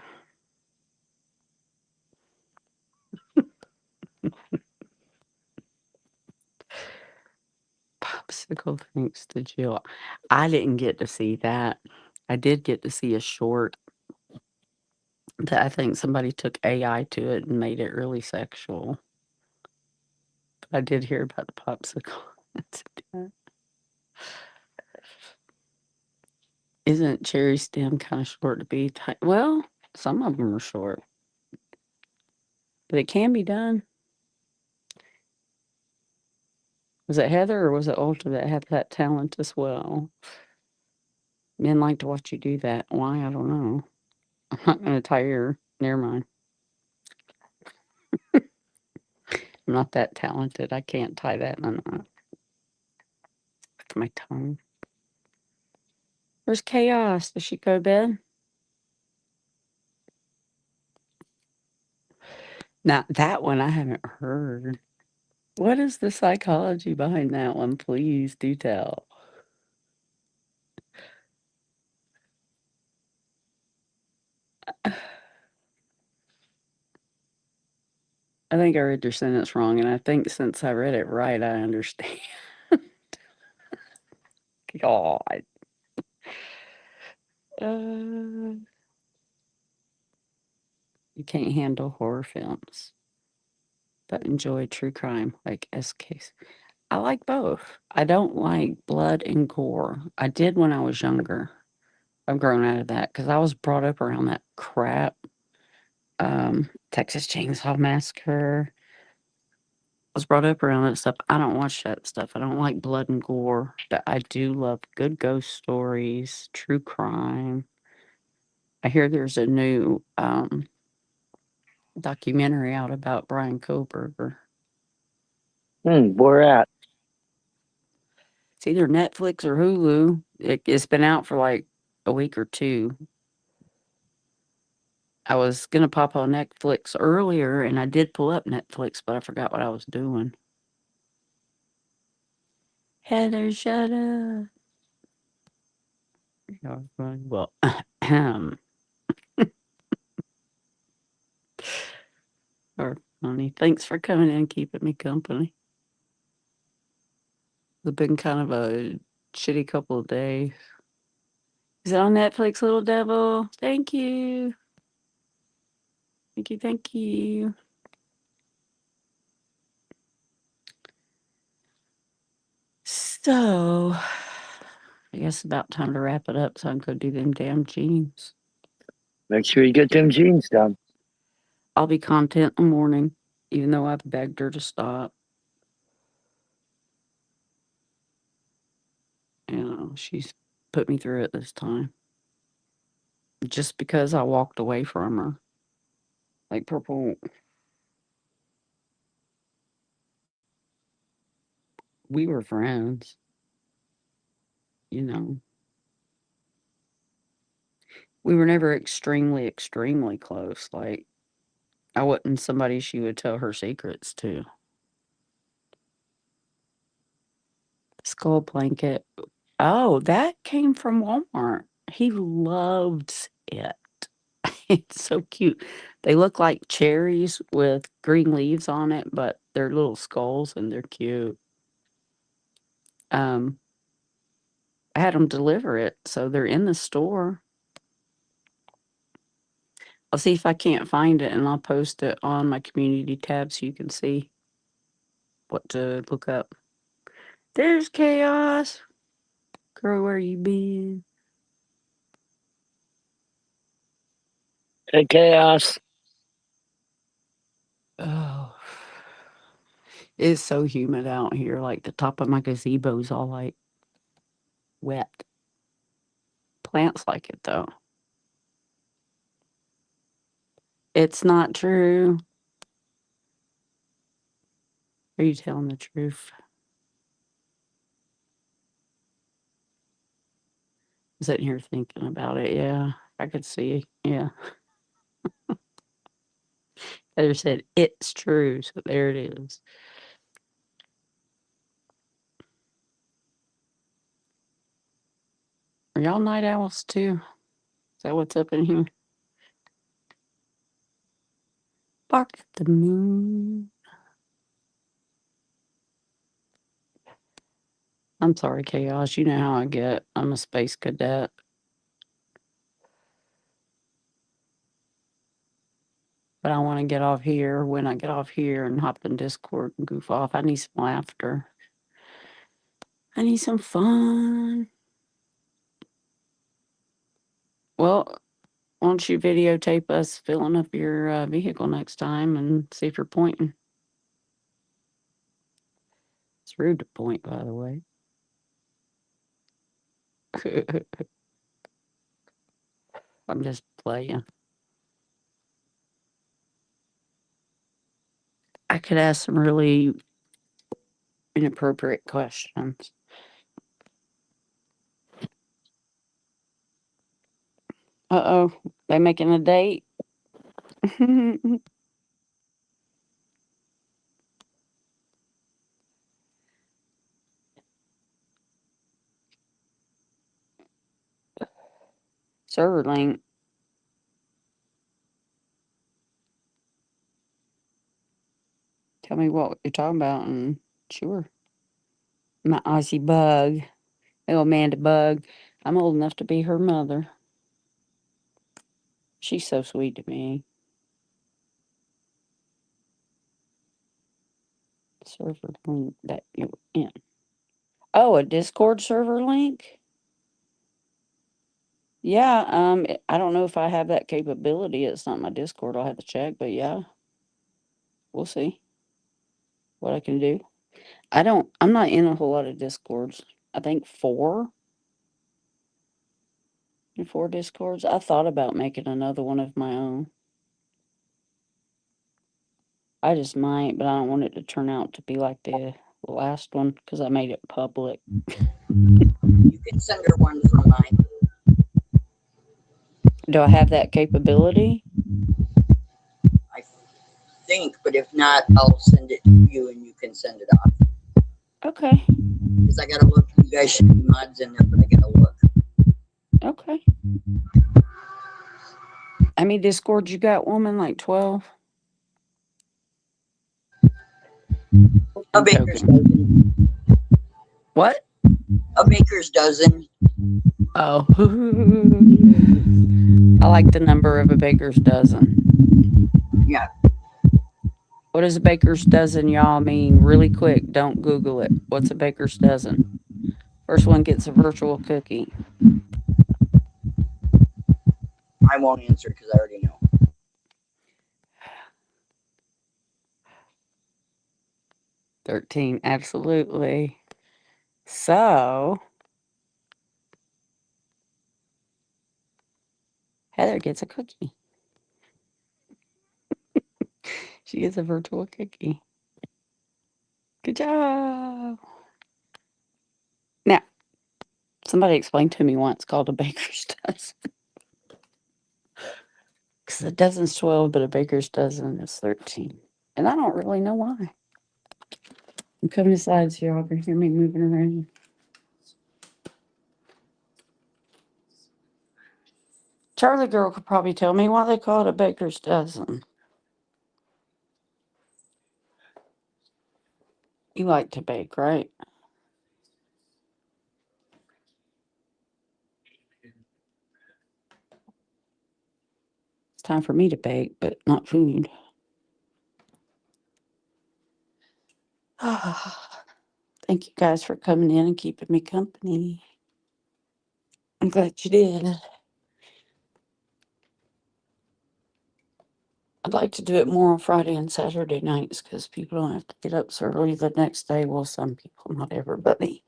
Popsicle thanks to Jill. I didn't get to see that. I did get to see a short that I think somebody took AI to it and made it really sexual. I did hear about the popsicle. Isn't cherry stem kind of short to be tight? Well, some of them are short, but it can be done. Was it Heather or was it Ulta that had that talent as well? Men like to watch you do that. Why? I don't know. I'm not going to tie your. Never mind. I'm not that talented. I can't tie that in a knot with my tongue. Where's Chaos? Does she go to bed? Now, that one I haven't heard. What is the psychology behind that one? Please do tell. I think I read your sentence wrong, and I think since I read it right, I understand. God. You can't handle horror films, but enjoy true crime like SKs. I like both. I don't like blood and gore. I did when I was younger. I've grown out of that because I was brought up around that crap. Texas Chainsaw Massacre. I was brought up around that stuff. I don't watch that stuff. I don't like blood and gore, but I do love good ghost stories, true crime. I hear there's a new documentary out about Brian Koberger. Where at? It's either Netflix or Hulu. It's been out for like a week or two. I was gonna pop on Netflix earlier, and I did pull up Netflix, but I forgot what I was doing. Heather, shut up. Well, or funny. Thanks for coming in and keeping me company. It's been kind of a shitty couple of days. Is it on Netflix, Little Devil? Thank you. Thank you, thank you. So, I guess it's about time to wrap it up so I can go do them damn jeans. Make sure you get them jeans done. I'll be content in the morning, even though I've begged her to stop. You know, she's put me through it this time. Just because I walked away from her. Like Purple, we were friends, you know. We were never extremely, extremely close. Like, I wasn't somebody she would tell her secrets to. Skull blanket. Oh, that came from Walmart. He loves it. It's so cute. They look like cherries with green leaves on it, but they're little skulls and they're cute. Um, I had them deliver it, so they're in the store. I'll see if I can't find it and I'll post it on my community tab so you can see what to look up. There's Chaos. Girl, where you been? Hey, Chaos. Oh, it's so humid out here. Like the top of my gazebo's all like wet. Plants like it though. It's not true. Are you telling the truth? I'm sitting here thinking about it. Yeah, I could see. Yeah. Heather said it's true. So there it is. Are y'all night owls too? Is that what's up in here? Bark at the moon. I'm sorry, Chaos. You know how I get. I'm a space cadet. But I want to get off here. When I get off here and hop in Discord and goof off, I need some laughter. I need some fun. Well, why don't you videotape us filling up your vehicle next time and see if you're pointing? It's rude to point, by the way. I'm just playing. I could ask some really inappropriate questions. Uh-oh, they making a date? Server link. Tell me what you're talking about, and sure. My Aussie bug. Oh, Amanda bug. I'm old enough to be her mother. She's so sweet to me. Server link that you're in. Oh, a Discord server link? Yeah, I don't know if I have that capability. It's not my Discord. I'll have to check, but yeah. We'll see what I can do. I'm not in a whole lot of Discords. I think 4 Discords. I thought about making another one of my own. I just might, but I don't want it to turn out to be like the last one because I made it public. You can send her one from mine. Do I have that capability? I think, but if not, I'll send it to you and you can send it off. Okay. Because I gotta look. You guys should be mods in there, but I gotta look. Okay. How many Discords you got, woman? Like 12? A baker's dozen. What? A baker's dozen. Oh. I like the number of a baker's dozen. Yeah. What does a baker's dozen, y'all, mean? Really quick, don't Google it. What's a baker's dozen? First one gets a virtual cookie. I won't answer because I already know. $13, absolutely. So, Heather gets a cookie. She gets a virtual cookie. Good job. Now, somebody explained to me once called a baker's dozen. Because a dozen's 12, but a baker's dozen is 13. And I don't really know why. I'm coming to slides here. Y'all can hear me moving around. Charlie girl could probably tell me why they call it a baker's dozen. You like to bake, right? It's time for me to bake, but not food. Thank you guys for coming in and keeping me company. I'm glad you did. I'd like to do it more on Friday and Saturday nights because people don't have to get up so early the next day. Well, some people, not everybody.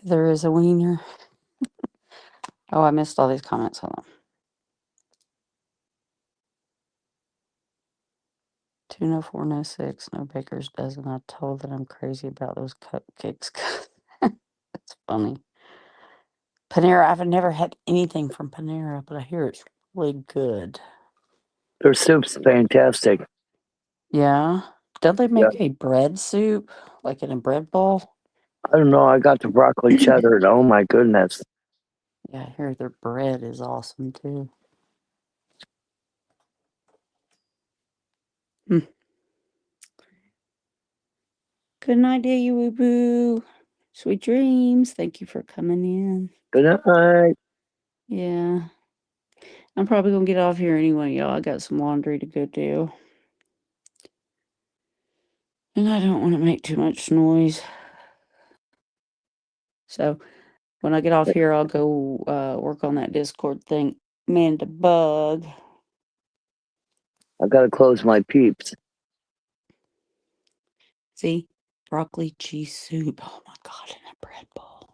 There is a wiener. Oh, I missed all these comments. Hold on. 2 no 4 no 6 no baker's dozen. I told that I'm crazy about those cupcakes. That's funny. Panera. I've never had anything from Panera, but I hear it's really good. Their soup's fantastic. Yeah. Don't they make a bread soup, like in a bread bowl? I don't know. I got the broccoli cheddar, and oh my goodness. Yeah, I hear their bread is awesome too. Good night, day, you boo. Sweet dreams. Thank you for coming in. Good night. Yeah. I'm probably going to get off here anyway, y'all. I got some laundry to go do. And I don't want to make too much noise. So when I get off here, I'll go work on that Discord thing. Man, the bug. I gotta close my peeps. See? Broccoli cheese soup. Oh my God, in a bread bowl.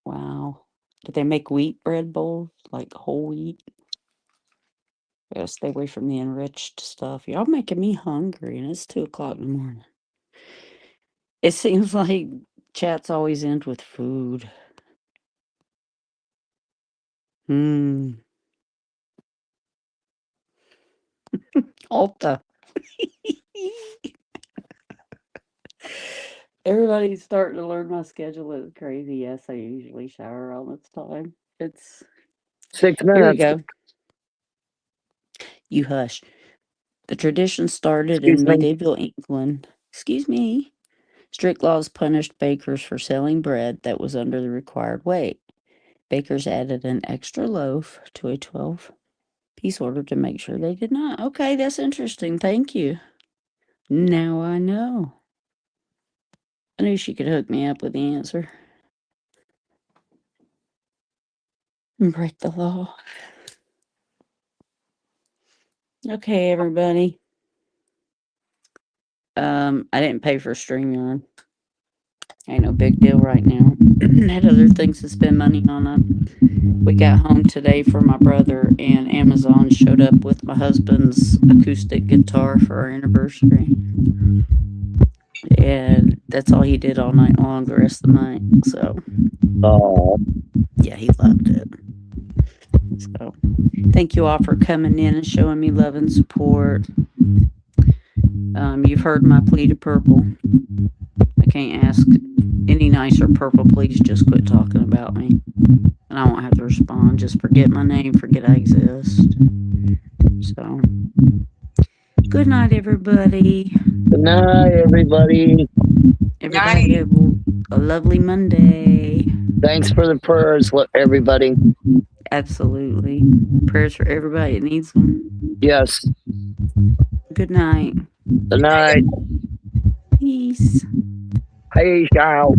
Wow. Did they make wheat bread bowls? Like whole wheat? Gotta stay away from the enriched stuff. Y'all making me hungry, and it's 2:00 in the morning. It seems like chats always end with food. Alta. Everybody's starting to learn my schedule. It's crazy. Yes, I usually shower around this time. It's 6 here we minutes. go. You hush. The tradition started Excuse in me. medieval England. Excuse me. Strict laws punished bakers for selling bread that was under the required weight. Bakers added an extra loaf to a 12-piece order to make sure they did not. Okay, that's interesting. Thank you. Now I know. I knew she could hook me up with the answer. And break the law. Okay, everybody. I didn't pay for StreamYard. Ain't no big deal right now. Had other things to spend money on. We got home today for my brother, and Amazon showed up with my husband's acoustic guitar for our anniversary. And that's all he did all night long, the rest of the night. So, yeah, he loved it. So, thank you all for coming in and showing me love and support. You've heard my plea to Purple. I can't ask any nicer. Purple, please just quit talking about me. And I won't have to respond. Just forget my name, forget I exist. So, good night, everybody. Good night, everybody. Everybody have a lovely Monday. Thanks for the prayers, everybody. Absolutely. Prayers for everybody that needs them. Yes. Good night. Good night. Peace. Peace out.